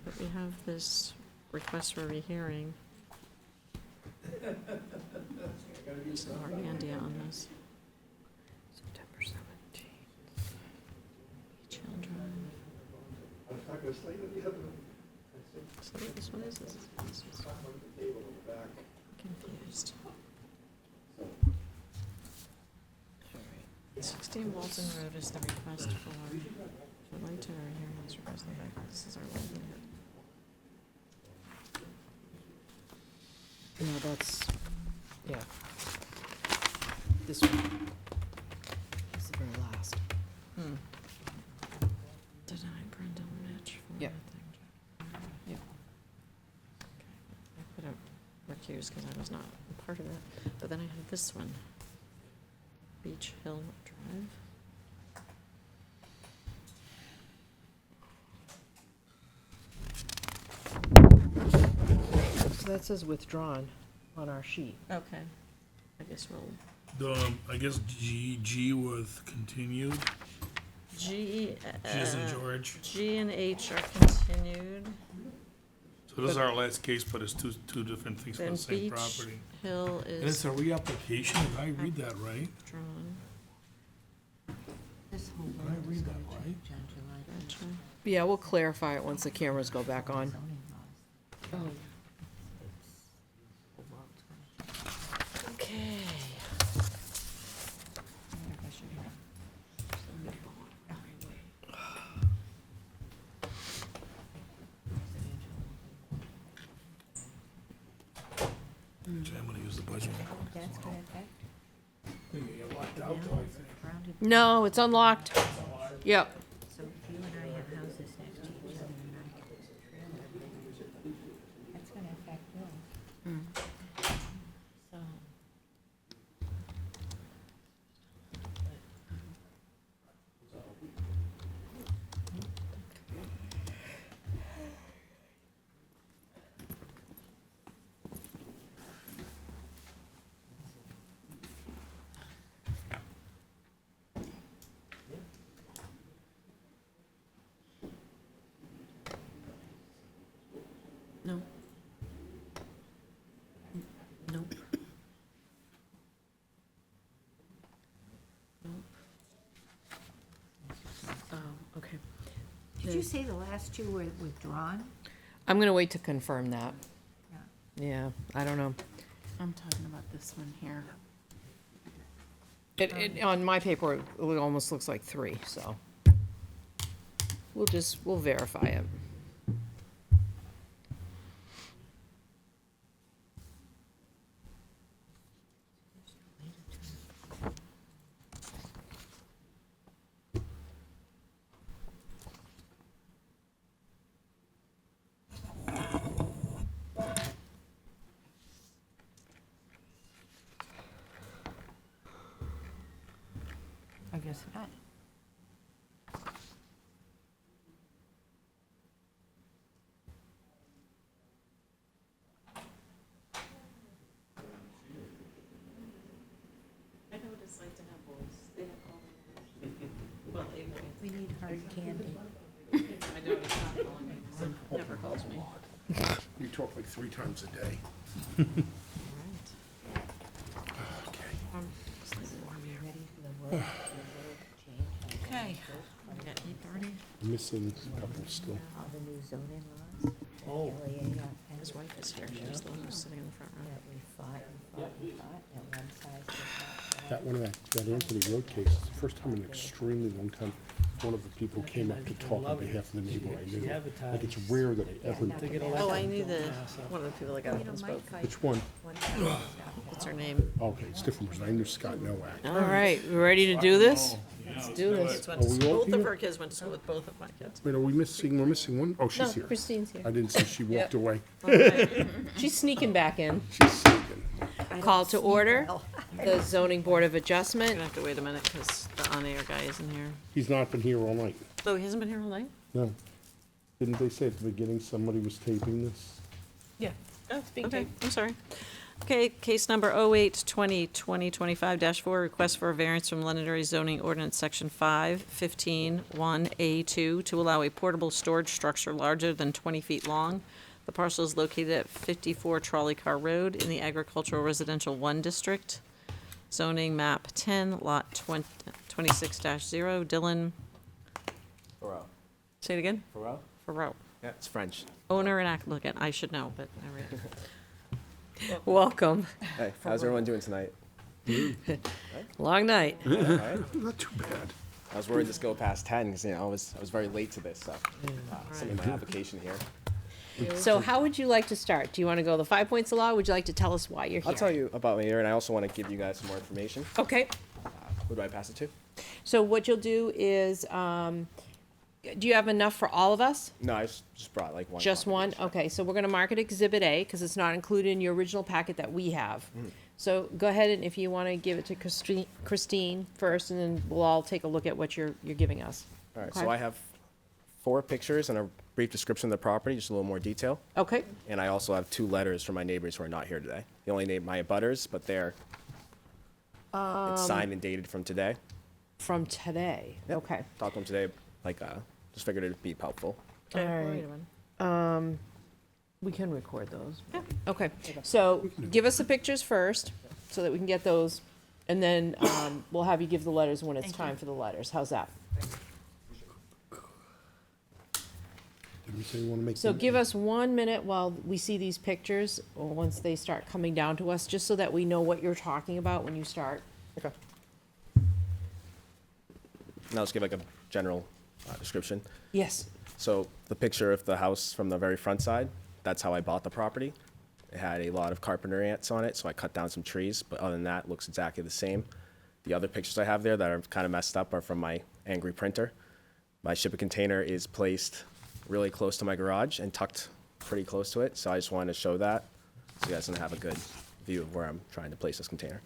But we have this request for rehearing. So Andy on this. September 17th. Beach Hill Drive. So what this one is, this is confused. 16 Walton Road is the request for light to our hearing this request. This is our livelihood. No, that's, yeah. This one. This is the very last. Deny Brenda Mitch for Yep. nothing. Yep. I put a recuse because I was not a part of that. But then I had this one. Beach Hill Drive. So that says withdrawn on our sheet. Okay. I guess we'll. I guess G was continued. G. G as in George. G and H are continued. So this is our last case, but it's two different things for Then the same Beach property. Hill And it's is a reapplication, did I read that right? drawn. This whole Yeah, we'll clarify it once the cameras go back on. Okay. I'm gonna use the budget. That's gonna affect. No, it's unlocked. Yep. So if you and I have houses next to each other and I can that's gonna affect yours. So. No. Nope. Nope. Oh, okay. Did you say the last two were withdrawn? I'm gonna wait to confirm that. Yeah, I don't know. I'm talking about this one here. On my paper, it almost looks like 3, so. We'll verify it. I guess not. I know what it's like to have boys. They don't call me. Well, We need hard candy. I know it's not calling me. It never calls me. You talk like 3 times a day. Okay. Missing a couple still. All the new zoning laws. Oh. His wife is here. She's the one who's sitting in the front row. That we fought, that one side was not. That one, that Anthony Road case, it's the first time in an extremely long time, one of the people came up to talk on behalf of the neighbor I knew. Like, it's rare that I ever. Oh, I knew one of the people that got up and spoke. Which one? What's her name? Okay, it's different, because I knew Scott Nowak. All right, we ready to do this? Let's do this. Went to Are we school- all Both of here? her kids went to school with both of my kids. Wait, are we missing, we're missing one? Oh, No, she's here. Christine's here. I didn't see she walked away. She's sneaking back in. She's sneaking. Call to order, the zoning board of We're adjustment. gonna have to wait a minute because the on-air guy isn't here. He's not been here all night. Oh, he hasn't been here all night? No. Didn't they say at the beginning somebody was taping this? Yeah. Oh, it's being Okay, taped. I'm sorry. Okay, case number 08-20-2025-4, request for a variance from Londonderry zoning ordinance section 5:15-1A2 to allow a portable storage structure larger than 20 feet long. The parcel is located at 54 Trolley Car Road in the Agricultural Residential 1 District. Zoning map 10, lot 26-0, Dylan, Farrell. say it again? Farrell? Farrow. Yeah, it's French. Owner and applicant, I should know, but all right. Welcome. Hey, how's everyone doing tonight? Long night. Alright. Not too bad. I was worried this go past 10 because I was very late to this, so submitted my application here. So how would you like to start? Do you want to go the 5 points of law? Would you like to tell us why you're here? I'll tell you about me here, and I also want to give you guys some more information. Okay. Who do I pass it to? So what you'll do is, do you have enough for all of us? No, I just brought like one. Just copy. one? Okay, so we're gonna mark it Exhibit A, because it's not included in your original packet that we have. So go ahead, and if you want to give it to Christine first, and then we'll all take a look at what you're giving us. All right, Okay. so I have 4 pictures and a brief description of the property, just a little more detail. Okay. And I also have 2 letters from my neighbors who are not here today. They only named my abutters, but it's signed and dated from today. From today? Yep. Okay. Talked to them today, just figured it'd be helpful. All right. We can record those. Okay, so give us the pictures first, so that we can get those, and then we'll have you give the letters when it's time for the letters. How's that? Does anyone want to make? So any- give us 1 minute while we see these pictures, or once they start coming down to us, just so that we know what you're talking about when you start. Okay. Now let's give like a general description. Yes. So the picture of the house from the very front side, that's how I bought the property. It had a lot of carpenter ants on it, so I cut down some trees, but other than that, it looks exactly the same. The other pictures I have there that are kind of messed up are from my angry printer. My shipping container is placed really close to my garage and tucked pretty close to it, so I just wanted to show that so you guys can have a good view of where I'm trying to place this container.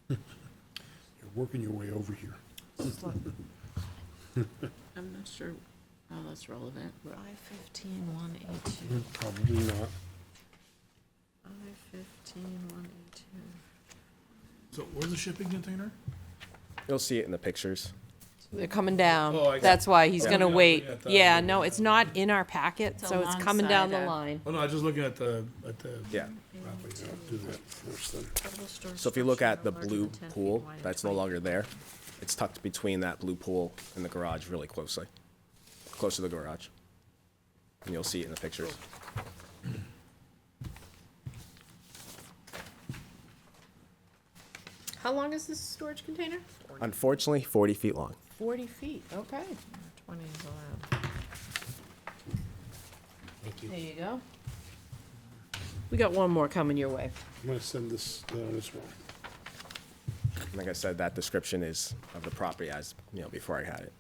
You're working your way over here. I'm not sure how that's relevant. 515-182. Probably not. 515-182. So where's the shipping container? You'll see it in the pictures. They're coming down. Oh, I got That's it. why he's Yeah. gonna Yeah, wait. looking at the- Yeah, no, it's not in our packet, It's so it's coming down the alongside, line. Oh, no, I was just looking at the Yeah. property. Do that first then. So if you look at the blue pool, that's no longer there. It's tucked between that blue pool and the garage really closely, close to the garage. And you'll see it in the pictures. How long is this storage container? Unfortunately, 40 feet long. 40 feet, okay. 20 is allowed. There you go. We got one more coming your way. I'm gonna send this one. Like I said, that description is of the property as, before I had it.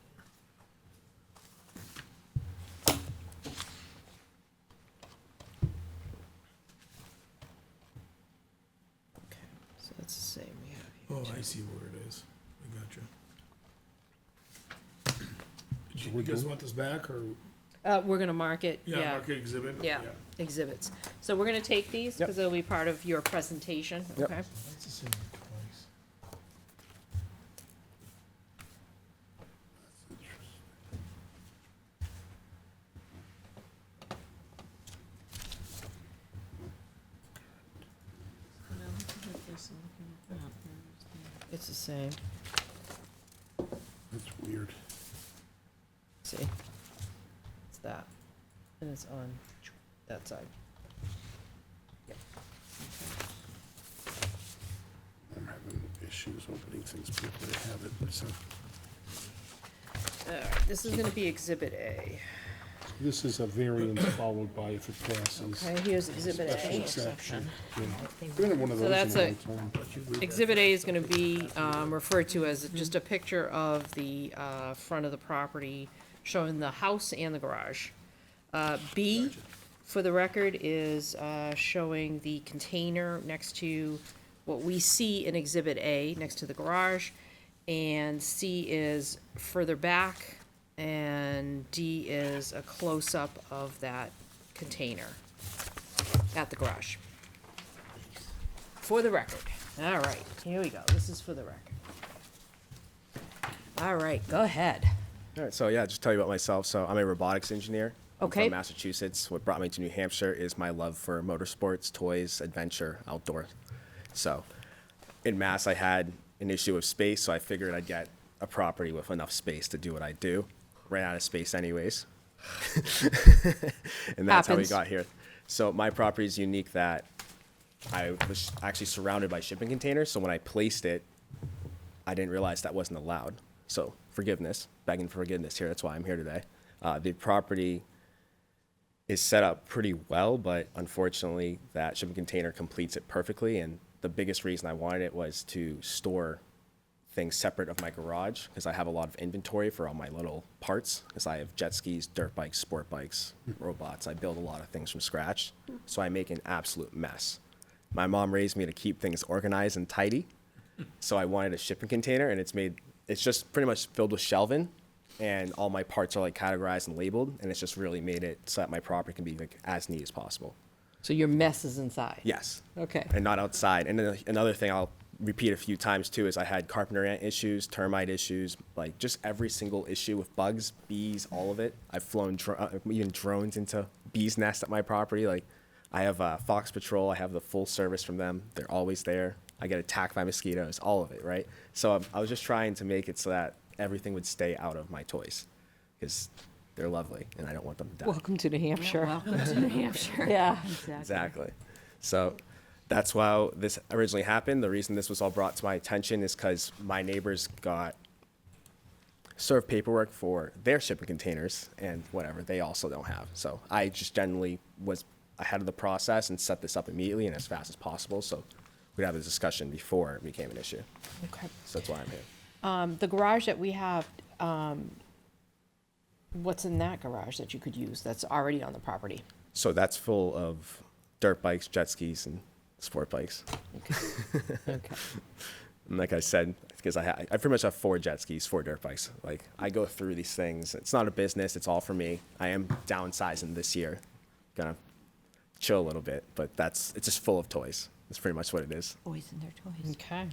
So that's the same we have here. Oh, I see where it is. I got you. You guys want this back, or? We're gonna mark it, Yeah, yeah. mark it exhibit? Yeah, exhibits. So we're gonna take these, because they'll be part of your presentation, Yep. okay? That's the same twice. It's the same. That's weird. See? It's that. And it's on that side. I'm having issues opening things before I have it, so. All right, this is gonna be Exhibit A. This is a variance followed by if it passes. Okay, here's Exhibit Special A. exception. Yeah. We haven't had one of So those that's in a a, long time. Exhibit A is gonna be, referred to as just a picture of the, front of the property showing the house and the garage. B, for the record, is, showing the container next to what we see in Exhibit A, next to the garage. And C is further back, and D is a close-up of that container at the garage. For the record. All right, here we go. This is for the record. All right, go ahead. All right, so yeah, just tell you about myself. So I'm a robotics engineer. I'm Okay. from Massachusetts. What brought me to New Hampshire is my love for motorsports, toys, adventure, outdoor. So in Mass, I had an issue with space, so I figured I'd get a property with enough space to do what I do. Ran out of space anyways. And that's how we Happens. got here. So my property is unique that I was actually surrounded by shipping containers, so when I placed it, I didn't realize that wasn't allowed. So forgiveness, begging for forgiveness here, that's why I'm here today. The property is set up pretty well, but unfortunately, that shipping container completes it perfectly. And the biggest reason I wanted it was to store things separate of my garage, because I have a lot of inventory for all my little parts, because I have jet skis, dirt bikes, sport bikes, robots. I build a lot of things from scratch, so I make an absolute mess. My mom raised me to keep things organized and tidy, so I wanted a shipping container, and it's just pretty much filled with shelving, and all my parts are like categorized and labeled, and it's just really made it so that my property can be like as neat as possible. So your mess is inside? Yes. Okay. And not outside. And then another thing I'll repeat a few times too is I had carpenter ant issues, termite issues, like just every single issue with bugs, bees, all of it. I've flown even drones into bees' nests at my property. Like I have Fox Patrol. I have the full service from them. They're always there. I get attacked by mosquitoes, all of it, right? So I was just trying to make it so that everything would stay out of my toys, because they're lovely, and I don't want them to die. Welcome to New Hampshire. Welcome to New Hampshire. Yeah. Exactly. So that's why this originally happened. The reason this was all brought to my attention is because my neighbors got served paperwork for their shipping containers and whatever they also don't have. So I just generally was ahead of the process and set this up immediately and as fast as possible. So we'd have a discussion before it became an issue. Okay. So that's why I'm here. The garage that we have, what's in that garage that you could use that's already on the property? So that's full of dirt bikes, jet skis, and sport bikes. Okay. And like I said, because I pretty much have 4 jet skis, 4 dirt bikes. Like, I go through these things. It's not a business. It's all for me. I am downsizing this year. Gonna chill a little bit, but it's just full of toys. That's pretty much what it is. Boys and their toys. Okay.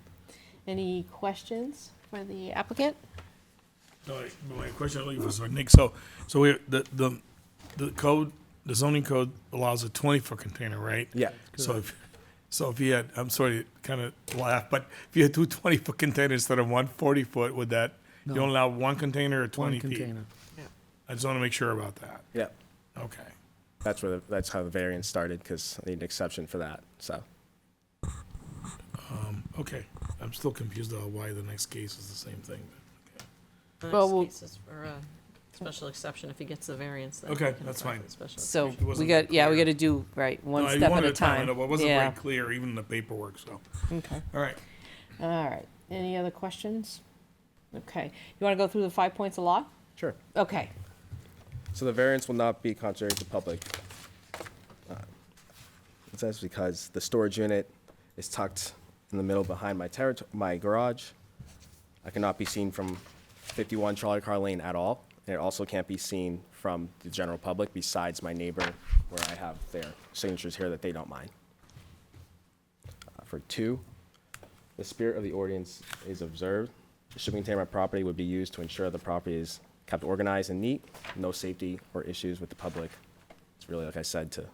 Any questions for the applicant? No, my question only was for Nick. So we, the code, the zoning code allows a 20-foot container, right? Yeah. So if you had, I'm sorry to kind of laugh, but if you had 2 20-foot containers instead of 1 40-foot, would that, you No. don't allow 1 container or 20 One feet? container. I just want to make sure about that. Yeah. Okay. That's how the variance started, because I need an exception for that. So Okay. I'm still confused though why the next case is the same thing. The Well, next we'll- case is for a special exception if he gets the variance. then Okay, he can that's apply for fine. the special So It wasn't we got clear. to do, right, one No, you step wanted at a to tell me, time. no, but it wasn't Yeah. very clear, even in the paperwork, so. Okay. All right. All right. Any other questions? Okay. You want to go through the 5 points of law? sure. Okay. So the variance will not be contrary to public. It says because the storage unit is tucked in the middle behind my garage. I cannot be seen from 51 Charlie Car Lane at all. And it also can't be seen from the general public besides my neighbor, where I have their signatures here that they don't mind. For 2, the spirit of the ordinance is observed. The shipping container on my property would be used to ensure the property is kept organized and neat, no safety or issues with the public. It's really, like I said, to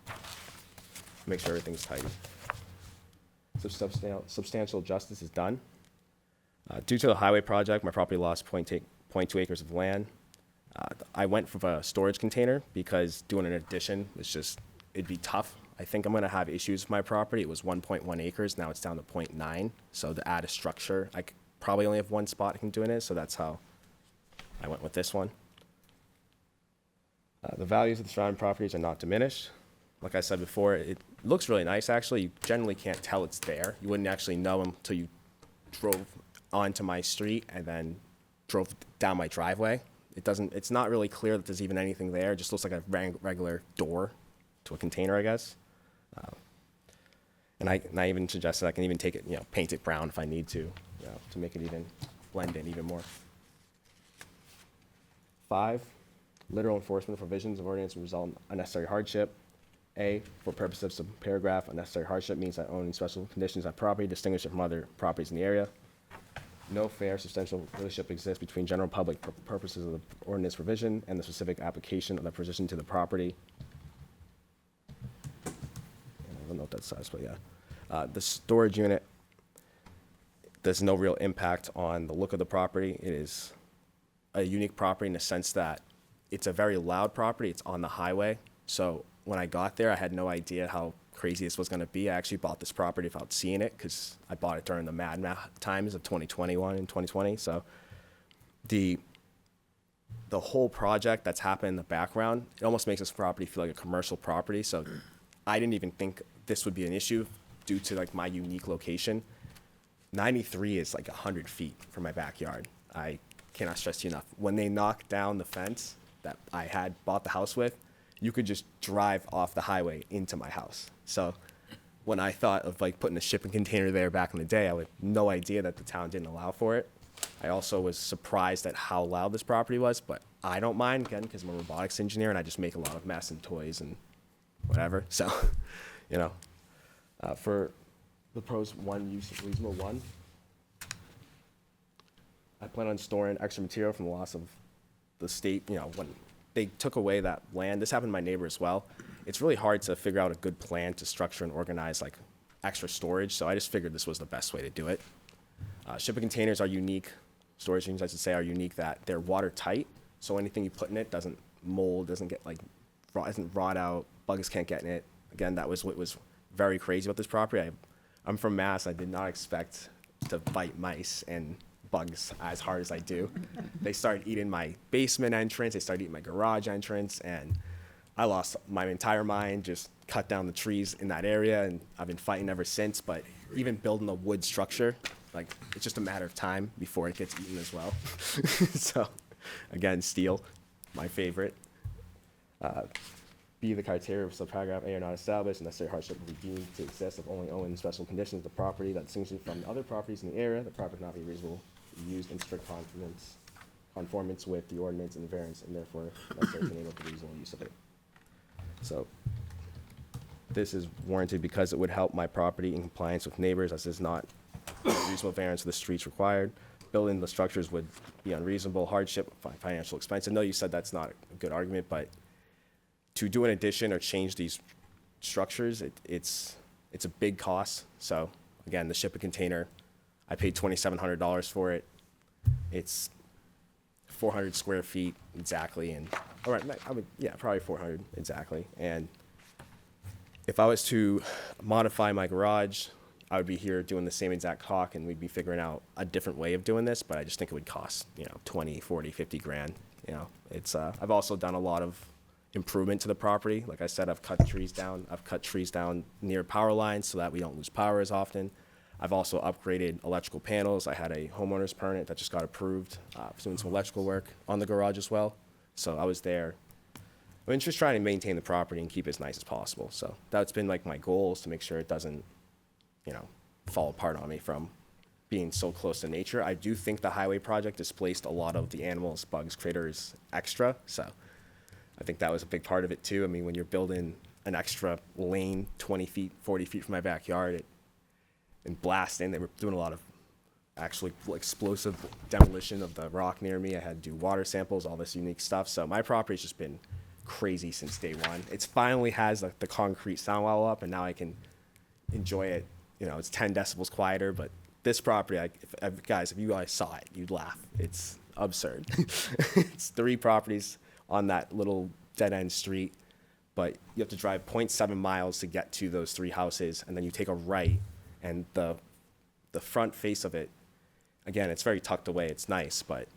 make sure everything's tidy. Substantial justice is done. Due to the highway project, my property lost 0.2 acres of land. I went for a storage container because doing an addition was just, it'd be tough. I think I'm gonna have issues with my property. It was 1.1 acres, now it's down to 0.9. So to add a structure, I probably only have 1 spot I can do in it, so that's how I went with this one. The values of the surrounding properties are not diminished. Like I said before, it looks really nice, actually. You generally can't tell it's there. You wouldn't actually know until you drove onto my street and then drove down my driveway. It's not really clear that there's even anything there. It just looks like a regular door to a container, I guess. And I even suggested I can even take it, paint it brown if I need to make it even blend in even more. 5, literal enforcement provisions of ordinance will result in unnecessary hardship. A, for purposes of some paragraph, unnecessary hardship means that owning special conditions on property distinguish it from other properties in the area. No fair substantial relationship exists between general public purposes of the ordinance provision and the specific application of the position to the property. I don't know what that says, but yeah. The storage unit, there's no real impact on the look of the property. It is a unique property in the sense that it's a very loud property. It's on the highway. So when I got there, I had no idea how crazy this was going to be. I actually bought this property without seeing it because I bought it during the mad times of 2021 and 2020. So the whole project that's happened in the background, it almost makes this property feel like a commercial property. So I didn't even think this would be an issue due to like my unique location. 93 is like 100 feet from my backyard. I cannot stress to you enough. When they knocked down the fence that I had bought the house with, you could just drive off the highway into my house. So when I thought of like putting a shipping container there back in the day, I had no idea that the town didn't allow for it. I also was surprised at how loud this property was, but I don't mind, again, because I'm a robotics engineer and I just make a lot of mess and toys and whatever. So, for the pros, 1, use of reasonable. 1, I plan on storing extra material from the loss of the state, when they took away that land. This happened to my neighbor as well. It's really hard to figure out a good plan to structure and organize like extra storage, so I just figured this was the best way to do it. Shipping containers are unique, storage units, I should say, are unique that they're watertight, so anything you put in it doesn't mold, doesn't get like, doesn't rot out, bugs can't get in it. Again, that was what was very crazy about this property. I'm from Mass, I did not expect to fight mice and bugs as hard as I do. They started eating my basement entrance, they started eating my garage entrance, and I lost my entire mind, just cut down the trees in that area, and I've been fighting ever since. But even building a wood structure, like, it's just a matter of time before it gets eaten as well. So, again, steel, my favorite. B, the criteria of subparagraph A are not established, and necessary hardship will be deemed to exist if only owing special conditions the property that distinguishes it from the other properties in the area. The property cannot be reasonable, used in strict conformance with the ordinance and the variance, and therefore necessary to enable the reasonable use of it. So this is warranted because it would help my property in compliance with neighbors, as is not a reasonable variance of the streets required. Building the structures would be unreasonable, hardship, financial expense. I know you said that's not a good argument, but to do an addition or change these structures, it's a big cost. So again, the shipping container, I paid $2,700 for it. It's 400 square feet exactly, and all right, probably 400 exactly. And if I was to modify my garage, I would be here doing the same exact talk, and we'd be figuring out a different way of doing this. But I just think it would cost 20, 40, 50 grand. It's I've also done a lot of improvement to the property. Like I said, I've cut trees down. I've cut trees down near power lines so that we don't lose power as often. I've also upgraded electrical panels. I had a homeowner's permit that just got approved, doing some electrical work on the garage as well. So I was there. I'm just trying to maintain the property and keep it as nice as possible. So that's been like my goal, is to make sure it doesn't, fall apart on me from being so close to nature. I do think the highway project displaced a lot of the animals, bugs, critters extra. So I think that was a big part of it too. I mean, when you're building an extra lane 20 feet, 40 feet from my backyard, and blasting, they were doing a lot of actually explosive demolition of the rock near me. I had to do water samples, all this unique stuff. So my property's just been crazy since day one. It's finally has like the concrete sound wall up, and now I can enjoy it. It's 10 decibels quieter, but this property, guys, if you guys saw it, you'd laugh. It's absurd. It's 3 properties on that little dead-end street, but you have to drive 0.7 miles to get to those 3 houses, and then you take a right, and the front face of it, again, it's very tucked away. It's nice, but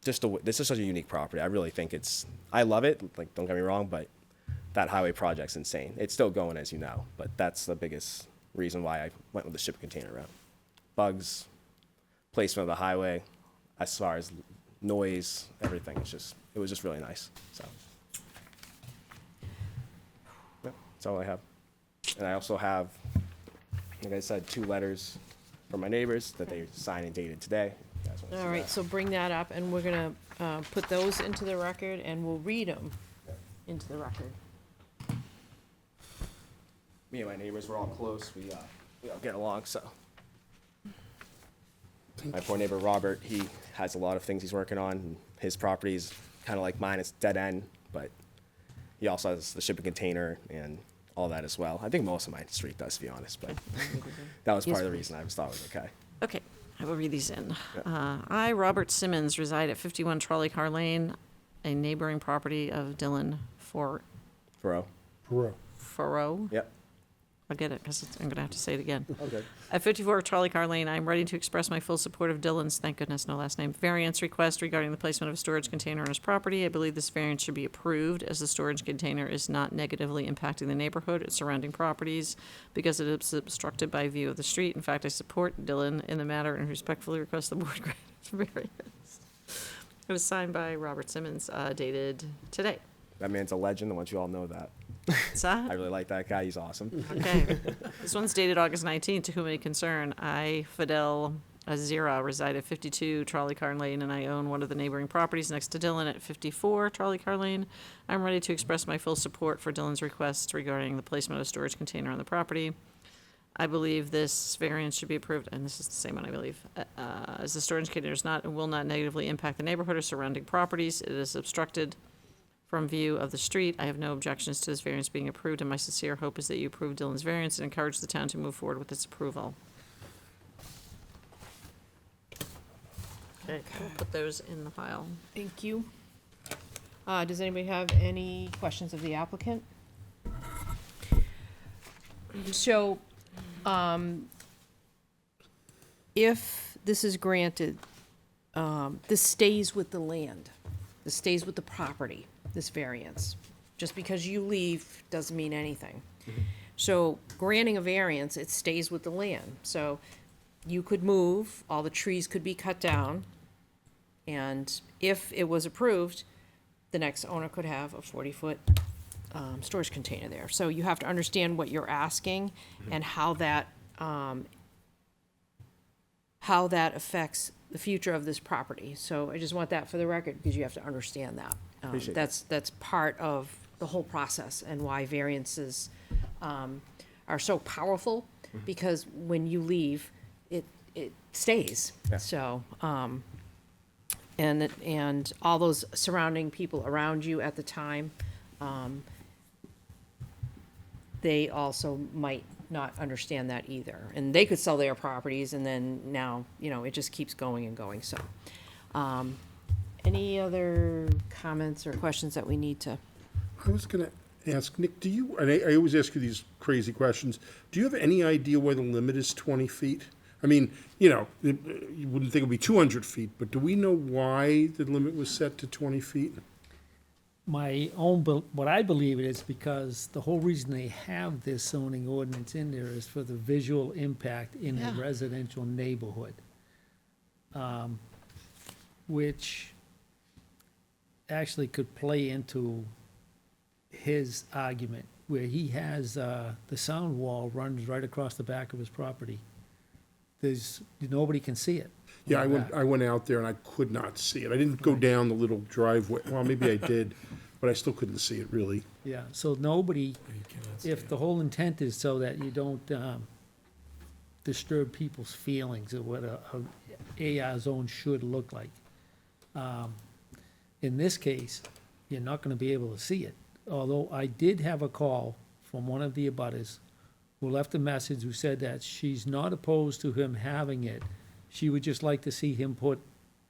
this is such a unique property. I really think I love it. Like, don't get me wrong, but that highway project's insane. It's still going, as you know, but that's the biggest reason why I went with the shipping container route. Bugs, placement of the highway, as far as noise, everything. It was just really nice. So, yeah, that's all I have. And I also have, like I said, 2 letters from my neighbors that they signed and dated today. You guys wanna see All right, that? so bring that up, and we're gonna put those into the record, and we'll read them into the record. Me and my neighbors were all close. We all get along, so. My poor neighbor Robert, he has a lot of things he's working on. And his property's kind of like mine, it's dead end, but he also has the shipping container and all that as well. I think most of my street does, to be honest, but that was part of the reason I thought it was okay. Okay, I will read these in. I, Robert Simmons, reside at 51 Trolley Car Lane, a neighboring property of Dylan Furrow. Yep. I'll get it, because I'm going to have to say it again. Okay. At 54 Trolley Car Lane, I'm ready to express my full support of Dylan's, thank goodness, no last name, variance request regarding the placement of a storage container on his property. I believe this variance should be approved, as the storage container is not negatively impacting the neighborhood or surrounding properties because it is obstructed by view of the street. In fact, I support Dylan in the matter and respectfully request the board grant its variance. It was signed by Robert Simmons, dated today. That man's a legend. I want you all to know that. What's that? I really like that guy. He's awesome. Okay. This one's dated August 19th, to whom it may concern. I, Fidel Azira, reside at 52 Trolley Car Lane, and I own one of the neighboring properties next to Dylan at 54 Trolley Car Lane. I'm ready to express my full support for Dylan's request regarding the placement of a storage container on the property. I believe this variance should be approved, and this is the same one, I believe, as the storage container is not and will not negatively impact the neighborhood or surrounding properties. It is obstructed from view of the street. I have no objections to this variance being approved, and my sincere hope is that you approve Dylan's variance and encourage the town to move forward with its approval. Okay, we'll put those in the file. Thank you. Does anybody have any questions of the applicant? So, if this is granted, this stays with the land. This stays with the property, this variance. Just because you leave doesn't mean anything. So granting a variance, it stays with the land. So you could move, all the trees could be cut down, and if it was approved, the next owner could have a 40-foot storage container there. So you have to understand what you're asking and how that affects the future of this property. So I just want that for the record, because you have to understand that. Appreciate That's part of the whole process and why variances are so powerful, because when you leave, it stays. Yeah. So, and all those surrounding people around you at the time, they also might not understand that either. And they could sell their properties, and then now, it just keeps going and going, so. Any other comments or questions that we need to? I was gonna ask, Nick, do you, and I always ask you these crazy questions, do you have any idea why the limit is 20 feet? I mean, you wouldn't think it'd be 200 feet, but do we know why the limit was set to 20 feet? What I believe it is because the whole reason they have this zoning ordinance in there is for the visual impact in a Yeah. residential neighborhood. Which actually could play into his argument, where he has, the sound wall runs right across the back of his property. Nobody can see it. Yeah, I went out there and I could not see it. I didn't go down the little driveway, well, maybe I did, but I still couldn't see it really. Yeah, so nobody, if the whole intent is so that you don't disturb people's feelings of what a AR zone should look like. In this case, you're not gonna be able to see it. Although I did have a call from one of the abutters who left a message who said that she's not opposed to him having it. She would just like to see him put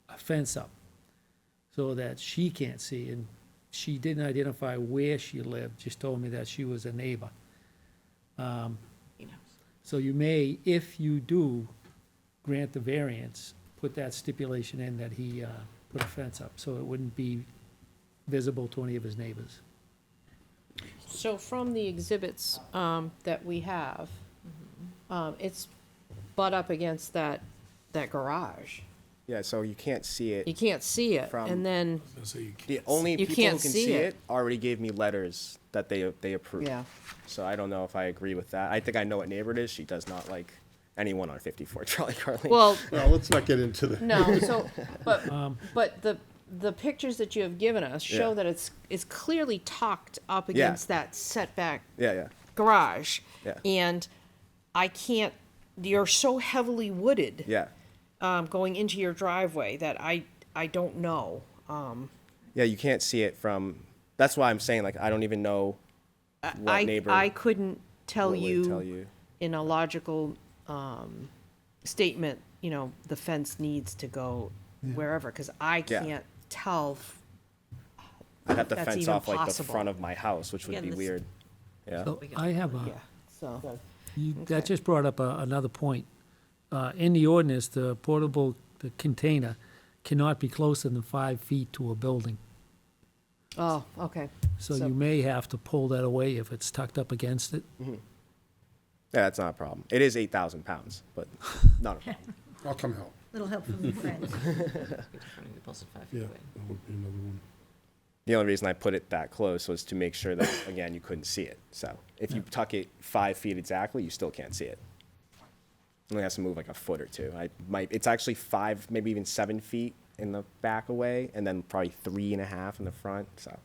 a fence up so that she can't see. And she didn't identify where she lived, just told me that she was a neighbor. So you may, if you do grant the variance, put that stipulation in that he put a fence up, so it wouldn't be visible to any of his neighbors. So from the exhibits that we have, it's butt up against that garage. Yeah, so you can't see it. You can't see it, From- and then, The only You people who can't can see see it. it already gave me letters that they approve. Yeah. So I don't know if I agree with that. I think I know what neighbor it is. She does not like anyone on 54 Charlie Carlene. well, Well, let's not get into the. no, so, but the pictures that you have given us show Yeah. that it's clearly tucked up Yeah. against that setback Yeah. garage. Yeah. And I can't, you're so heavily wooded. Yeah. Going into your driveway that I don't know. Yeah, you can't see it from, that's why I'm saying, like, I don't even know what neighbor. I couldn't tell what would you, tell you. in a logical statement, the fence needs to go wherever, because I Yeah. can't tell. I'd have to that's fence even off, like, the possible. front of my house, which would Again, be this- weird. Yeah. So I have Yeah, so, that just brought up another point. In the ordinance, the container cannot be closer than 5 feet to a building. oh, okay. So you may have to pull that away if it's tucked up against it. Yeah, that's not a problem. It is 8,000 pounds, but not a problem. I'll come help. Little help from friends. Yeah, that would be another one. The only reason I put it that close was to make sure that, again, you couldn't see it. So if you tuck it 5 feet exactly, you still can't see it. It only has to move like a foot or two. It's actually 5, maybe even 7 feet in the back away, and then probably 3.5 in the front, so,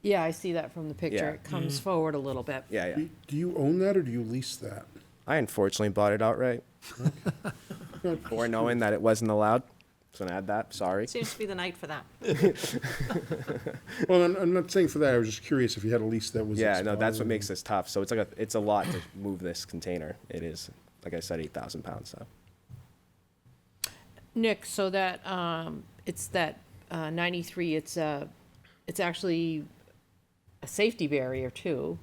Yeah, I see that from the picture. Yeah. It comes forward a little bit. yeah. Do you own that or do you lease that? I unfortunately bought it outright. Or knowing that it wasn't allowed, Just gonna add that, sorry. Seems to be the night for that. Well, I'm not saying for that, I was just curious if you had a lease that was. Yeah, no, that's what expired. makes this tough. So it's a lot to move this container. It is, like I said, 8,000 pounds, so. Nick, so that, it's that, 93, it's actually a safety barrier too,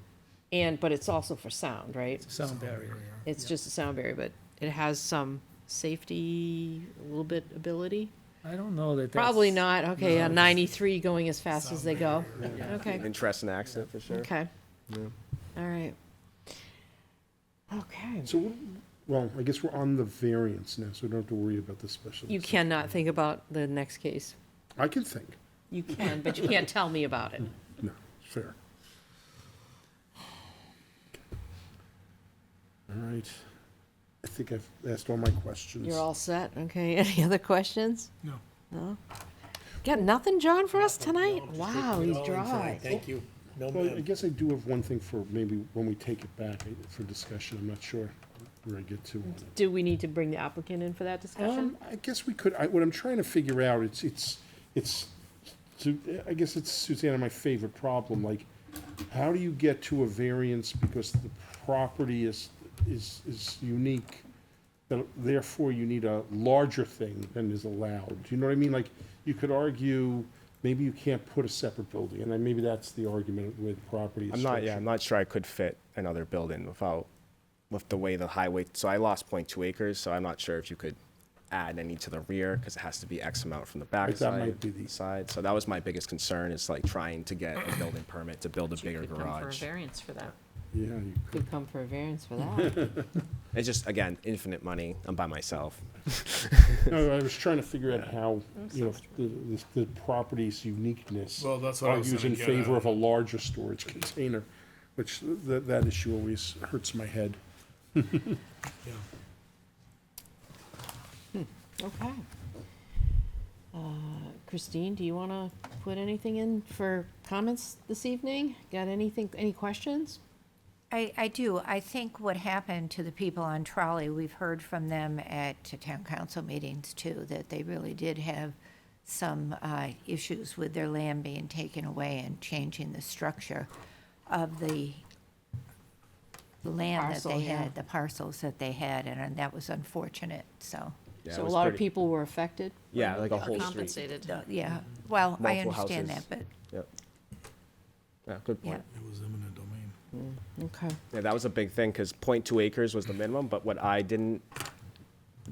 but it's also for sound, right? Sound barrier. It's just a sound barrier, but it has some safety, a little bit ability? I don't know that that's. Probably not, okay, No, on 93 going as fast as they go. Okay, Interesting accident for sure. okay, Yeah. all right. Okay. So, well, I guess we're on the variance now, so we don't have to worry about the special. You cannot think about the next case. I can think. You can, but you can't tell me about it. No, fair. All right. I think I've asked all my questions. You're all set, okay? Any other questions? No. No? Got nothing, John, for us tonight? Wow, he's dry. Thank you. No, Well, I ma'am. guess I do have one thing for maybe when we take it back for discussion. I'm not sure where I get to on it. Do we need to bring the applicant in for that discussion? I guess we could, what I'm trying to figure out, I guess it's, Susanna, my favorite problem, like, how do you get to a variance because the property is unique, that therefore you need a larger thing than is allowed? Do you know what I mean? Like, you could argue, maybe you can't put a separate building, and then maybe that's the argument with property is structured. I'm not sure I could fit another building with the way the highway, so I lost 0.2 acres, so I'm not sure if you could add any to the rear, because it has to be X amount from the back That side, might be the- side. So that was my biggest concern, is like trying to get a building permit to build a bigger Could come for a garage. variance for that. Yeah, you Could come for a variance for that. It's just, again, infinite money. I'm by myself. No, I was trying to figure out how, the property's uniqueness Well, that's what I was argues in gonna get favor at. of a larger storage container, which that issue always hurts my head. Okay. Christine, do you want to put anything in for comments this evening? Got anything, any questions? I do. I think what happened to the people on Trolley, we've heard from them at town council meetings too, that they really did have some issues with their land being taken away and changing the structure of the land that Parcel, they yeah. had, the parcels that they had, and that was unfortunate, so. Yeah, it So a was lot of pretty- people were affected? Yeah, like a Or whole street. compensated. Yeah, well, I Multiple understand houses. that, but, Yep. Yeah, good yeah. point. It was eminent domain. Okay. Yeah, that was a big thing, because 0.2 acres was the minimum, but what I didn't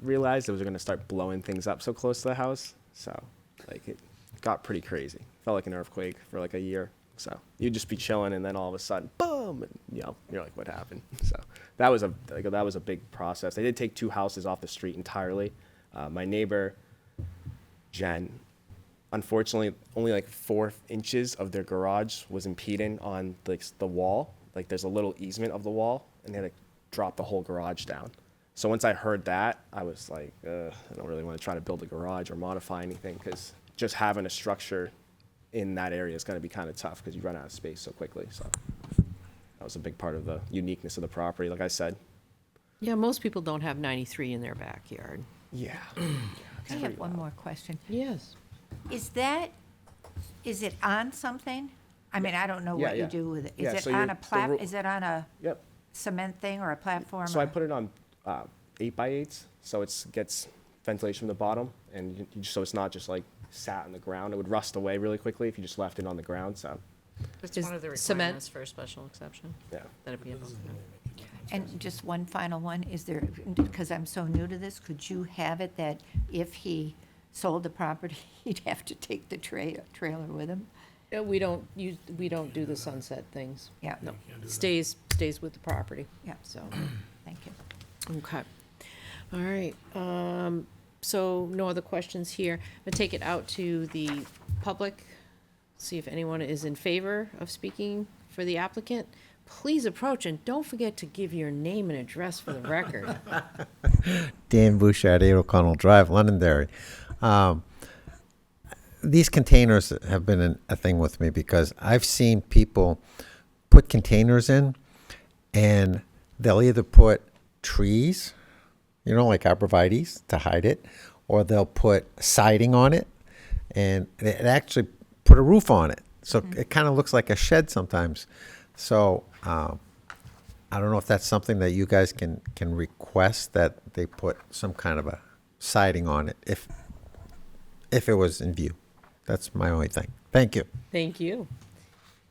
realize, it was gonna start blowing things up so close to the house, so, like, it got pretty crazy. Felt like an earthquake for like a year, so, you'd just be chilling, and then all of a sudden, boom, and, you're like, what happened? So, that was a big process. They did take 2 houses off the street entirely. My neighbor, Jen, unfortunately, only like 4 inches of their garage was impeding on like the wall. Like there's a little easement of the wall, and they had to drop the whole garage down. So once I heard that, I was like, I don't really want to try to build a garage or modify anything, because just having a structure in that area is going to be kind of tough, because you run out of space so quickly. So that was a big part of the uniqueness of the property, like I said. Yeah, most people don't have 93 in their backyard. Yeah. I have one more question. Yes. Is it on something? I mean, I don't know Yeah, what you yeah. do with it. Yeah, Is so it on you're- a the ru- is it on a Yep. cement thing or a platform? So I or- put it on 8x8s, so it gets ventilation from the bottom, and so it's not just like sat on the ground. It would rust away really quickly if you just left it on the ground. So It's Is one of the cement- requirements for a special exception. yeah. That it be above. And just one final one, is there, because I'm so new to this, could you have it that if he sold the property, he'd have to take the trailer with him? We don't do the sunset things. Yeah. No, stays with the property. Yeah. So, Thank you. okay. All right, so no other questions here. I'll take it out to the public, see if anyone is in favor of speaking for the applicant. Please approach, and don't forget to give your name and address for the record. Dan Bouchard, 8 O'Connell Drive, Londonderry. These containers have been a thing with me because I've seen people put containers in, and they'll either put trees, like arborvitaes to hide it, or they'll put siding on it, and it actually put a roof on it. So it kind of looks like a shed sometimes. So I don't know if that's something that you guys can request, that they put some kind of a siding on it if it was in view. That's my only thing. Thank you. Thank you.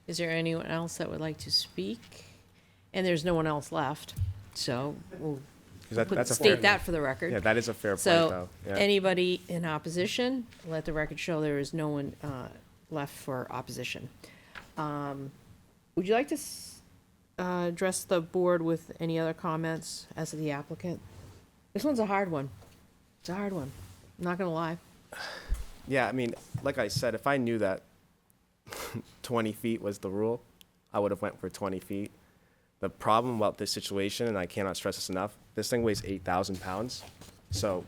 Is there anyone else that would like to speak? And there's no one else left, so we'll That's a fair- state that for the record. Yeah, that is a fair point, So, though. Yeah. anybody in opposition, let the record show there is no one left for opposition. Would you like to address the board with any other comments as the applicant? This one's a hard one. It's a hard one. I'm not gonna lie. Yeah, I mean, like I said, if I knew that 20 feet was the rule, I would have went for 20 feet. The problem about this situation, and I cannot stress this enough, this thing weighs 8,000 pounds. So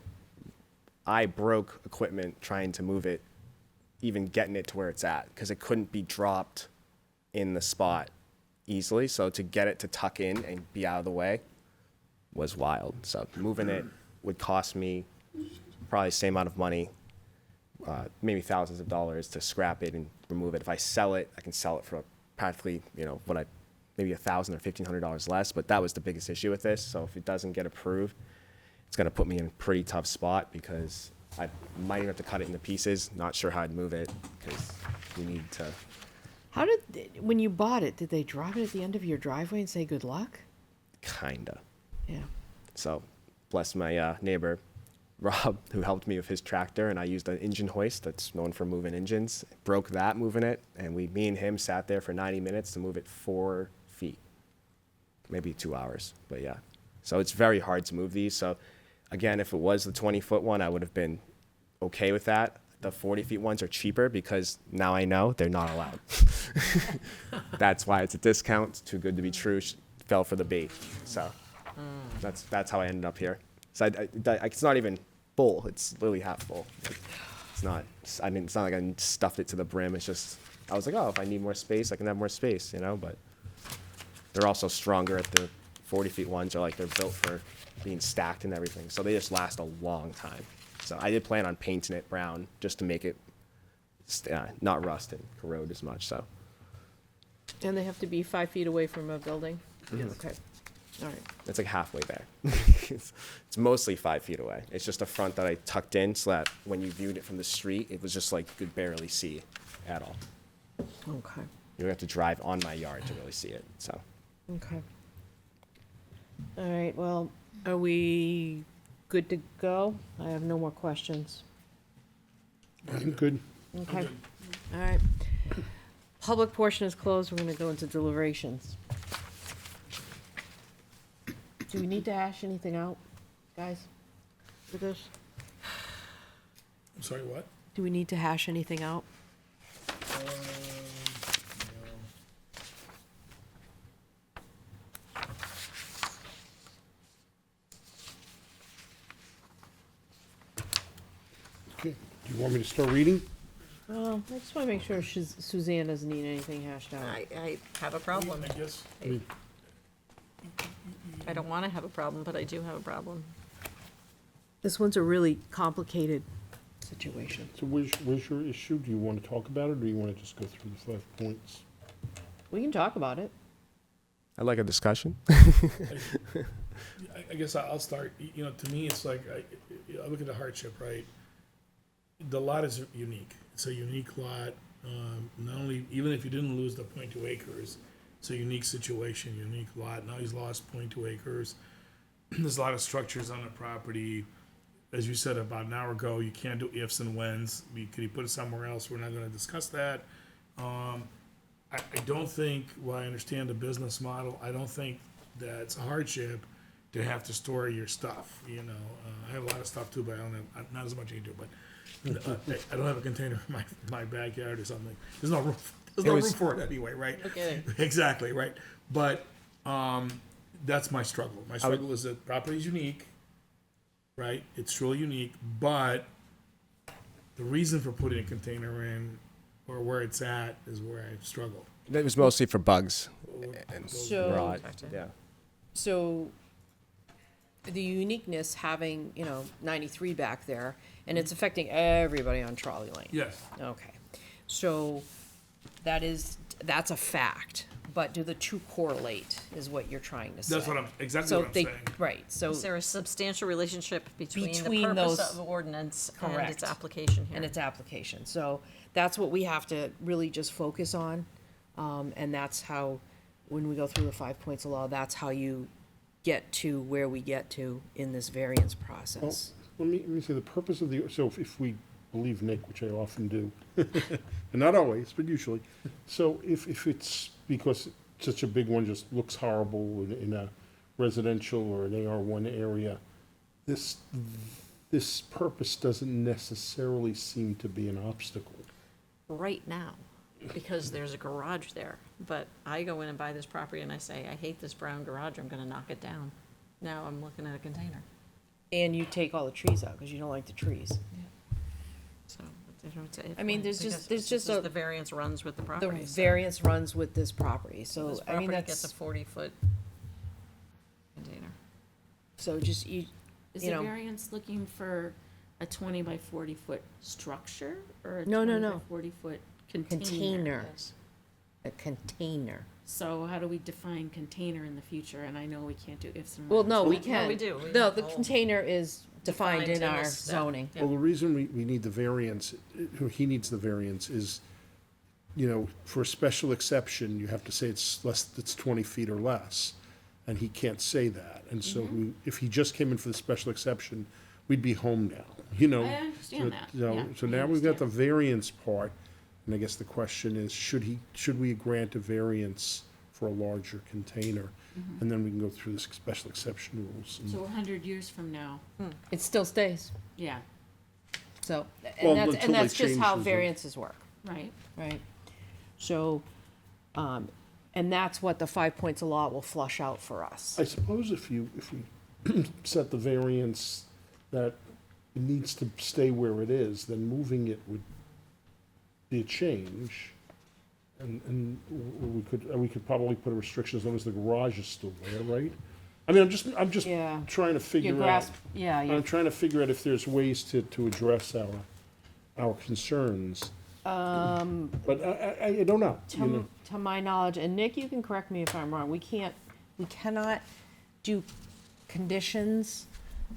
I broke equipment trying to move it, even getting it to where it's at, because it couldn't be dropped in the spot easily. So to get it to tuck in and be out of the way was wild. So moving it would cost me probably the same amount of money, maybe thousands of dollars to scrap it and remove it. If I sell it, I can sell it for practically, maybe $1,000 or $1,500 less. But that was the biggest issue with this. So if it doesn't get approved, it's going to put me in a pretty tough spot, because I might even have to cut it into pieces. Not sure how I'd move it, because you need to. How did, when you bought it, did they drop it at the end of your driveway and say good luck? Kinda. Yeah. So, bless my neighbor, Rob, who helped me with his tractor, and I used an engine hoist that's known for moving engines. Broke that moving it, and me and him sat there for 90 minutes to move it 4 feet, maybe 2 hours, but yeah. So it's very hard to move these. So, again, if it was the 20-foot one, I would have been okay with that. The 40-feet ones are cheaper, because now I know they're not allowed. That's why it's a discount. It's too good to be true. Fell for the bait. So that's how I ended up here. So it's not even full. It's literally half full. It's not like I stuffed it to the brim. It's just, I was like, oh, if I need more space, I can have more space, but they're also stronger at the 40-feet ones. They're built for being stacked and everything. So they just last a long time. So I did plan on painting it brown just to make it not rust and corrode as much. So. And they have to be 5 feet away from a building? Mhm. Okay. All right. It's like halfway there. It's mostly 5 feet away. It's just a front that I tucked in so that when you viewed it from the street, it was just like you could barely see at all. Okay. You would have to drive on my yard to really see it. So. Okay. All right, well, are we good to go? I have no more questions. I'm good. Okay. All right. Public portion is closed. We're gonna go into deliberations. Do we need to hash anything out, guys, for this? I'm sorry, what? Do we need to hash anything out? Okay. Do you want me to start reading? I just wanna make sure Suzanne doesn't need anything hashed out. I have a problem. I guess. I don't want to have a problem, but I do have a problem. This one's a really complicated situation. So where's your issue? Do you want to talk about it, or do you want to just go through the 5 points? We can talk about it. I like a discussion. I guess I'll start. To me, it's like, I look at the hardship, right? The lot is unique. It's a unique lot. Not only, even if you didn't lose the 0.2 acres, it's a unique situation, unique lot. Now he's lost 0.2 acres. There's a lot of structures on the property. As you said about an hour ago, you can't do ifs and whens. Could he put it somewhere else? We're not going to discuss that. I don't think, while I understand the business model, I don't think that it's a hardship to have to store your stuff. I have a lot of stuff too, but I don't have, not as much as you do. But I don't have a container in my backyard or something. There's no room. There's no room for it anyway, right? Okay. Exactly, right. But that's my struggle. My struggle is that property is unique, right? It's truly unique, but the reason for putting a container in or where it's at is where I struggle. It was mostly for bugs and So- rot. Yeah. So, the uniqueness having, 93 back there, and it's affecting everybody on Trolley Lane. Yes. Okay, so that's a fact, but do the two correlate, is what you're trying to say? That's exactly So what I'm they- saying. Right, so. Is there a substantial relationship between the Between purpose those- of the ordinance and Correct. its application here? And its application. So that's what we have to really just focus on. And that's how, when we go through the 5 points of law, that's how you get to where we get to in this variance Well, process. let me say, the purpose of the, so if we believe Nick, which I often do, and not always, but usually, so if it's because such a big one just looks horrible in a residential or an AR1 area, this purpose doesn't necessarily seem to be an obstacle. Right now, because there's a garage there. But I go in and buy this property and I say, I hate this brown garage, I'm gonna knock it down. Now I'm looking at a container. And you take all the trees out because you don't like the trees. So, it's a- I mean, there's because just, there's it's just the variance runs with the the property. so variance runs with this property. So, This I mean, property gets a that's, 40-foot container. so just, you Is the know, variance looking for a 20 by 40-foot structure or a No, 20 no, by no. 40-foot container? container. A container. So how do we define container in the future? And I know we can't do ifs and Well, buts. no, we No, can. we do. We No, have the the whole- container is defined Defined in in our this step. zoning. Well, the reason we need the variance, he needs the variance is, for a special exception, you have to say it's 20 feet or less, and he can't say that. And so if he just came in for the special exception, we'd be home now, I understand that. Yeah, So I now we've got the understand. variance part, and I guess the question is, should we grant a variance for a larger container? And then we can go through the special exception rules. and- So 100 years from now, It still stays. yeah, So, Well, and until they that's just how change the- variances work, right? right? So, and that's what the 5 points of law will flush out for us. I suppose if we set the variance that it needs to stay where it is, then moving it would be a change. And we could probably put a restriction as long as the garage is still there, right? I mean, I'm just Yeah. trying to figure Your out. grasp, yeah, I'm trying to figure out if there's ways to address our concerns. But I don't know, to my knowledge, and Nick, you can correct me if I'm wrong, we cannot do conditions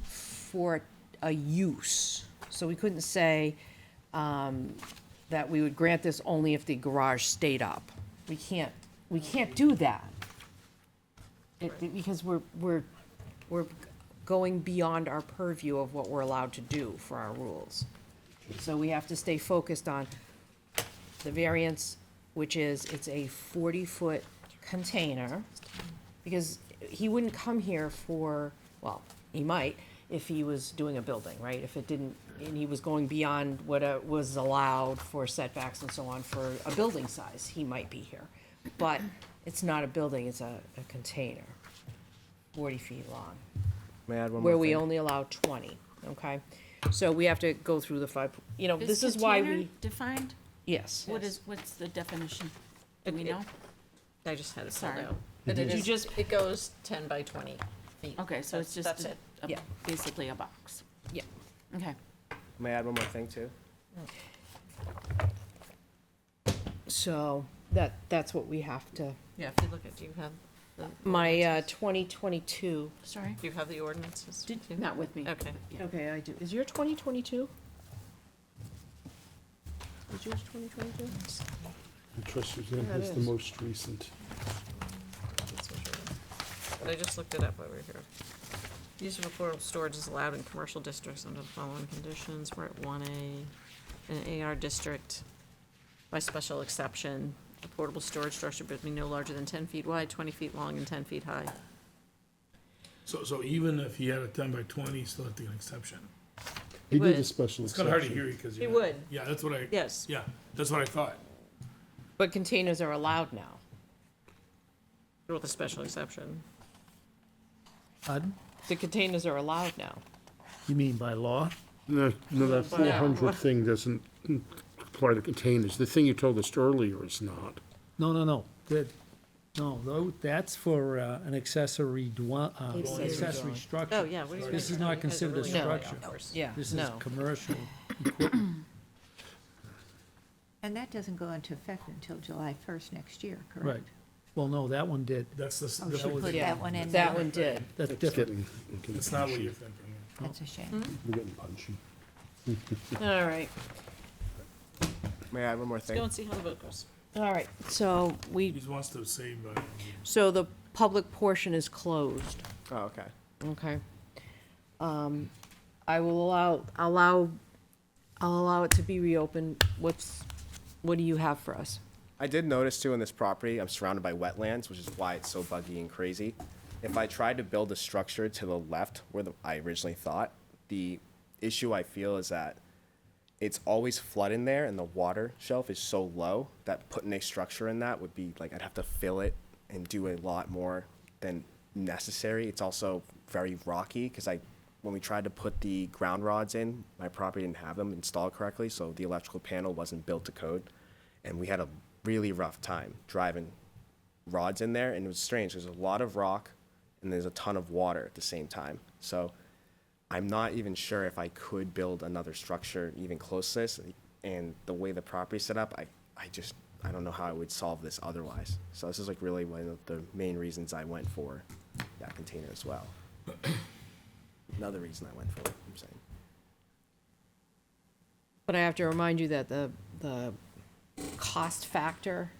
for a use. So we couldn't say, that we would grant this only if the garage stayed up. We can't do that. Because we're going beyond our purview of what we're allowed to do for our rules. So we have to stay focused on the variance, which is, it's a 40-foot container, because he wouldn't come here for, well, he might, if he was doing a building, right? If it didn't, and he was going beyond what was allowed for setbacks and so on for a building size, he might be here. But it's not a building, it's a container, 40 feet long, May I add one more where we thing? only allow 20, okay? So we have to go through the 5, this is why container we, defined? yes. What's the definition? Do we It- know? I just had it pulled Sorry. out. But it You is, just- it goes 10 by 20 feet. Okay, so it's just That's it. Yeah. basically a box. Yeah. Okay. May I add one more thing too? So that's what we have to, Yeah, if you look at, do you have the? my ordinances? 2022. Sorry? Do you have the ordinances? too? Not with me. Okay. Okay, I do. Is your 2022? Is yours 2022? I trust Suzanne Yeah, it has the is. most recent. That's what you're- But I just looked it up over here. Use of portable storage is allowed in commercial districts under the following conditions. We're at 1A, in an AR district. By special exception, a portable storage structure should be no larger than 10 feet wide, 20 feet long, and 10 feet high. So even if he had a 10 by 20, he still had to get an exception. He did a would. special It's kind of hard to exception. hear you because He would. Yeah, that's what I. Yes. Yeah, that's what I thought. But containers are allowed now. With a special exception. Pardon? The containers are allowed now. You mean by law? No, that 400 thing doesn't apply to containers. The thing you told us earlier is not. No. No, though, that's for an accessory accessory structure. Oh, yeah, what do you This is mean? not considered a Really not structure. outdoors. Yeah, This is no. commercial equipment. And that doesn't go into effect until July 1st next year, correct? Right. Well, no, that one did. That's the, Oh, that should was- put that one in That there. one did. That's It's different. getting it's not what punchy. you're thinking. That's a shame. We're getting punchy. All right. May I have one more Let's go thing? and see how the vote goes. All right, so He just wants to save, so the public portion is closed, Oh, okay. okay? I will I'll allow it to be reopened. What do you have for us? I did notice too in this property, I'm surrounded by wetlands, which is why it's so buggy and crazy. If I tried to build a structure to the left where I originally thought, the issue I feel is that it's always flooding there and the water shelf is so low that putting a structure in that would be like, I'd have to fill it and do a lot more than necessary. It's also very rocky because when we tried to put the ground rods in, my property didn't have them installed correctly, so the electrical panel wasn't built to code. And we had a really rough time driving rods in there, and it was strange. There's a lot of rock and there's a ton of water at the same time. So I'm not even sure if I could build another structure even close to this. And the way the property's set up, I don't know how I would solve this otherwise. So this is like really one of the main reasons I went for that container as well. Another reason I went for it, I'm saying. But I have to remind you that the cost factor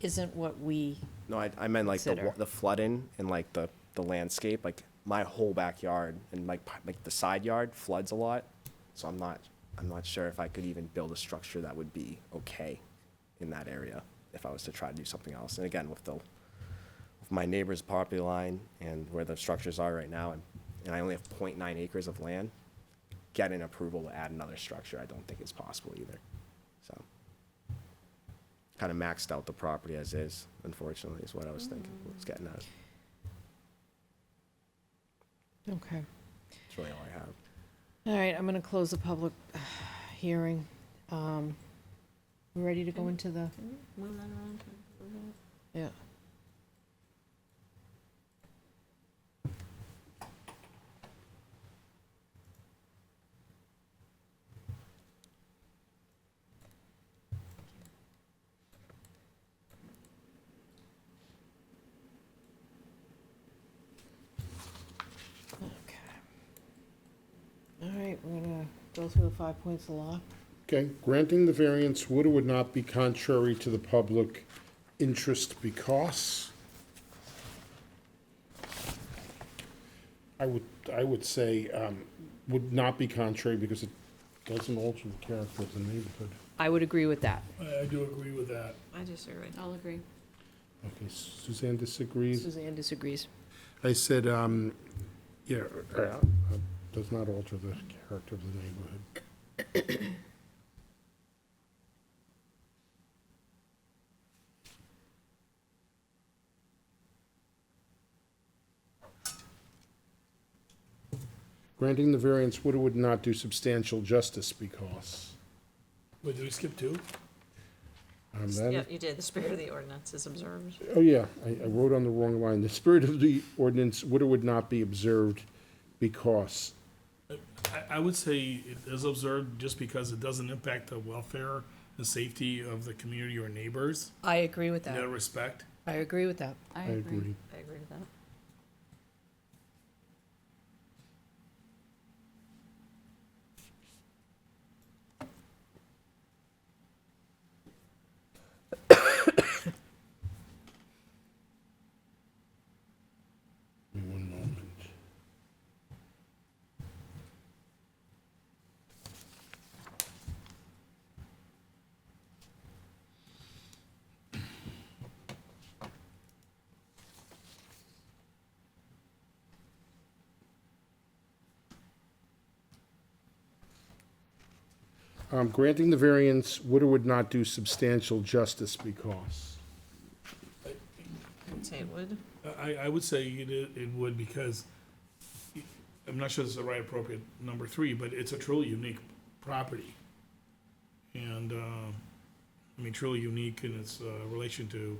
isn't what we, No, I meant like Consider. the flooding and like the landscape. Like my whole backyard and like the side yard floods a lot. So I'm not sure if I could even build a structure that would be okay in that area if I was to try to do something else. And again, with my neighbor's property line and where the structures are right now, and I only have 0.9 acres of land, getting approval to add another structure, I don't think is possible either. So kind of maxed out the property as is, unfortunately, is what I was thinking, was getting at. okay. That's really all I have. All right, I'm gonna close the public hearing. We ready to go into the, yeah. All right, we're gonna go through the 5 points of law. Okay, granting the variance would or would not be contrary to the public interest because I would say, would not be contrary because it doesn't alter the character of the neighborhood. I would agree with that. I do agree with that. I disagree. I'll agree. Okay, Suzanne disagrees. Suzanne disagrees. I said, does not alter the character of the neighborhood. Granting the variance would or would not do substantial justice because. Wait, did we skip two? Yeah, you did. The spirit of the ordinance is observed. Oh, yeah, I wrote on the wrong line. The spirit of the ordinance would or would not be observed because. I would say it is observed just because it doesn't impact the welfare and safety of the community or neighbors. I agree with In that. that respect. I agree with that. I I agree. agree. I agree with that. Give me one moment. Granting the variance would or would not do substantial justice because. I would say it would. I would say it would because I'm not sure this is the right appropriate number three, but it's a truly unique property. And, I mean, truly unique in its relation to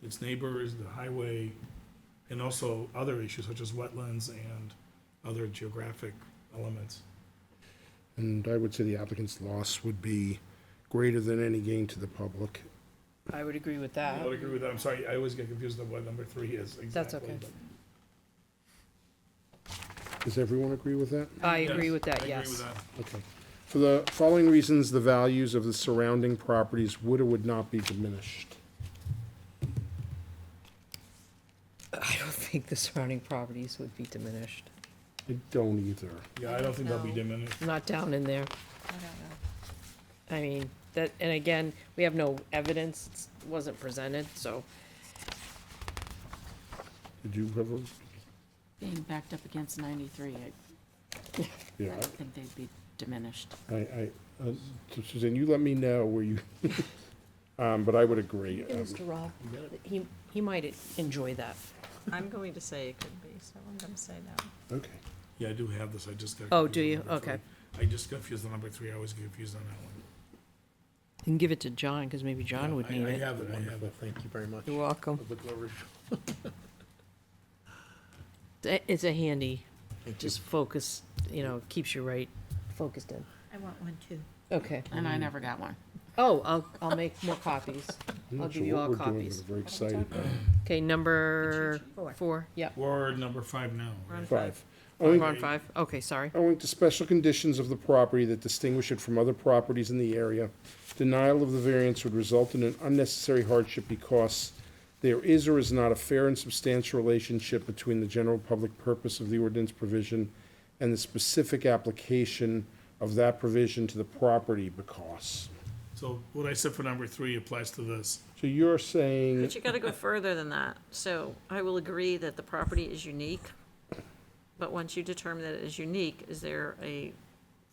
its neighbors, the highway, and also other issues such as wetlands and other geographic elements. And I would say the applicant's loss would be greater than any gain to the public. I would agree with I that. would agree with that. I'm sorry, I always get confused on what number 3 is exactly. That's okay. Does everyone agree with that? I agree Yes, with that, I agree yes. with that. Okay. For the following reasons, the values of the surrounding properties would or would not be diminished. I don't think the surrounding properties would be diminished. I don't either. Yeah, I don't think they'll be No. diminished. Not down in there. I don't know. I mean, that, and again, we have no evidence, it wasn't presented, so. Did you have a, Being backed up against 93, I yeah, don't think they'd be diminished. so Suzanne, you let me know where you, but I would agree. Mr. Rob, he might enjoy that. I'm going to say it could be, so I'm going to say no. Okay. Yeah, I do have this, I just got. Oh, confused do on you? number Okay. 3. I just got confused on number 3, I always get confused on that one. You can give it to John, because maybe John would need I it. have it, I have Wonderful, it. thank you very much. You're welcome. Public leverage. It's a handy, just focus, keeps you right, focused in. I want one too. Okay. And I never got one. Oh, I'll make more copies. I'm I'll not give sure you what all we're doing, copies. but I'm very excited. Okay, number Four. 4, yeah. We're number 5 now. We're on right? 5. We're Owing, on 5, okay, sorry. owing to special conditions of the property that distinguish it from other properties in the area, denial of the variance would result in an unnecessary hardship because there is or is not a fair and substantial relationship between the general public purpose of the ordinance provision and the specific application of that provision to the property because. So what I said for number 3 applies to this. So you're saying, But you gotta go further than that. So I will agree that the property is unique, but once you determine that it is unique, is there a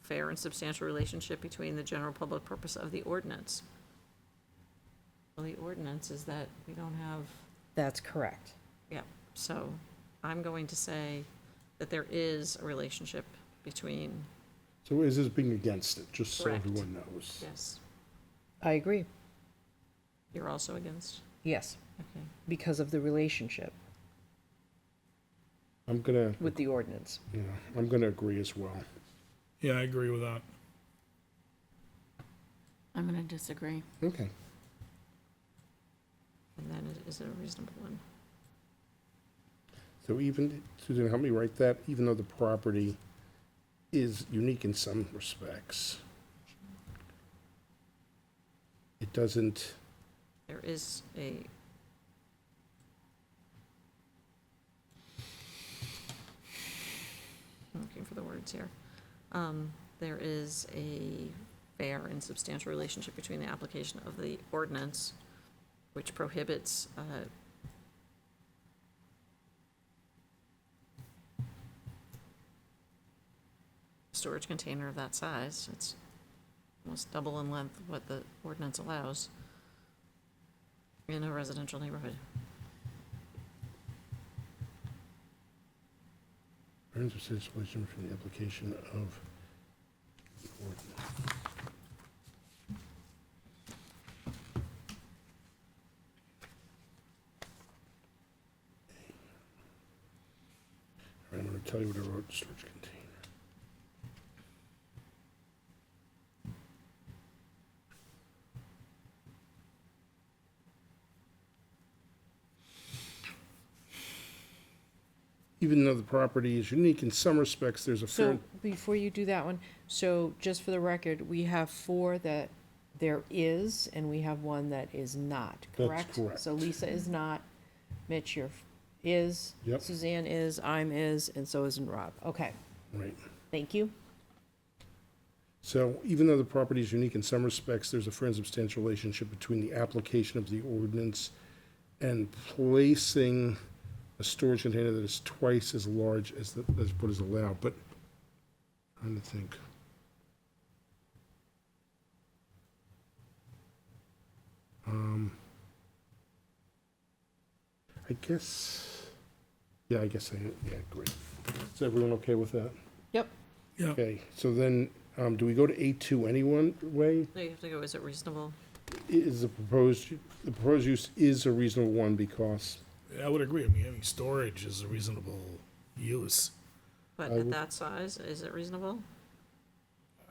fair and substantial relationship between the general public purpose of the ordinance? Well, the ordinance is that we don't have, That's correct. yeah, so I'm going to say that there is a relationship between, so is this being against it, just so Correct. everyone knows? yes, I agree, you're also against, yes, okay. because of the relationship I'm gonna, with the ordinance. yeah, I'm gonna agree as well. Yeah, I agree with that. I'm going to disagree. Okay. And then is it a reasonable one? So even, Susan, help me write that, even though the property is unique in some respects, it doesn't, There is a, I'm looking for the words here. There is a fair and substantial relationship between the application of the ordinance, which prohibits, storage container of that size. It's almost double in length what the ordinance allows in a residential neighborhood. Friends of situation from the application of the ordinance. All right, I'm gonna tell you what I wrote, storage container. Even though the property is unique in some respects, there's a fair. So, before you do that one, so just for the record, we have 4 that there is, and we have 1 that is not, That's correct? correct. So Lisa is not, Mitch, is, Yep. Suzanne is, I'm is, and so isn't Rob. Okay, Right. thank you. So even though the property is unique in some respects, there's a fair and substantial relationship between the application of the ordinance and placing a storage container that is twice as large as what is allowed, but I'm trying to think. I guess, yeah, I guess yeah, great. Is everyone okay with that? Yep. Yeah. Okay, so then, do we go to A2 anyone way? No, you have to go, is it reasonable? is the proposed use is a reasonable one because I would agree. I mean, storage is a reasonable use. But at that size, is it reasonable?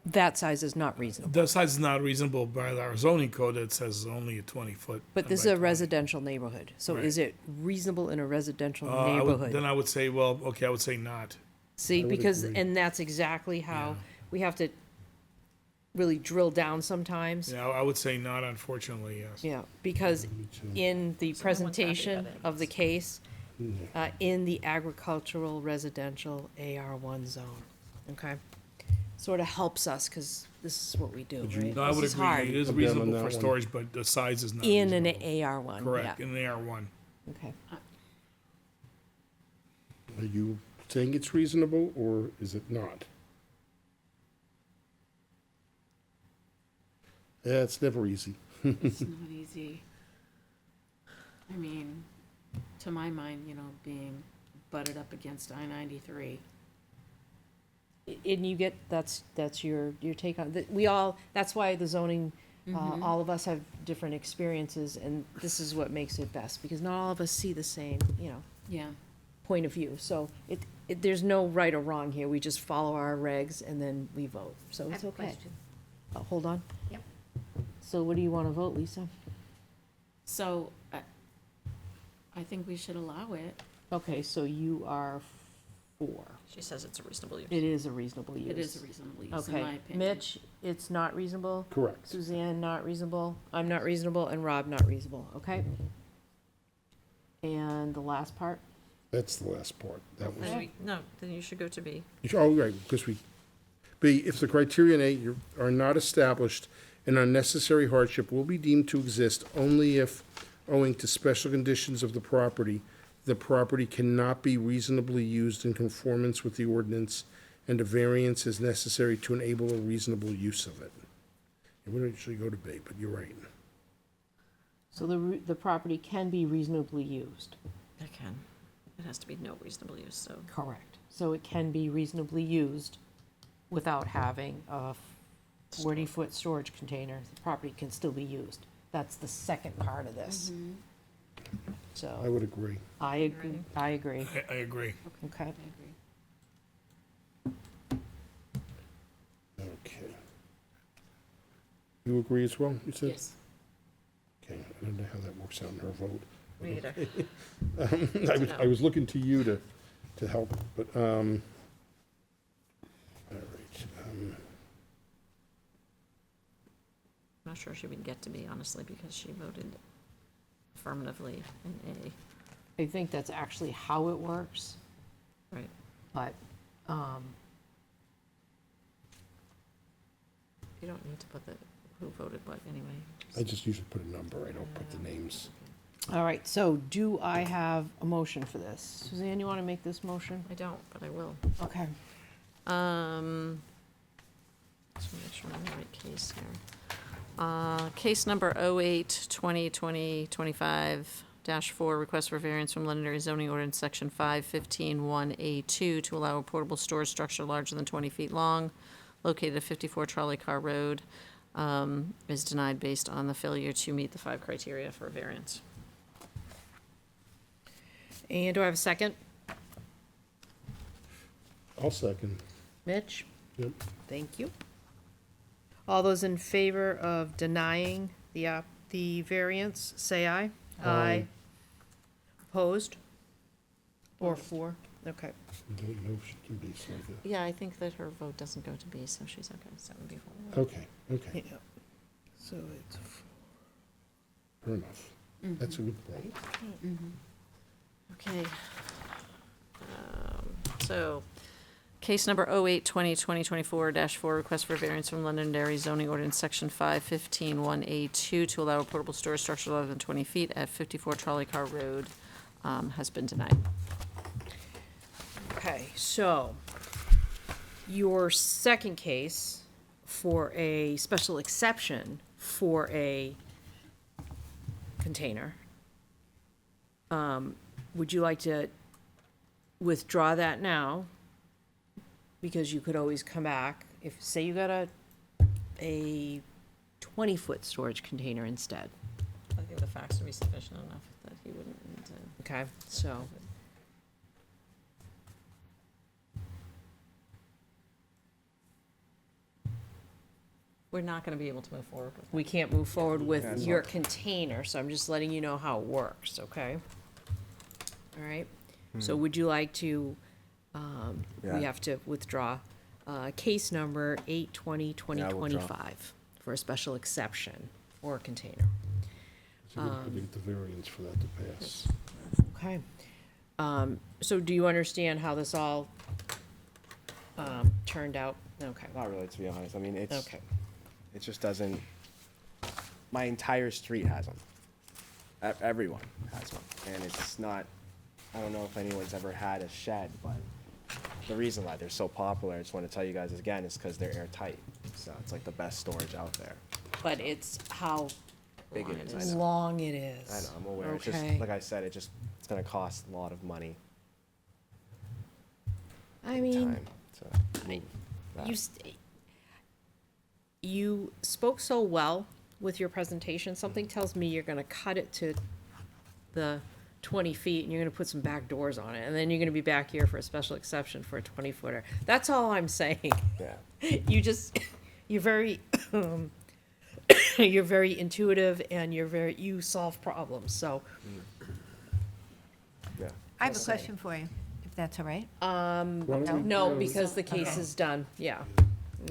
That size is not reasonable. That size is not reasonable by our zoning code. It says only a 20-foot. But this is a residential neighborhood, so Right. is it reasonable in a residential Then neighborhood? I would say, well, okay, I would say not. See, I would because, agree. and that's exactly how we have to really drill down sometimes. Yeah, I would say not, unfortunately, yes. Yeah, because in the presentation of the case, in the agricultural residential AR1 zone, okay? Sort of helps us, because this is what we do, right? No, I would This is agree. hard. It is I'm down on reasonable that for one. storage, but the size is not In an reasonable. AR1, Correct, yeah. in an AR1. Okay. are you saying it's reasonable or is it not? Yeah, it's never easy. It's not easy. I mean, to my mind, being butted up against I-93. And you get, that's your take on, we all, that's why the zoning, all of us have different experiences, and this is what makes it best, because not all of us see the same, Yeah. point of view. So there's no right or wrong here, we just follow our regs and then we vote, so it's okay. Hold on. Yep. So what do you want to vote, Lisa? So, I think we should allow it. Okay, so you are for. She says it's a reasonable use. It is a reasonable use. It is a reasonable use, in Okay, my opinion. Mitch, it's not reasonable? Correct. Suzanne, not reasonable? I'm not reasonable, and Rob, not reasonable, okay? And the last part? That's the last part. That was. No, then you should go to B. Oh, right, because B, if the criteria in A are not established, an unnecessary hardship will be deemed to exist only if, owing to special conditions of the property cannot be reasonably used in conformance with the ordinance, and a variance is necessary to enable a reasonable use of it. It wouldn't usually go to B, but you're right. So the property can be reasonably used? It can. It has to be no reasonable use, so. Correct. So it can be reasonably used without having a 40-foot storage container. The property can still be used. That's the second part of this. So. I would agree. I agree. I agree. I agree. Okay. Okay. You agree as well, you said? Yes. Okay, I don't know how that works out in her vote. Me either. I was looking to you to help, but, all right. I'm not sure she would get to be, honestly, because she voted affirmatively in A. I think that's actually how it works, Right. but, You don't need to put who voted what anyway. I just usually put a number, I don't put the names. all right, so do I have a motion for this? Suzanne, you want to make this motion? I don't, but I will. Okay. Just make sure I'm in the right case here. Case number 08-2020-25-4, request for variance from Londonderry zoning ordinance section 515-1A2 to allow a portable storage structure larger than 20 feet long, located at 54 Trolley Car Road, is denied based on the failure to meet the 5 criteria for a variance. And do I have a second? I'll second. Mitch? Yep. Thank you. All those in favor of denying the variance, say aye. Aye. Opposed? Or for? Okay. You don't know if she can be so good. Yeah, I think that her vote doesn't go to B, so she's okay, so that would be fine. Okay. Yeah. So it's, Fair enough. That's a good point. Okay. So, case number 08-2020-24-4, request for variance from Londonderry zoning ordinance section 515-1A2 to allow a portable storage structure larger than 20 feet at 54 Trolley Car Road, has been denied. okay, so your second case for a special exception for a container, would you like to withdraw that now? Because you could always come back if, say you got a 20-foot storage container instead. I think the facts would be sufficient enough that he wouldn't need to. Okay, so, We're not gonna be able to move forward with we can't move forward with Yeah, your so- container, so I'm just letting you know how it works, okay? All right, so Hmm. would you like to, we Yeah. have to withdraw, case number 820 Yeah, I'll withdraw. 2025 for a special exception for a container. So we have to get the variance for that to pass. Okay. So do you understand how this all, turned out? Okay. Not really, to be honest. I mean, it's, Okay. it just doesn't, my entire street has them. Everyone has one. And it's not, I don't know if anyone's ever had a shed, but the reason why they're so popular, I just want to tell you guys again, is because they're airtight. So it's like the best storage out there. But it's how Big it is, I know. long it is. I know, I'm aware. It's just, Okay. like I said, it's gonna cost a lot of money, I mean, time to move that. you spoke so well with your presentation. Something tells me you're gonna cut it to the 20 feet and you're gonna put some back doors on it. And then you're gonna be back here for a special exception for a 20-footer. That's all I'm saying. Yeah. You just, you're very, you're very intuitive and you solve problems, so. Yeah. I have a question for you, if that's all right. No, because the case Okay. is done, yeah.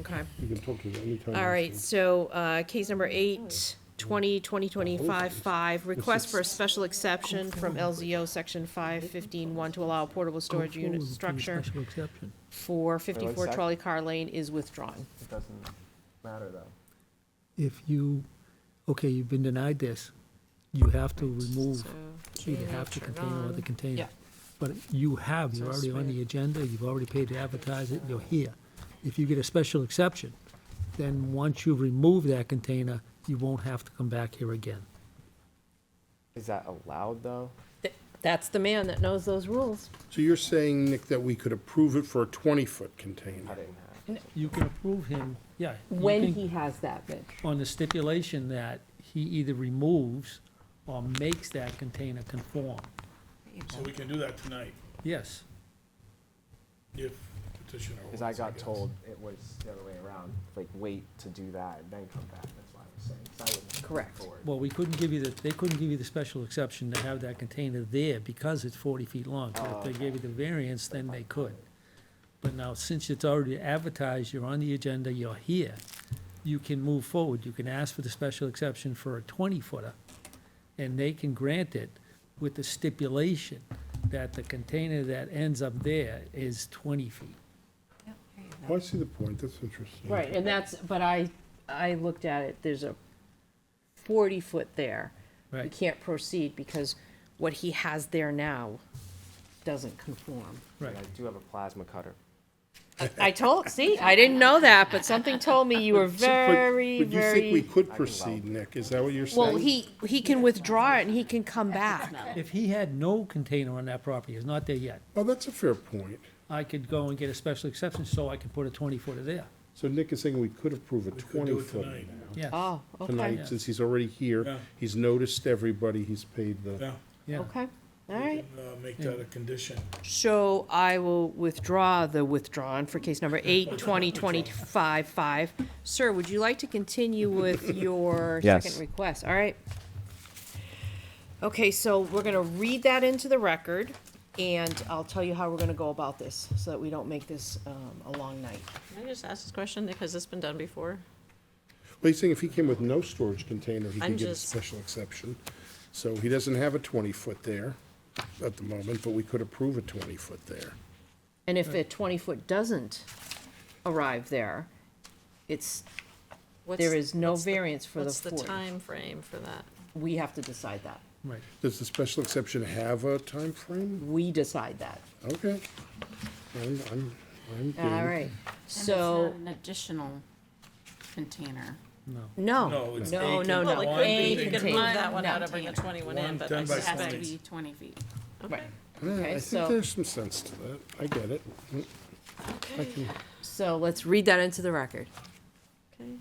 Okay. You can talk to them anytime. All right, so, case number 8/20/2025, request for a special exception from LZO section 515-1 to allow a portable storage unit structure Special exception. for 54 sec. Trolley Car Lane is withdrawn. It doesn't matter though. If you, okay, you've been denied this, you have to remove either half the container or the container. Yeah. But you're already on the agenda, you've already paid to advertise it, you're here. If you get a special exception, then once you remove that container, you won't have to come back here again. Is that allowed though? That's the man that knows those rules. So you're saying, Nick, that we could approve it for a 20-foot container? I didn't have. You can approve him, yeah. you When can- he has that, Mitch. On the stipulation that he either removes or makes that container conform. So we can do that tonight, Yes. if petitioner Because wants, I got guess. told it was the other way around, like wait to do that and then come back, that's why I was saying. 'Cause I wouldn't move Correct. forward. Well, they couldn't give you the special exception to have that container there because it's 40 feet long. So Oh, if they gave you the variance, then they could. But now, since it's already advertised, you're on the agenda, you're here, you can move forward. You can ask for the special exception for a 20-footer, and they can grant it with the stipulation that the container that ends up there is 20 feet. Oh, I see the point, that's interesting. Right, and that's, but I looked at it, there's a 40-foot there. You Right. can't proceed because what he has there now doesn't conform. Right. But I do have a plasma cutter. I told, see, I didn't know that, but something told me you were So, but- very, But you think we very, could proceed, Nick, is that what you're saying? well, he can withdraw it and he can come back. If he had no container on that property, it's not there yet, Oh, that's a fair point. I could go and get a special exception so I could put a 20-footer there. So Nick is saying we could approve a We could do it 20-foot tonight. Yes. Oh, okay, tonight, since he's already here. Yeah. He's noticed everybody, he's paid the. Yeah, Yeah. okay, all right. make that a condition. So I will withdraw the withdrawn for case number 8/20/25-5. Sir, would you like to continue with your Yes. second request? All right. Okay, so we're gonna read that into the record, and I'll tell you how we're gonna go about this, so that we don't make this a long night. Can I just ask this question, Nick, has this been done before? Well, he's saying if he came with no storage container, he I'm could get a just- special exception. So he doesn't have a 20-foot there at the moment, but we could approve a 20-foot there. And if a 20-foot doesn't arrive there, it's, there is no variance for the What's the 40. time frame for that? We have to decide that. Right. Does the special exception have a time frame? We decide that. Okay. I'm good. All right, And it's so. not an additional container. No. No, No, it's no, a no, Well, no. it One could be, A you could container. move that one No. out and bring the 21 in, One but 10 I by It has to 20. be 20 feet. Right. Yeah, Okay, I think so- there's some sense to that. I get it. I can, So let's read that into the record. Okay.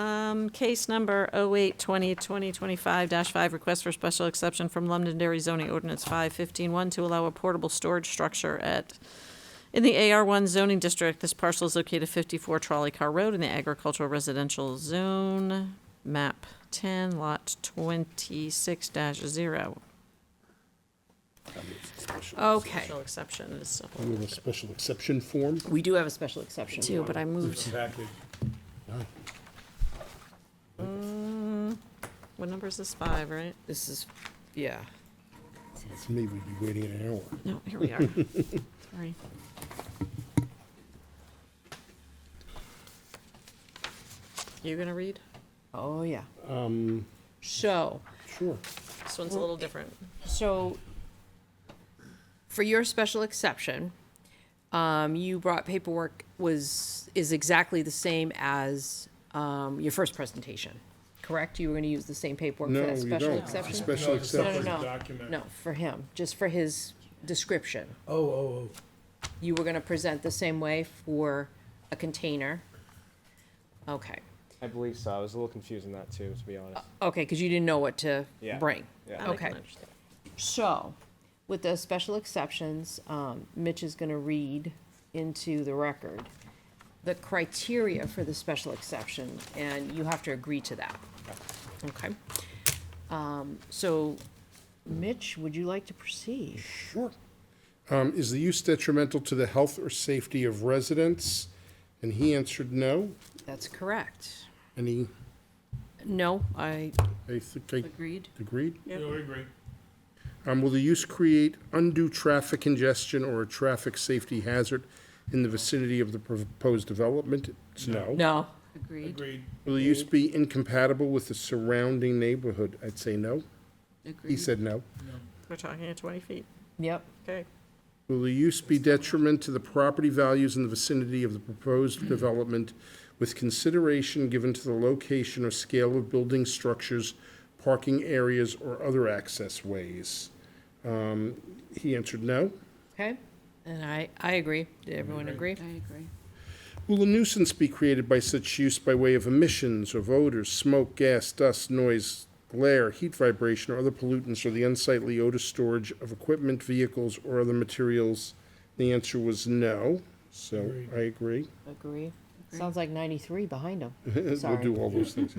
Case number 08-20-2025-5, request for special exception from Londonderry zoning ordinance 515-1 to allow a portable storage structure in the AR1 zoning district. This parcel is located 54 Trolley Car Road in the agricultural residential zone, map 10, lot 26-0. Okay. Special exception is. We have a special exception form. We do have a special exception. Too, but I moved. What number is this? 5, right? This is, yeah. For me, we'd be waiting an hour. No, here we are. Sorry. You gonna read? Oh, yeah. Um, So, sure. This one's a little different. so for your special exception, you brought paperwork is exactly the same as your first presentation, correct? You were going to use the same paperwork No, for that you special don't. exception? Special No, it's a exception. separate No, document. no, for him, just for his description. Oh. You were going to present the same way for a container? Okay. I believe so. I was a little confused in that too, to be honest. Okay, because you didn't know what to Yeah. bring. Yeah. I Okay. can understand. So, with the special exceptions, Mitch is gonna read into the record the criteria for the special exception, and you have to agree to that. Okay? So, Mitch, would you like to proceed? Sure. Is the use detrimental to the health or safety of residents? And he answered no. That's correct. Any, No, I I think I agreed. agreed? Yeah, we agree. Will the use create undue traffic congestion or a traffic safety hazard in the vicinity of the proposed development? It's no. No. Agreed. Will the use be incompatible with the surrounding neighborhood? I'd say no. He said no. We're talking at 20 feet. Yep. Okay. Will the use be detriment to the property values in the vicinity of the proposed development with consideration given to the location or scale of building structures, parking areas, or other access ways? He answered no. Okay, and I agree. Did everyone agree? I agree. Will a nuisance be created by such use by way of emissions of odors, smoke, gas, dust, noise, glare, heat vibration, or other pollutants, or the unsightly odor storage of equipment, vehicles, or other materials? The answer was no, so I agree. Agree. Sounds like 93 behind him. We'll Sorry. do all those things.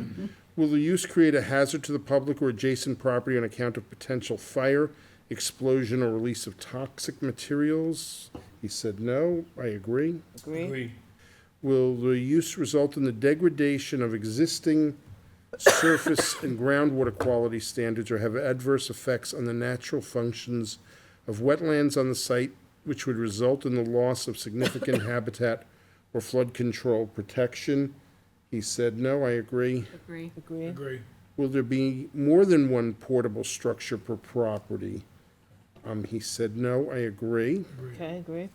Will the use create a hazard to the public or adjacent property on account of potential fire, explosion, or release of toxic materials? He said no. I agree. Agree. Will the use result in the degradation of existing surface and groundwater quality standards or have adverse effects on the natural functions of wetlands on the site, which would result in the loss of significant habitat or flood control protection? He said no. I agree. Agree. Agree. Will there be more than one portable structure per property? He said no. I agree. Okay, agree.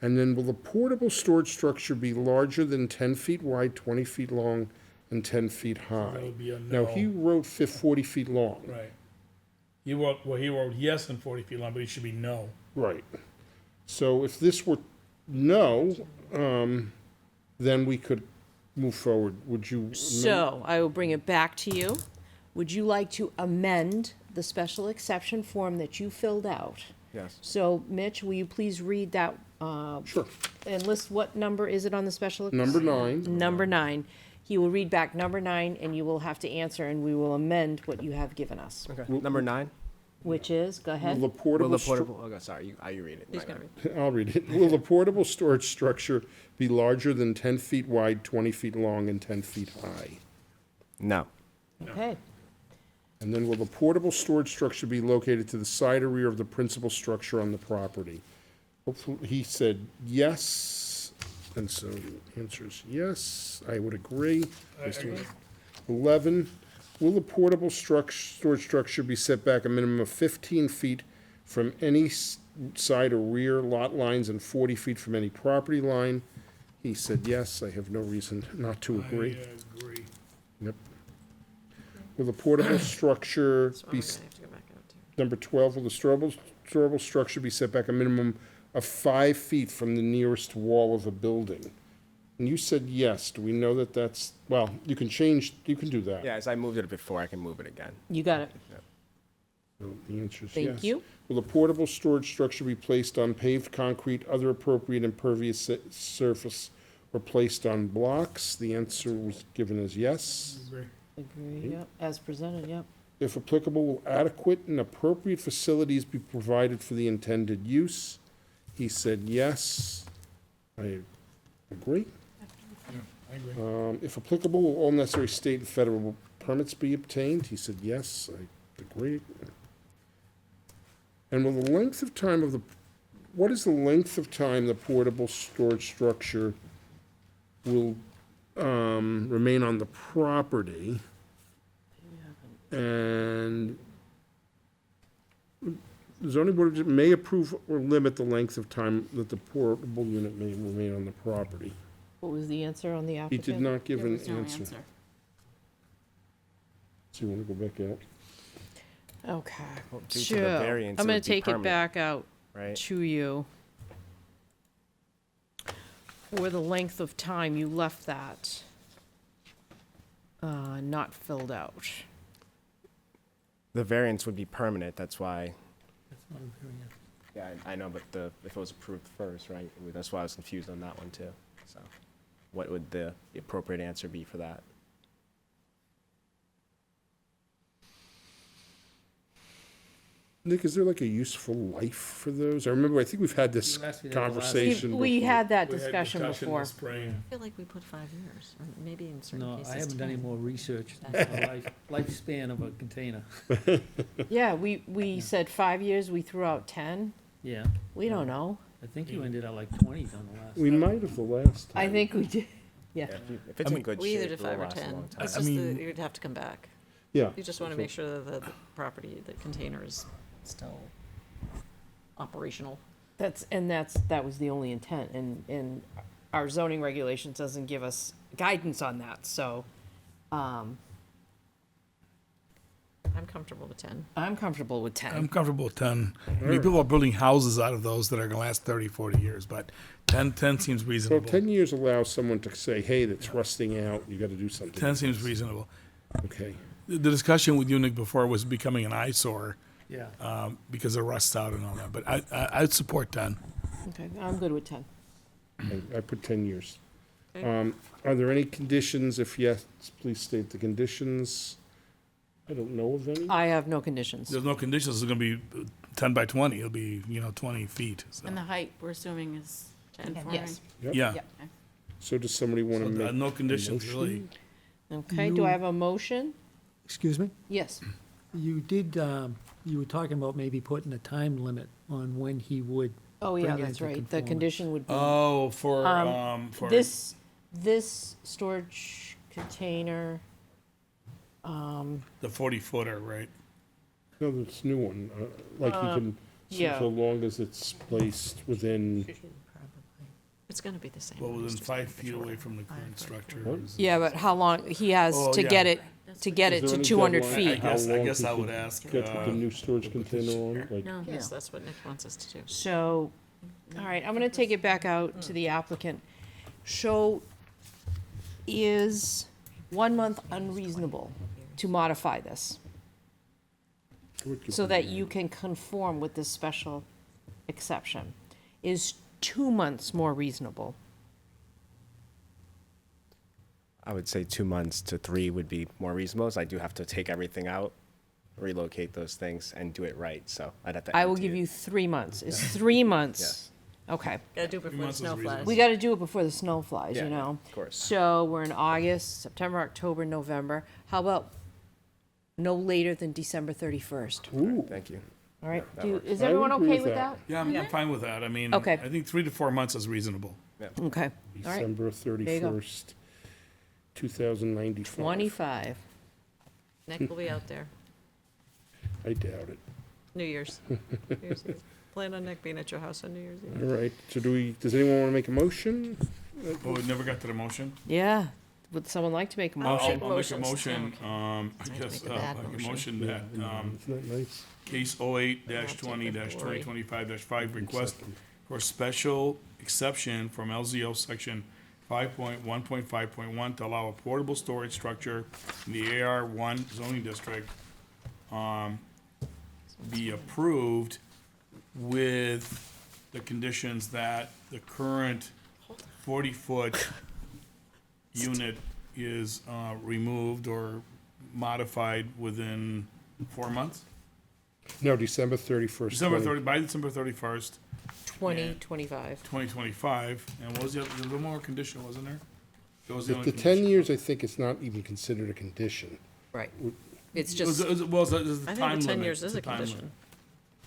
And then will the portable storage structure be larger than 10 feet wide, 20 feet long, and 10 feet high? That would be a Now, no. he wrote 40 feet long. Right. He wrote yes and 40 feet long, but it should be no. Right. So if this were no, then we could move forward. Would you? So I will bring it back to you. Would you like to amend the special exception form that you filled out? Yes. So Mitch, will you please read that? Sure. And list what number is it on the special? Number 9. Number 9. He will read back number 9, and you will have to answer, and we will amend what you have given us. Okay. Number 9. Which is, go ahead. Will the portable Okay, sorry. You read it. He's My gonna bad. read. I'll read it. Will the portable storage structure be larger than 10 feet wide, 20 feet long, and 10 feet high? No. Okay. And then will the portable storage structure be located to the side or rear of the principal structure on the property? Hopefully, he said yes, and so the answer is yes. I would agree. I agree. 11, will the portable storage structure be set back a minimum of 15 feet from any side or rear lot lines and 40 feet from any property line? He said yes. I have no reason not to agree. I agree. Yep. Will the portable structure So be, we're gonna have to go back out to. number 12, will the storable structure be set back a minimum of 5 feet from the nearest wall of a building? And you said yes. Do we know that that's, well, you can do that. Yeah, as I moved it before, I can move it again. You got it. So the answer is yes. Thank you. Will a portable storage structure be placed on paved concrete, other appropriate impervious surface, or placed on blocks? The answer was given as yes. Agree, yep, as presented, yep. If applicable, will adequate and appropriate facilities be provided for the intended use? He said yes. I agree. I agree. If applicable, will all necessary state and federal permits be obtained? He said yes. I agree. And will the length of time of what is the length of time the portable storage structure will remain on the property? And the zoning board may approve or limit the length of time that the portable unit may remain on the property. What was the answer on the He applicant? did not give There an was no answer. So you want to go back out? Okay. Well, due to the Sure. variance, I'm it gonna would be take it permanent, back out right? to you. For the length of time, you left that not filled out. The variance would be permanent, that's why, That's not a variance. yeah, I know, but if it was approved first, right? That's why I was confused on that one too, so. What would the appropriate answer be for that? Nick, is there like a useful life for those? I think we've had this You asked me that last- conversation We before. had that We had discussion before. this spring. I feel like we put 5 years, or maybe in certain No, cases I haven't done any 10. more research on the lifespan of a container. Yeah, we said 5 years, we threw out 10. Yeah. We don't know. I think you ended at like 20 on the last. We might have the last time. I think we did, yeah. If it's in good We either shape, did it 5 will or last a 10. long time. It's I just mean- that you'd have to come back. Yeah. You just want to make sure that the property, the container is still operational. That was the only intent, and our zoning regulations doesn't give us guidance on that, so, I'm comfortable with 10. I'm comfortable with 10. I'm comfortable with 10. I mean, people are building houses out of those that are going to last 30, 40 years, but 10 seems So reasonable. 10 years allows someone to say, hey, that's rusting out, you gotta do something. 10 seems reasonable. Okay. The discussion with you, Nick, before was becoming an eyesore Yeah. because of rust out and all that, but I'd support 10. Okay, I'm good with 10. I put 10 years. Okay. Are there any conditions? If yes, please state the conditions. I don't know of any. I have no conditions. There's no conditions, it's going to be 10 by 20, it'll be, 20 feet. So. And the height, we're assuming is 10 forming? Yes. Yep. Yeah, Yep. So does somebody want to so, make? no a conditions, motion? really. Okay, do I have a motion? Excuse me? Yes. You did, you were talking about maybe putting a time limit on when he would. Oh, yeah, bring it that's into right. The conformance. condition would be. Oh, for This storage container, the 40-footer, right? No, that's a new one. Like you can, yeah. so long as it's placed within, It's going to be the same. Well, one, within it's just 5 gonna be feet away shorter. from the current structure. What? Yeah, but how long, he has Oh, to yeah. get it, to get Is it there to any 200 deadline? feet. How long guess he I would could ask, Get the new storage container on, like, No. Yes, that's what Nick wants us to do. So, all right, I'm gonna take it back out to the applicant. So, is 1 month unreasonable to modify this? So that you can conform with this special exception? Is 2 months more reasonable? I would say 2 months to 3 would be more reasonable, as I do have to take everything out, relocate those things, and do it right, so I'd have to. I will empty give it. you 3 months. Is 3 months? Yes. Okay. Got to do it before the months is snow flies. reasonable. We gotta do it before the snow flies, Yeah, you know? of course. So we're in August, September, October, November. How about no later than December 31st? ooh, Thank you. All right, that works. is I would everyone agree okay with with that. that? Yeah, I'm fine with that. I mean, Okay. I think 3 to 4 months is reasonable. Okay, all right, December you go. 31st, 2095. 25. Nick will be out there. I doubt it. New Year's. New Year's Eve. Plan on Nick being at your house on New Year's Eve. All right, so does anyone want to make a motion? Oh, we never got to the motion? Yeah, would someone like to make a motion? I'll make a Motions. motion, I Nice to guess, make a bad like a motion. motion that, Isn't that nice? case 08-20-2025-5, request for special exception from LZO section 5.1.5.1 to allow a portable storage structure in the AR1 zoning district, be approved with the conditions that the current 40-foot unit is removed or modified within 4 months? No, December 31st. By December 31st, 2025. 2025. And what was the other, there was one more condition, wasn't there? That was the The only 10 condition. years, I think it's not even considered a condition. Right. It's It was- just, it was- well, it's the I time think the 10 limit. years is The a time limit. condition.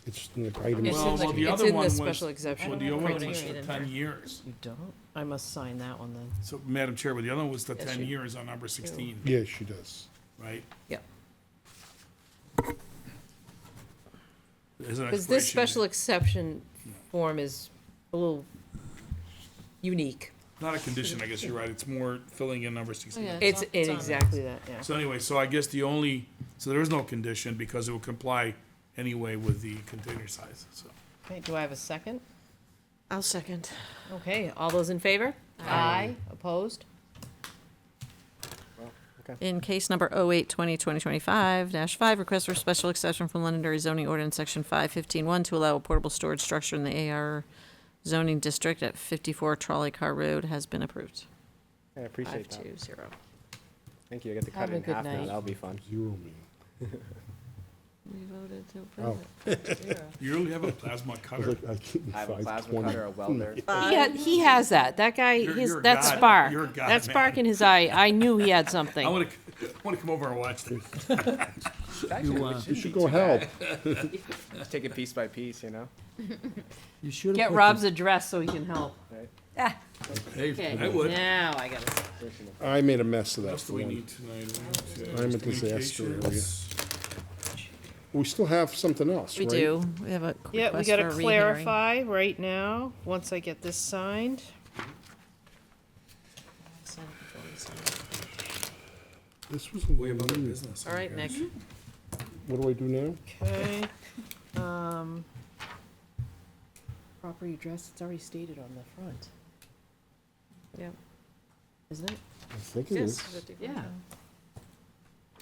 It's in the item. It's Well, in the- well, the it's other in the one was. special exception. Well, the I other don't one know was if the it's 10 years. you don't? I must sign that one then. So, Madam Chair, but the other one was the Yes, 10 you- years on number 16, Yeah, she does. right? Yep. There's an Because this expiration special exception form is a little unique. date. Not a condition, I guess you're right. It's more filling in number 16. yeah. It's on- it's on exactly that, yeah. So anyway, so I guess so there is no condition because it will comply anyway with the container size, so. Okay, do I have a second? I'll second. Okay, all those in favor? Aye. Opposed? In case number 08-20-2025-5, request for special exception from Londonderry zoning ordinance section 515-1 to allow a portable storage structure in the AR zoning district at 54 Trolley Car Road has been approved. I appreciate that. 5-2-0. Thank you. I get to cut Have it a in good half now. night. That'll be fun. Zero me. We voted to Oh. approve it. You really have a plasma I was cutter? like, I can't I have a plasma 520. cutter, a welder. He has that. That guy, You're a that god. spark, You're a god, that spark man. in his eye, I knew he had something. I want to come over and watch this. You should go help. Just take it piece by piece, you know? You should Get Rob's address so he can help. Right. Hey, Okay, I would. now I got it. I made a mess of What that else do we one. need tonight? I'm a disaster area. Communications. We still have something else, We right? do. We have a Yeah, we request gotta for a rehearing. clarify right now, once I get this signed. This was We have other weird. business. All right, Nick. What do I do now? Okay, property address, it's already stated on the front. Yep. Isn't it? I think it Yes. is. Yeah.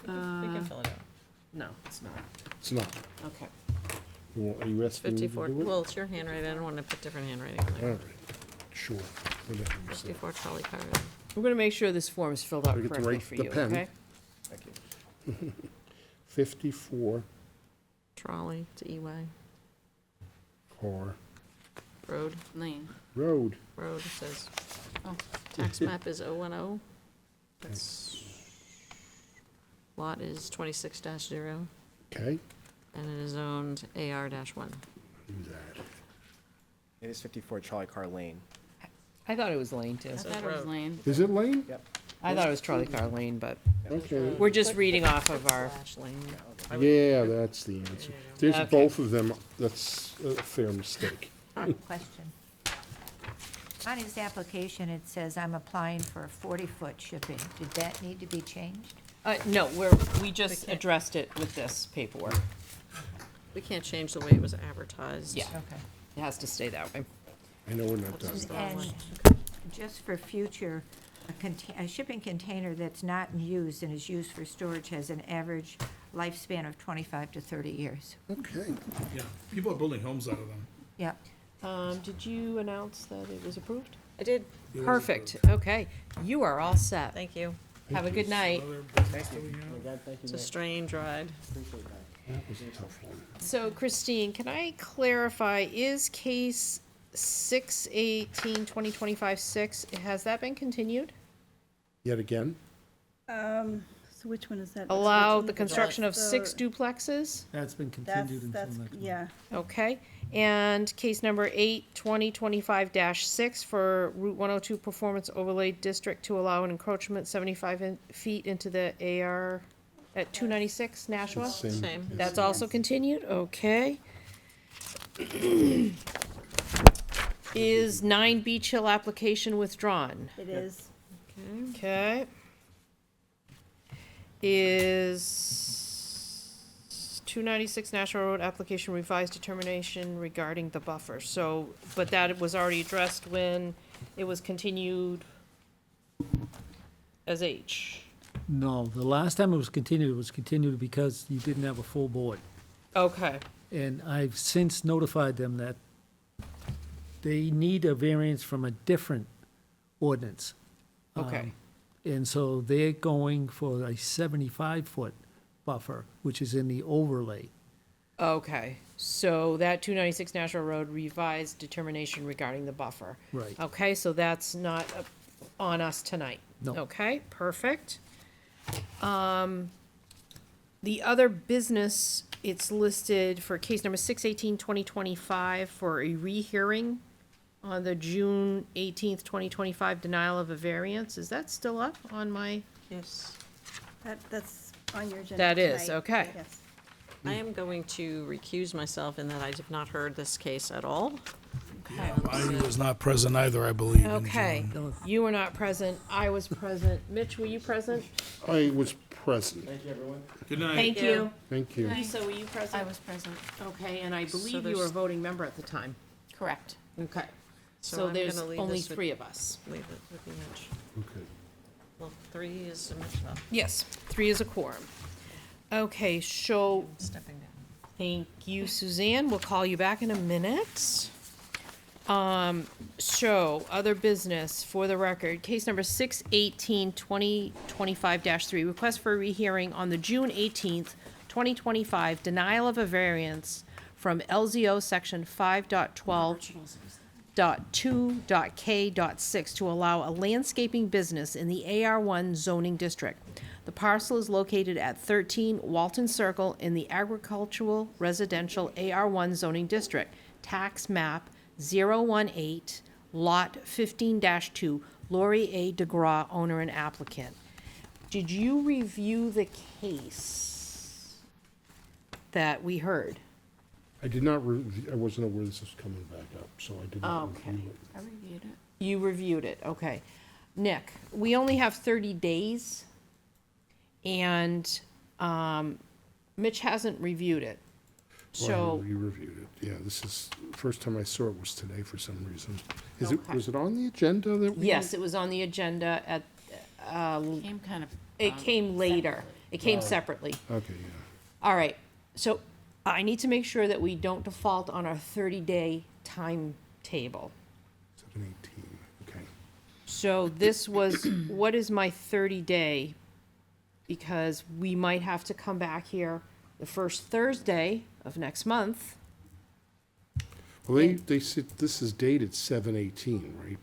We can fill it out. No, it's not. It's not. Okay. Are you It's asking me to 54, do it? well, it's your handwriting. I don't want to put different handwriting on All there. right, sure. Whatever you say. 54 Trolley Car Road. We're gonna make sure this form is filled out I get to correctly write for the you, pen. okay? Thank you. 54 Trolley to EY. Car Road. Lane. Road. Road, it says. Oh. Tax map is 010. That's. Lot is 26-0, Okay. and it is owned AR-1. Do that. It is 54 Charlie Car Lane. I thought it was Lane too. I thought it was Lane. Is it Lane? Yep. I thought it was Charlie Car Lane, but Okay. we're just reading off of our, Slash lane. Yeah, that's the answer. There's Okay. both of them. That's a fair mistake. Question. On his application, it says, "I'm applying for a 40-foot shipping." Did that need to be changed? no, we just addressed it with this paperwork. We can't change the way it was advertised. Yeah. Okay. It has to stay that way. I know we're not done. And just for future, a shipping container that's not in use and is used for storage has an average lifespan of 25 to 30 years. Okay. Yeah, people are building homes out of them. Yep. Did you announce that it was approved? I did. Perfect, okay. You are all set. Thank you. Have a good night. Other business that we have? Oh my God, thank It's you, a Nick. strange ride. Appreciate that. That was a tough one. So Christine, can I clarify, is case 6/18/2025-6, has that been continued? Yet again? So which one is that? Allow the construction of 6 duplexes? That's been continued until next month. Yeah. Okay, and case number 8/2025-6 for Route 102 Performance Overlay District to allow an encroachment 75 feet into the AR at 296 Nashua? Same. That's also continued, okay. Is 9 Beach Hill application withdrawn? It is. Okay. Is 296 National Road application revised determination regarding the buffer, so, but that was already addressed when it was continued as H? No, the last time it was continued because you didn't have a full board. Okay, And I've since notified them that they need a variance from a different ordinance. okay. And so they're going for a 75-foot buffer, which is in the overlay. Okay, so that 296 National Road revised determination regarding the buffer. Right. Okay, so that's not on us tonight. No. Okay, perfect. The other business, it's listed for case number 6/18/2025 for a rehearing on the June 18th, 2025 denial of a variance. Is that still up on my? Yes. That's on your agenda That is, tonight, okay. yes. I am going to recuse myself in that I have not heard this case at all. I was not present either, I believe. in Okay, June. you were not present, I was present. Mitch, were you present? I was present. Good night. Thank you. Thank you. Lisa, were you present? I was present. Okay, and I believe you there's- were a voting member at the time. Correct. Okay. So So I'm there's gonna leave only this with- 3 of us. Leave it with you, Mitch. Okay. Well, 3 is well, Yes, 3 is a quorum. Okay, so, stepping down. thank you, Suzanne. We'll call you back in a minute. So, other business, for the record, case number 6/18/2025-3, request for a rehearing on the June 18th, 2025 denial of a variance from LZO section 5.12.2.K.6 to allow a landscaping business in the AR1 zoning district. The parcel is located at 13 Walton Circle in the agricultural residential AR1 zoning district, tax map 018, lot 15-2, Lori A. DeGraw, owner and applicant. Did you review the case that we heard? I did not, I wasn't aware this was coming back up, so I did not Okay. review it. I reviewed it. You reviewed it, okay. Nick, we only have 30 days, and Mitch hasn't reviewed it. So, You reviewed it, yeah, this is, first time I saw it was today for some reason. Is it, Okay. was it on the agenda that we? yes, it was on the agenda at, Came kind of. it came later. It came separately. Okay, yeah. All right, so I need to make sure that we don't default on our 30-day timetable. 7/18, okay. So this was, what is my 30-day? Because we might have to come back here the first Thursday of next month. Well, they said, this is dated 7/18, right?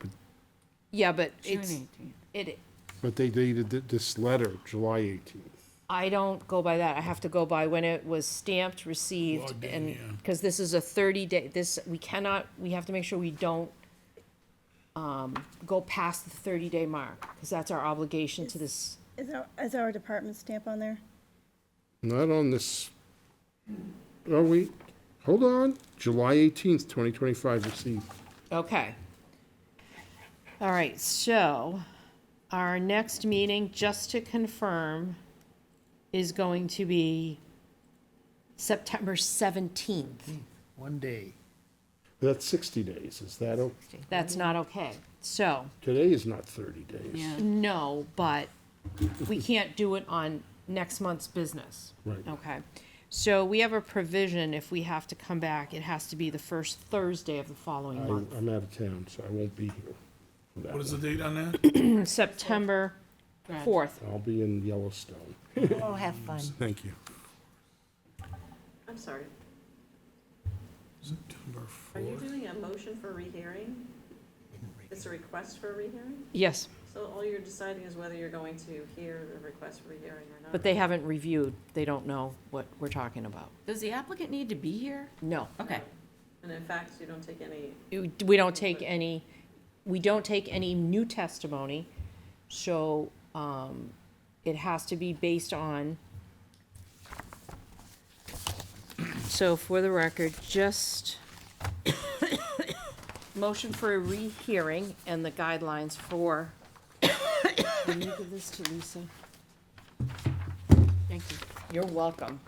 Yeah, but June it's, 18th. But they dated this letter July 18th. I don't go by that. I have to go by when it was stamped, received, Logged in, and, yeah. because this is a 30-day, we have to make sure we don't go past the 30-day mark, because that's our obligation to this. Is our department stamp on there? Not on this, oh, wait, hold on, July 18th, 2025 received. Okay. All right, so our next meeting, just to confirm, is going to be September 17th. One day. That's 60 days, is that, That's not okay. So, today is not 30 days. Yeah. no, but we can't do it on next month's business. Right. Okay. So we have a provision, if we have to come back, it has to be the first Thursday of the following month. I'm out of town, so I won't be here for that What is the one. date on that? September 4th. I'll be in Yellowstone. Oh, have fun. Thank you. I'm sorry. September Are you 4th. doing a motion for rehearing? It's a request for a rehearing? Yes, So all you're deciding is whether you're going to hear the request for rehearing or not? but they haven't reviewed. They don't know what we're talking about. Does the applicant need to be here? No. Okay. And in fact, you don't take any, We don't take any new testimony, so, it has to be based on. So for the record, just motion for a rehearing and the guidelines for. Can you give this to Lisa? Thank you. You're welcome.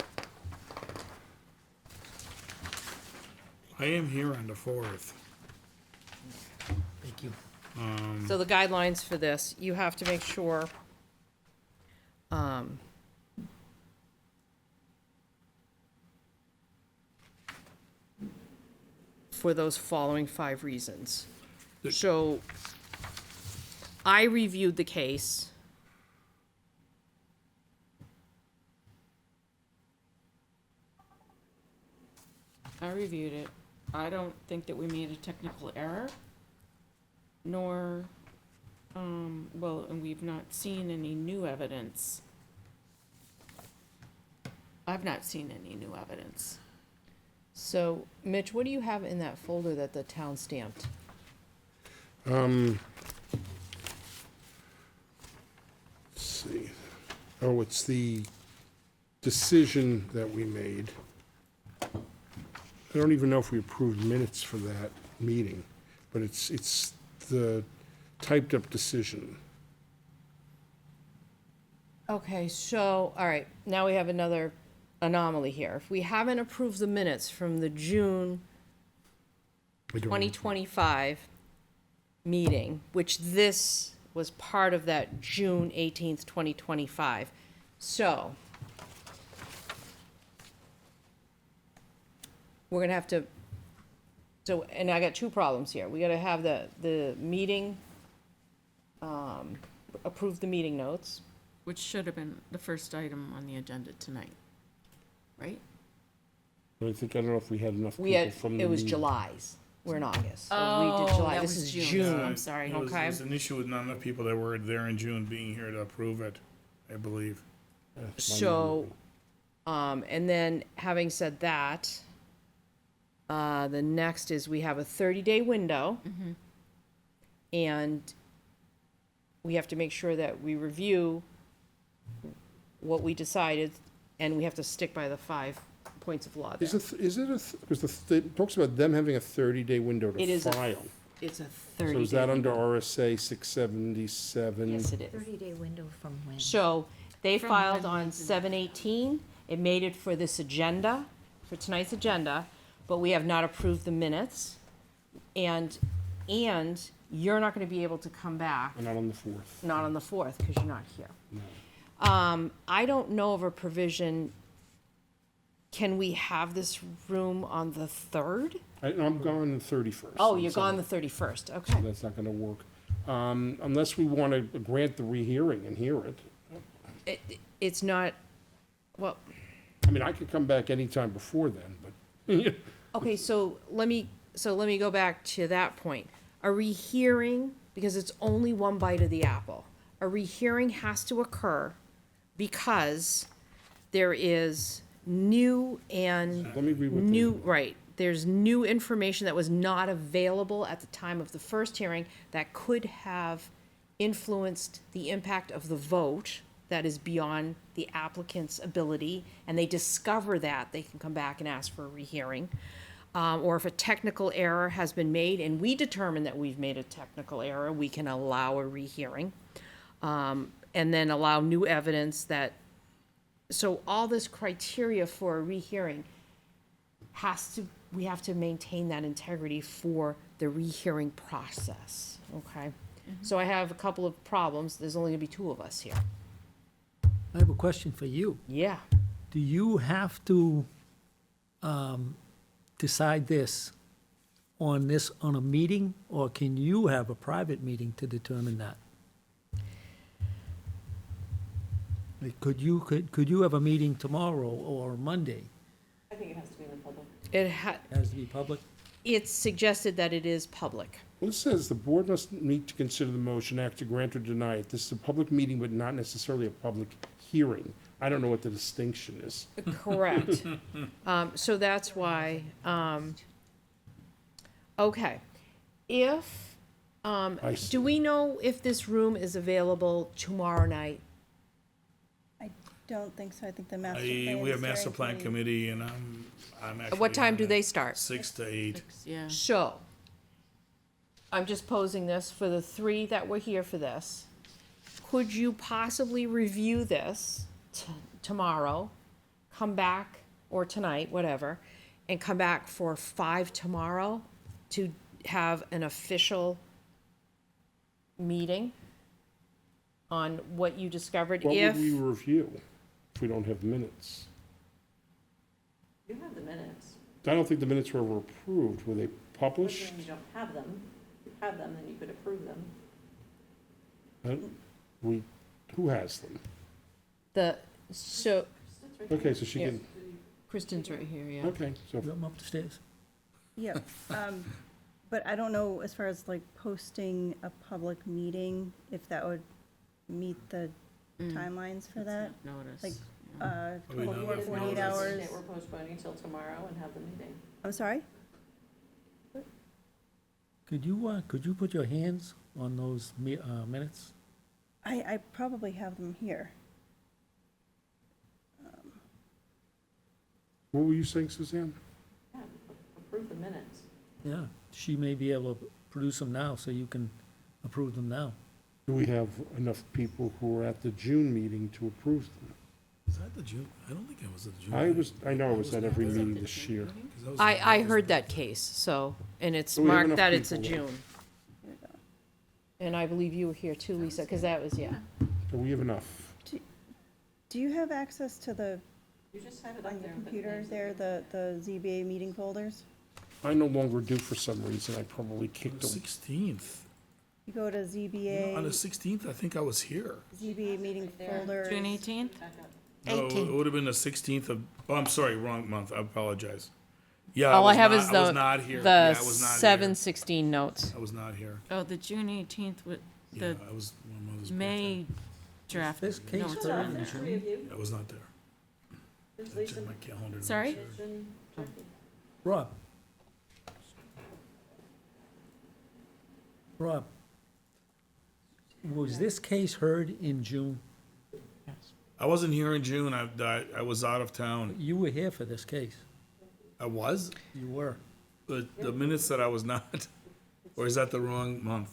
I am here on the 4th. Thank you. So the guidelines for this, you have to make sure For those following 5 reasons. So, I reviewed the case. I reviewed it. I don't think that we made a technical error, nor, well, and we've not seen any new evidence. I've not seen any new evidence. So, Mitch, what do you have in that folder that the town stamped? Let's see. Oh, it's the decision that we made. I don't even know if we approved minutes for that meeting, but it's the typed up decision. Okay, so, all right, now we have another anomaly here. If we haven't approved the minutes from the June I don't know. 2025 meeting, which this was part of that June 18th, 2025. So, we're gonna have to, so, and I got 2 problems here. We gotta have the meeting, approve the meeting notes. Which should have been the first item on the agenda tonight, right? I don't know if we had enough We people had, from the it was meeting. July's. We're in August. So Oh, we did July. that This was is June. June. I'm sorry. There was Okay. an issue with not enough people that were there in June being here to approve it, I believe. So, and then having said that, the next is we have a 30-day window. And we have to make sure that we review what we decided, and we have to stick by the 5 points of law there. Because it talks about them having a 30-day window It to is a file. It's a So 30-day. is that under RSA 677? Yes, it is. 30-day window from when? So they From filed when on was it? 7/18. It made it for this agenda, for tonight's agenda, but we have not approved the minutes. And you're not gonna be able to come back, Not on the 4th. not on the 4th, because you're not here. I don't know of a provision, can we have this room on the 3rd? I'm gone the 31st. Oh, you're gone the 31st, okay. So that's not gonna work. Unless we want to grant the rehearing and hear it. It's not, well, I mean, I could come back anytime before then, but, okay, so let me go back to that point. A rehearing, because it's only one bite of the apple, a rehearing has to occur because there is new and Let me read what they- new, right, there's new information that was not available at the time of the first hearing that could have influenced the impact of the vote that is beyond the applicant's ability, and they discover that, they can come back and ask for a rehearing. Or if a technical error has been made and we determine that we've made a technical error, we can allow a rehearing. And then allow new evidence that, so all this criteria for a rehearing we have to maintain that integrity for the rehearing process, okay? So I have a couple of problems. There's only gonna be 2 of us here. I have a question for you. Yeah. Do you have to decide this on a meeting, or can you have a private meeting to determine that? Like, could you have a meeting tomorrow or Monday? I think it has to be in the public. It has to be public? It's suggested that it is public. Well, it says the board must meet to consider the motion, act to grant or deny it. This is a public meeting, but not necessarily a public hearing. I don't know what the distinction is. Correct. So that's why, okay. If, see. do we know if this room is available tomorrow night? I don't think so. I think the master plan. We have is master very plan clean. committee, and I'm actually. What time on do at they start? 6 to 8. Yeah. So, I'm just posing this for the 3 that were here for this. Could you possibly review this tomorrow, come back, or tonight, whatever, and come back for 5 tomorrow to have an official meeting? on what you discovered. What If would we review if we don't have minutes? You have the minutes. I don't think the minutes were ever approved. Were they published? You don't have them. If you have them, then you could approve them. Who has them? so Okay, so she Yeah. can, Kristen's right here, yeah. okay, so. Come up the stairs. Yeah, but I don't know as far as like posting a public meeting, if that would meet the timelines for that. Notice. Like, Probably not 24, enough 48 notice. hours. We're postponing till tomorrow and have the meeting. I'm sorry? Could you put your hands on those minutes? I probably have them here. What were you saying, Suzanne? Yeah, approve the minutes. Yeah, she may be able to produce them now, so you can approve them now. Do we have enough people who were at the June meeting to approve them? Was that the June? I don't think I was at the June. I know I was at every meeting this year. I heard that case, so, and it's So we have marked enough that it's a people there. June. And I believe you were here too, Lisa, because that was, yeah. So we have enough. Do you have access to the, You just have it on up your there. but computer names- there, the ZBA meeting folders? I no longer do for some reason. I probably The kicked them. 16th. You go to On the ZBA, 16th, I think I was here. ZBA meeting folder. June 18th? No, it 18th. would have been the 16th of, oh, I'm sorry, wrong month. I apologize. Yeah, All I was have not- is I was the, not here. the Yeah, I was not here. 716 notes. I was not here. Oh, the June 18th with Yeah, the I was on my mother's May draft. This case notes heard are in in there. June? I was not there. I checked my calendar. to Sorry? make sure. Rob, was this case heard in June? I wasn't here in June. I was out of town. You were here for this case. I was? You were. The minutes that I was not, or is that the wrong month?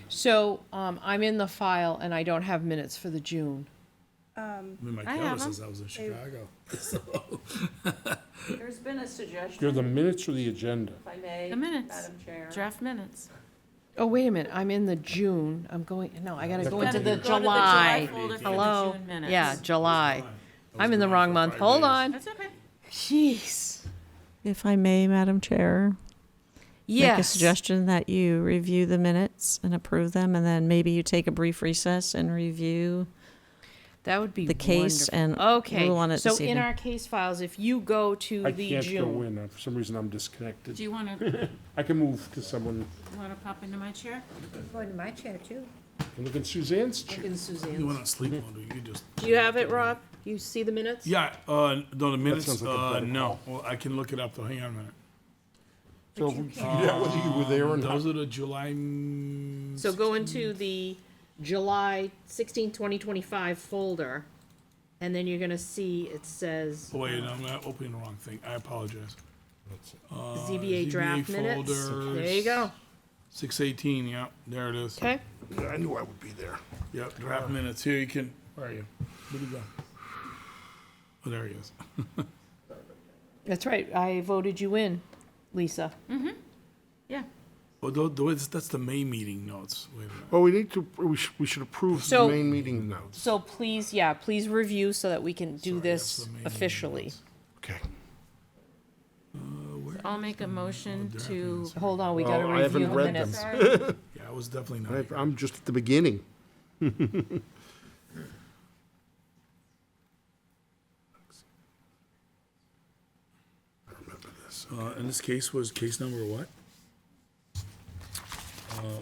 So, I'm in the file and I don't have minutes for the June. I mean, my I calendar have says I was in Chicago. So, There's been a suggestion. You're the minutes or the agenda? If I may, The minutes. Madam Chair. Draft minutes. Oh, wait a minute, I'm in the June, I gotta go into Gotta the go to the July July. folder for the Hello? June minutes. Yeah, July. I I'm in the was wrong gone month, for 5 hold days. on. That's okay. Jeez. If I may, Madam Chair. Yes. Make a suggestion that you review the minutes and approve them, and then maybe you take a brief recess and review That would be the case wonderful. and Okay, rule on it so this in evening. our case files, if you go to I the can't go June. in. For some reason, I'm disconnected. Do you want to I can move to someone. pop into my chair? Go into my chair, too. Can look at Suzanne's chair. Look in You Suzanne's. went on sleep mode, or you just. Do you have it, Rob? You see the minutes? Yeah, no, the minutes, sounds like a better no. Well, I can look it up though. Hang on a minute. So if we figured out whether you were there or not. Those are the July. So go into the July 16, 2025 folder, and then you're gonna see it says Oh, wait, I'm not opening the wrong thing. I apologize. ZBA draft minutes. folders, There you go. 618, yeah, there it is. Okay. Yeah, I knew I would be there. Yep, draft minutes. Here, you can, where are you? Where'd he go? Oh, there he is. That's right. I voted you in, Lisa. Yeah. Oh, that's the May meeting notes. Wait a minute. Well, we should approve So- the main meeting notes. So please, yeah, please review so that we can do Sorry, this that's the May officially. notes. Okay. I'll make a motion to, Hold on, we gotta Oh, I review haven't the read minutes. them. Yeah, I was definitely not. here. I'm just at the beginning. I remember this. In this case was case number what?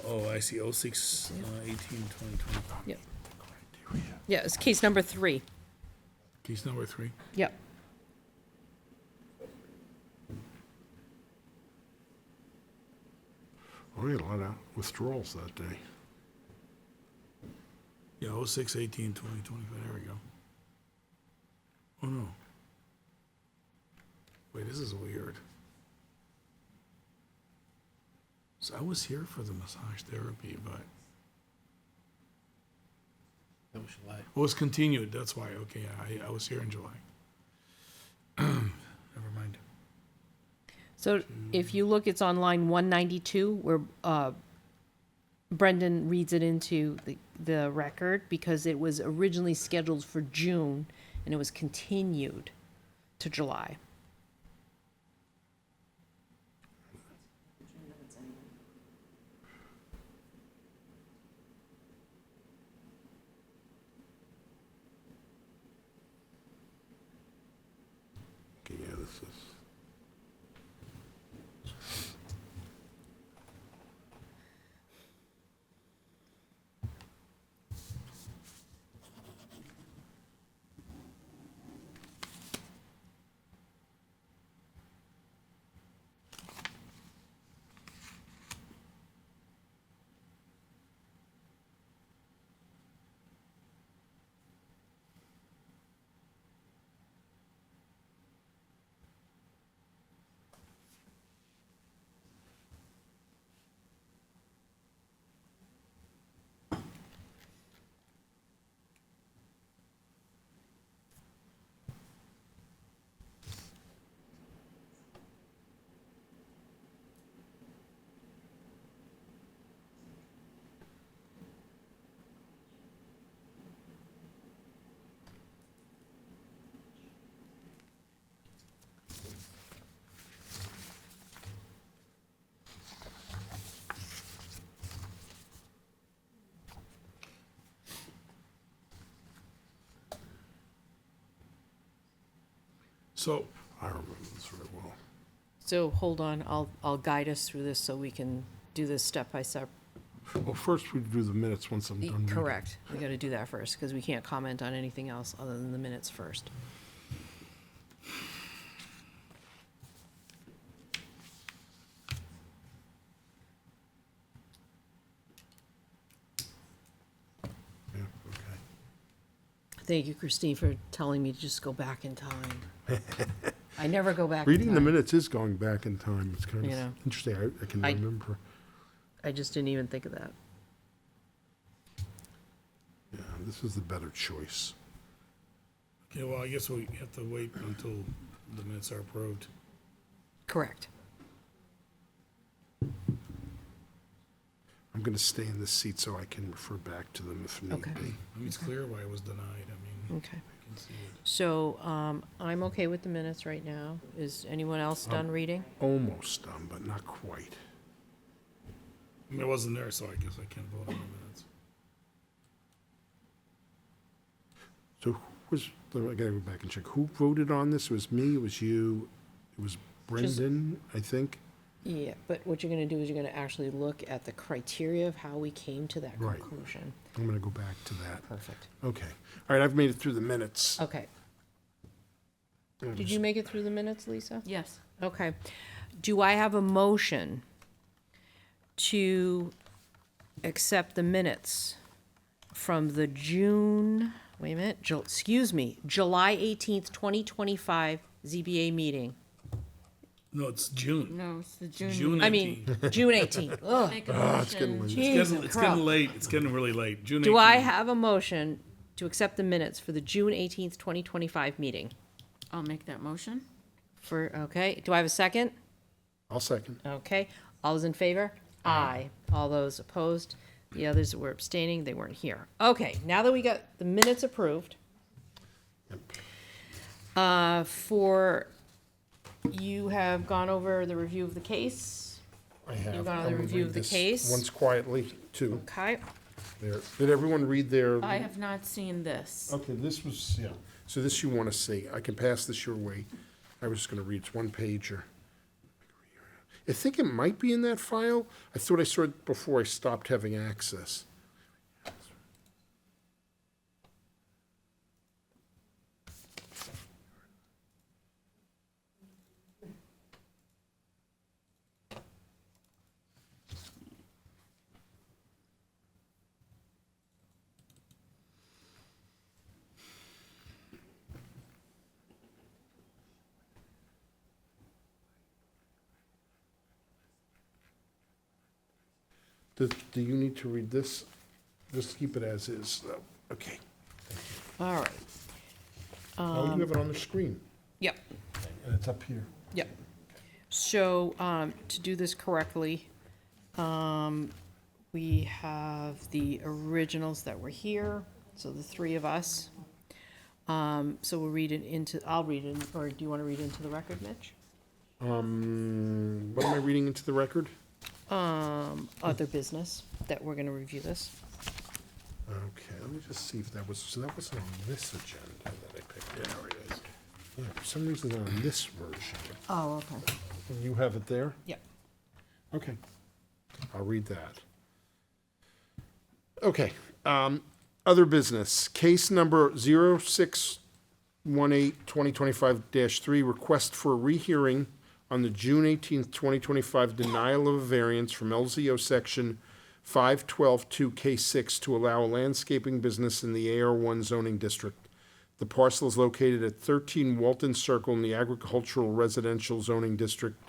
Oh, I see, 06, 18, 2025. Yep. Yeah, it's case number 3. Case number 3. Yep. Oh, we had a lot of withdrawals that day. Yeah, 06, 18, 2025, there we go. Oh, no. Wait, this is weird. So I was here for the massage therapy, but That was July. it was continued, that's why, okay, yeah, I was here in July. Never mind. So if you look, it's on line 192, where Brendan reads it into the record because it was originally scheduled for June and it was continued to July. Okay, yeah, this is. So, I remember this very well. So hold on, I'll guide us through this so we can do this step by step. Well, first we do the minutes once I'm done reading. Correct. We gotta do that first, because we can't comment on anything else other than the minutes first. Yeah, okay. Thank you, Christine, for telling me to just go back in time. I never go back in Reading the time. minutes is going back in time. It's kind of You know. interesting. I can I- remember. I just didn't even think of that. Yeah, this is the better choice. okay, well, I guess we have to wait until the minutes are approved. Correct. I'm going to stay in this seat so I can refer back to them if need Okay. be. I mean, it's clear why it was denied, I mean. Okay. I can see it. So, I'm okay with the minutes right now. Is anyone else done reading? Almost done, but not quite. I mean, I wasn't there, so I guess I can't vote on the minutes. So who was, I gotta go back and check. Who voted on this? It was me, it was you, it was Brendan, I think. Yeah, but what you're gonna do is you're gonna actually look at the criteria of how we came to that Right. conclusion. I'm gonna go back to that. Perfect. Okay. All right, I've made it through the minutes. Okay. Did you make it through the minutes, Lisa? Yes. Okay. Do I have a motion to accept the minutes from the July 18th, 2025 ZBA meeting? No, it's June. No, it's the June. June I mean, 18th. June 18th. Ugh. Make a it's getting motion. late. It's Jesus getting Christ. late, it's getting really late, June 18th. Do I have a motion to accept the minutes for the June 18th, 2025 meeting? I'll make that motion. Okay, do I have a second? I'll second. Okay, all those in favor? Aye. All those opposed? The others were abstaining, they weren't here. Okay, now that we got the minutes approved, you have gone over the review of the case. I have. You've gone I'm over the gonna review read of the this case. Once quietly, too. Okay, There. Did everyone read their? I have not seen this. Okay, this was, yeah. So this you want to see. I can pass this your way. I was just going to read. It's one pager. I think it might be in that file. I thought I saw it before I stopped having access. Do you need to read this? Just keep it as is, though. Okay. all right. Oh, you have it on the screen, Yep, and it's up here. yep. So, to do this correctly, We have the originals that were here, so the three of us. So we'll read it into, I'll read it, or do you want to read it into the record, Mitch? What am I reading into the record? Other business, that we're gonna review this. Okay, let me just see if that was, so that wasn't on this agenda that I picked. There it is. Yeah, for some reason on this version. Oh, okay. You have it there? Yep. Okay, I'll read that. Okay, other business, case number 0618-2025-3, request for a rehearing on the June 18th, 2025 denial of a variance from LZO section 5122K6 to allow a landscaping business in the AR1 zoning district. The parcel is located at 13 Walton Circle in the agricultural residential zoning district,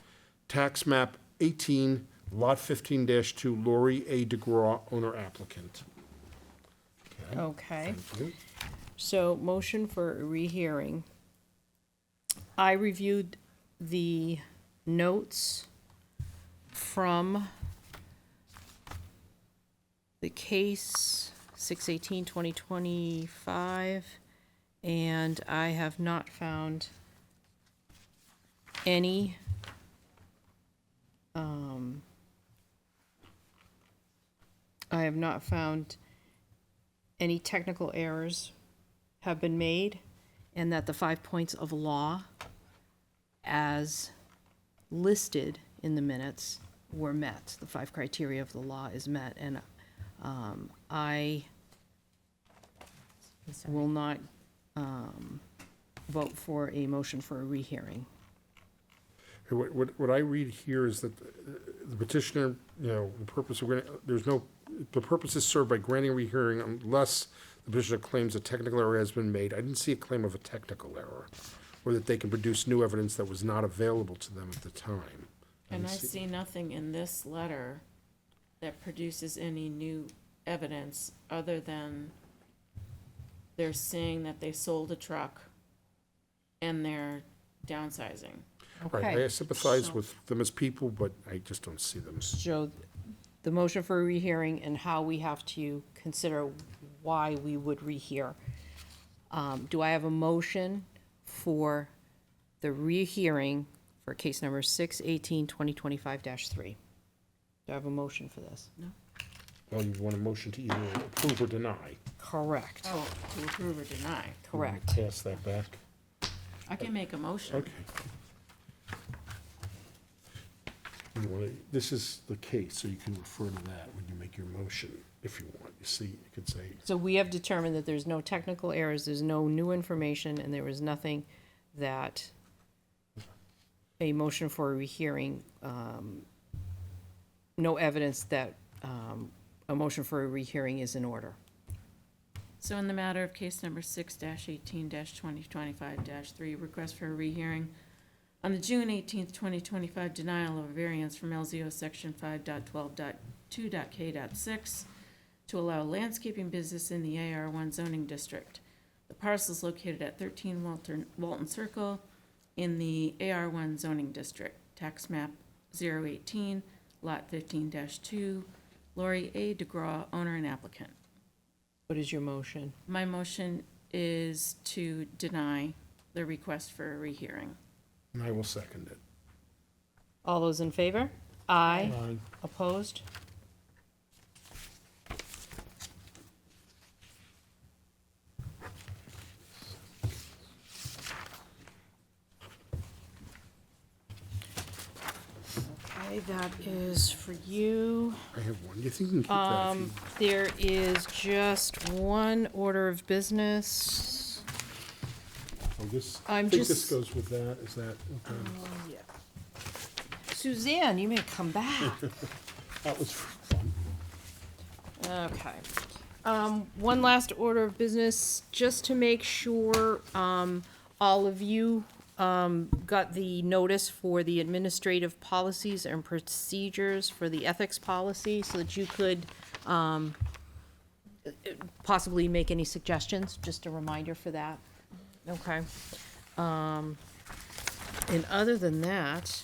tax map 18, lot 15-2, Lori A. DeGraw, owner applicant. Okay. Thank you. So, motion for a rehearing. I reviewed the notes from the case 6/18/2025, and I have not found any any technical errors have been made, and that the 5 points of law as listed in the minutes were met. The 5 criteria of the law is met, and I will not vote for a motion for a rehearing. Hey, what I read here is that the petitioner, the purpose of the purpose is served by granting rehearing unless the petitioner claims a technical error has been made. I didn't see a claim of a technical error, or that they can produce new evidence that was not available to them at the time. And I see nothing in this letter that produces any new evidence other than they're saying that they sold a truck and they're downsizing. Right, I sympathize with them as people, but I just don't see them. So, the motion for a rehearing and how we have to consider why we would rehear. Do I have a motion for the rehearing for case number 6/18/2025-3? Do I have a motion for this? No. Well, you want a motion to either approve or deny. Correct. Oh, to approve or deny. Correct. Pass that back. I can make a motion. Okay. This is the case, so you can refer to that when you make your motion, if you want. You see, you could say, So we have determined that there's no technical errors, there's no new information, and there was nothing that a motion for a rehearing, no evidence that a motion for a rehearing is in order. So in the matter of case number 6-18-2025-3, request for a rehearing on the June 18th, 2025 denial of a variance from LZO section 5.12.2.k.6 to allow landscaping business in the AR1 zoning district. The parcel is located at 13 Walton Circle in the AR1 zoning district, tax map 018, lot 15-2, Lori A. DeGraw, owner and applicant. What is your motion? My motion is to deny the request for a rehearing. and I will second it. All those in favor? Aye. Aye. Opposed? Okay, that is for you. I have one. Do you think you can keep that? if you- There is just one order of business. Oh, this, I I'm think this just- goes with that. Is that, okay. Suzanne, you may come back. That was fun. Okay. One last order of business, just to make sure, all of you, got the notice for the administrative policies and procedures for the ethics policy, so that you could, possibly make any suggestions, just a reminder for that. Okay. And other than that,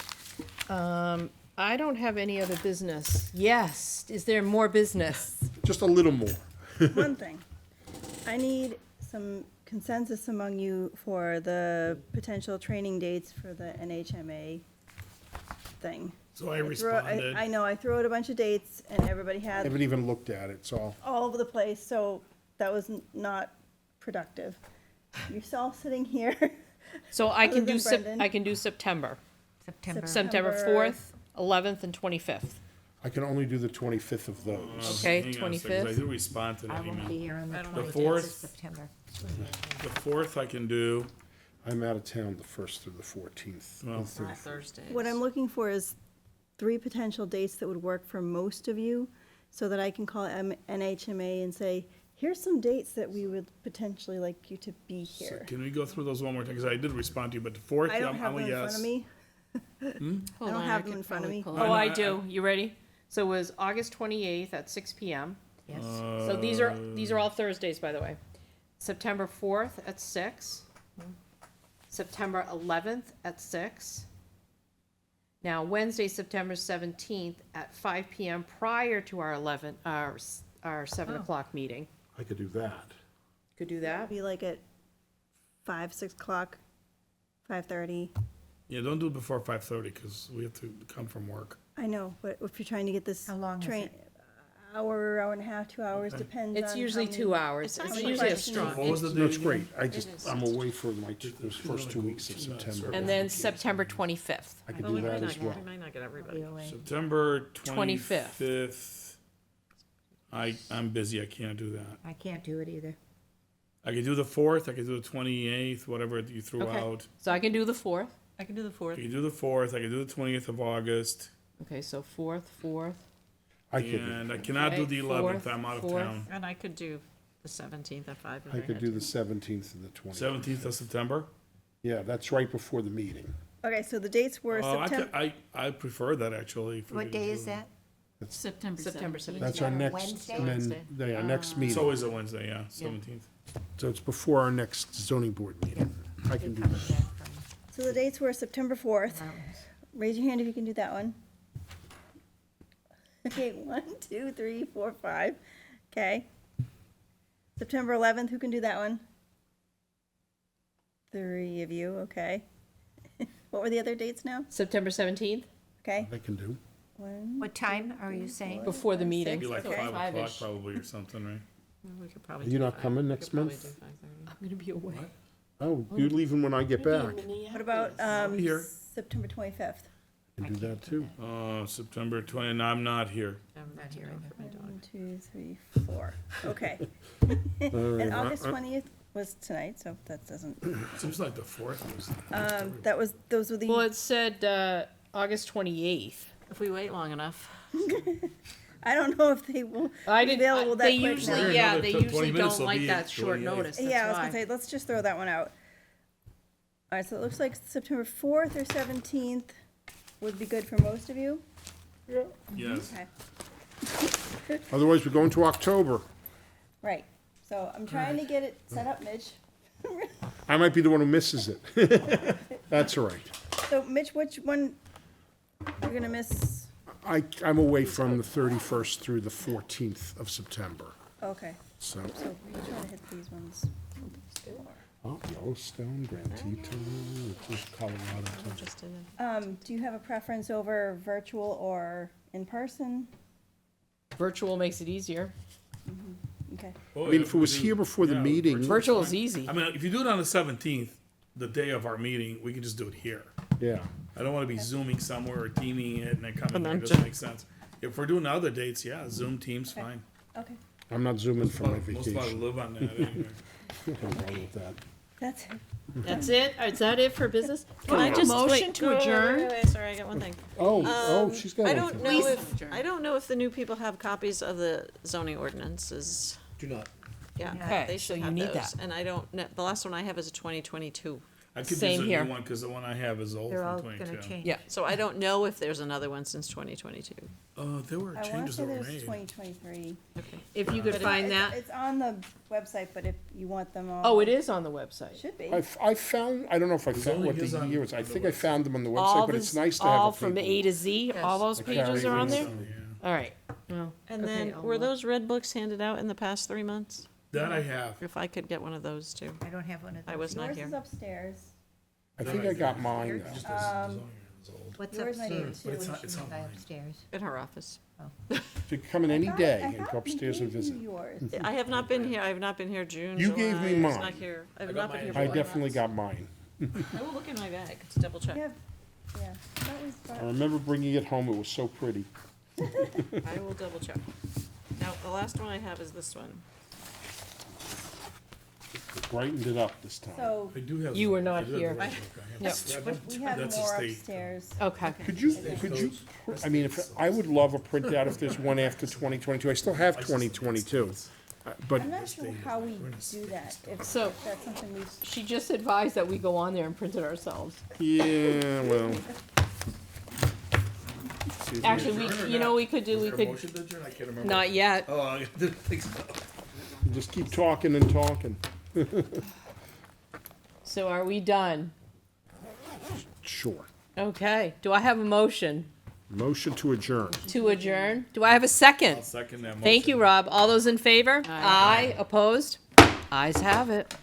I don't have any other business. Yes, is there more business? Just a little more. One thing, I need some consensus among you for the potential training dates for the NHMA thing. So I threw- responded. I know, I threw out a bunch of dates and everybody I had haven't even looked at it, so. all over the place, so that was not productive. You're all sitting here. So I can Other do, than Brendan. I can do September. September. September 4th, 11th, and 25th. I can only do the 25th of those. Okay, Hang on a second, 'cause I 25th. did respond to I that won't email. be here on the The 25th of 4th, September. the 4th I can do. I'm out of town the 1st through the 14th. Well, the 31st. Thursdays. What I'm looking for is 3 potential dates that would work for most of you, so that I can call NHMA and say, here's some dates that we would potentially like you to be So here. can we go through those one more time? Because I did respond to you, but the 4th, I don't I'm have a them in front yes. of me. I don't have them in front of me. Oh, I do. You ready? So it was August 28th at 6 PM. Yes. So these are all Thursdays, by the way. September 4th at 6. September 11th at 6. Now, Wednesday, September 17th at 5 PM prior to our 7 o'clock meeting. I could do that. Could do that? Be like at 5, 6 o'clock, 5:30. Yeah, don't do it before 5:30 because we have to come from work. I know, but if you're trying to get this. How long is train, hour and a half, 2 hours, depends on. It's usually how many- 2 hours. It's It's actually usually a quite strong. What was the No, it's date great. again? I'm away for those first 2 weeks of September. And then September 25th. I could But do we that might as not well. get, we might not get everybody. September 25th. 25th. I'm busy. I can't do that. I can't do it either. I could do the 4th. I could do the 28th, whatever you threw Okay. out. So I can do the 4th. I can do the I 4th. could do the 4th. I could do the 20th of August. Okay, so 4th. I could, And I cannot do Okay, the 11th. 4th, I'm out of 4th. town. And I could do the 17th at 5 if I I could had do to. the 17th and the 20th. 17th of September. Yeah, that's right before the meeting. Okay, so the dates were September. I prefer that actually. if we What could day do is that? September September 17th. That's our that a next, Wednesday? and then, Wednesday. yeah, next It's meeting. always a Wednesday, yeah, 17th. So it's before our next zoning board meeting. I can do that. So the dates were September 4th. Raise your hand if you can do that one. Okay, 1, 2, 3, 4, 5. Okay. September 11th, who can do that one? 3 of you, okay. What were the other dates now? September 17th, Okay. I can do. 1, What time are you saying? before the meeting. It'd be like Okay. 5 o'clock 5-ish. probably or something, right? We could probably Are do you not 5. coming We next could probably month? do 5:30. I'm gonna be away. Oh, you're leaving when I get back. What about Here. September 25th? I can do that too. September 20, and I'm not here. I'm not here. I have my dog. 1, 2, 3, 4. Okay. right. And August 20th was tonight, so that doesn't, Seems like the 4th was. those were the. Well, it said, August 28th. If we wait long enough. I don't know if they will I be didn't, available that they quick usually, now. yeah, Another they 20 usually minutes don't will like be that at short 28th. notice, that's Yeah, I was why. gonna say, let's just throw that one out. All right, so it looks like September 4th or 17th would be good for most of you. Yes. Okay, Otherwise, we're going to October. right. So I'm trying to get it set up, Mitch. I might be the one who misses it. That's all right. So Mitch, which one you're gonna miss? I'm away from the 31st through the 14th of September. Okay, So, so we'll try to hit these ones. Yellowstone, Grand Teton, Colorado. Just did it. Do you have a preference over virtual or in person? Virtual makes it easier. Okay, Oh, I mean, yeah, if it was we here do- before the yeah, meeting. Virtual is easy. I mean, if you do it on the 17th, the day of our meeting, we can just do it here. Yeah. I don't want to be zooming somewhere or teaming it and then coming And here. then It doesn't ju- make sense. If we're doing other dates, yeah, Zoom, Teams, fine. okay, I'm not zooming for my Most of us vacation. live on that anyway. Nothing wrong with that. that's it. That's it? Is that it for business? Can Well, I just motion motion to to adjourn? Wait, sorry, I got one thing. Oh, she's got I one don't thing. know if, I don't know if the new people have copies of the zoning ordinances. Do not. Yeah, Okay, they so should you have need those. that. And I don't, know the last one I have is a 2022. I could Same use a here. new one, because the one I have is old They're all from gonna 22. change. Yeah. So I don't know if there's another one since 2022. There were I want to changes say that were there's made. 2023. If you could find that. It's on the website, but if you want them all. Oh, it is on the website. Should be. I found, I don't know if I found only what is the on year was. I the think I found them on the All website, but it's this- nice to have all a from paper. A to Z, all those pages are on there? All right. Well, And okay, then, I'll were look. those red books handed out in the past 3 months? That I have. If I could get one of those too. I don't have one of those. I was not Yours here. is upstairs. I think I got mine, though. What's Yours might be upstairs? too. But it's not, it's By online. upstairs. In her office. You can come in any I day thought and go upstairs we and gave you visit. yours. I have not been here, I have not been here June, You gave July, me I was mine. not here. I have got not been here mine. I for definitely months. got mine. I will look in my bag to double check. We have, yeah, that was I fun. remember bringing it home. It was so pretty. I will double check. Now, the last one I have is this one. It brightened it up this time. So I do have. You were I not do have here. the red book. I Yep. have- we have that's a more state. upstairs. Okay. Could you, I mean, if, I would love a printout if there's one after 2022. I still have 2022. But I'm not sure how we do that, if So- that's something we, She just advised that we go on there and print it ourselves. yeah, well. Actually, we could do, we Was there a could, motion to adjourn? I can't remember. not yet. Oh, I didn't think so. Just keep talking and talking. So are we done? Sure. Okay. Do I have a motion Motion to adjourn. to adjourn? Do I have a second? I'll second that motion. Thank you, Rob. All those in favor? Aye. Opposed? Ayes have it.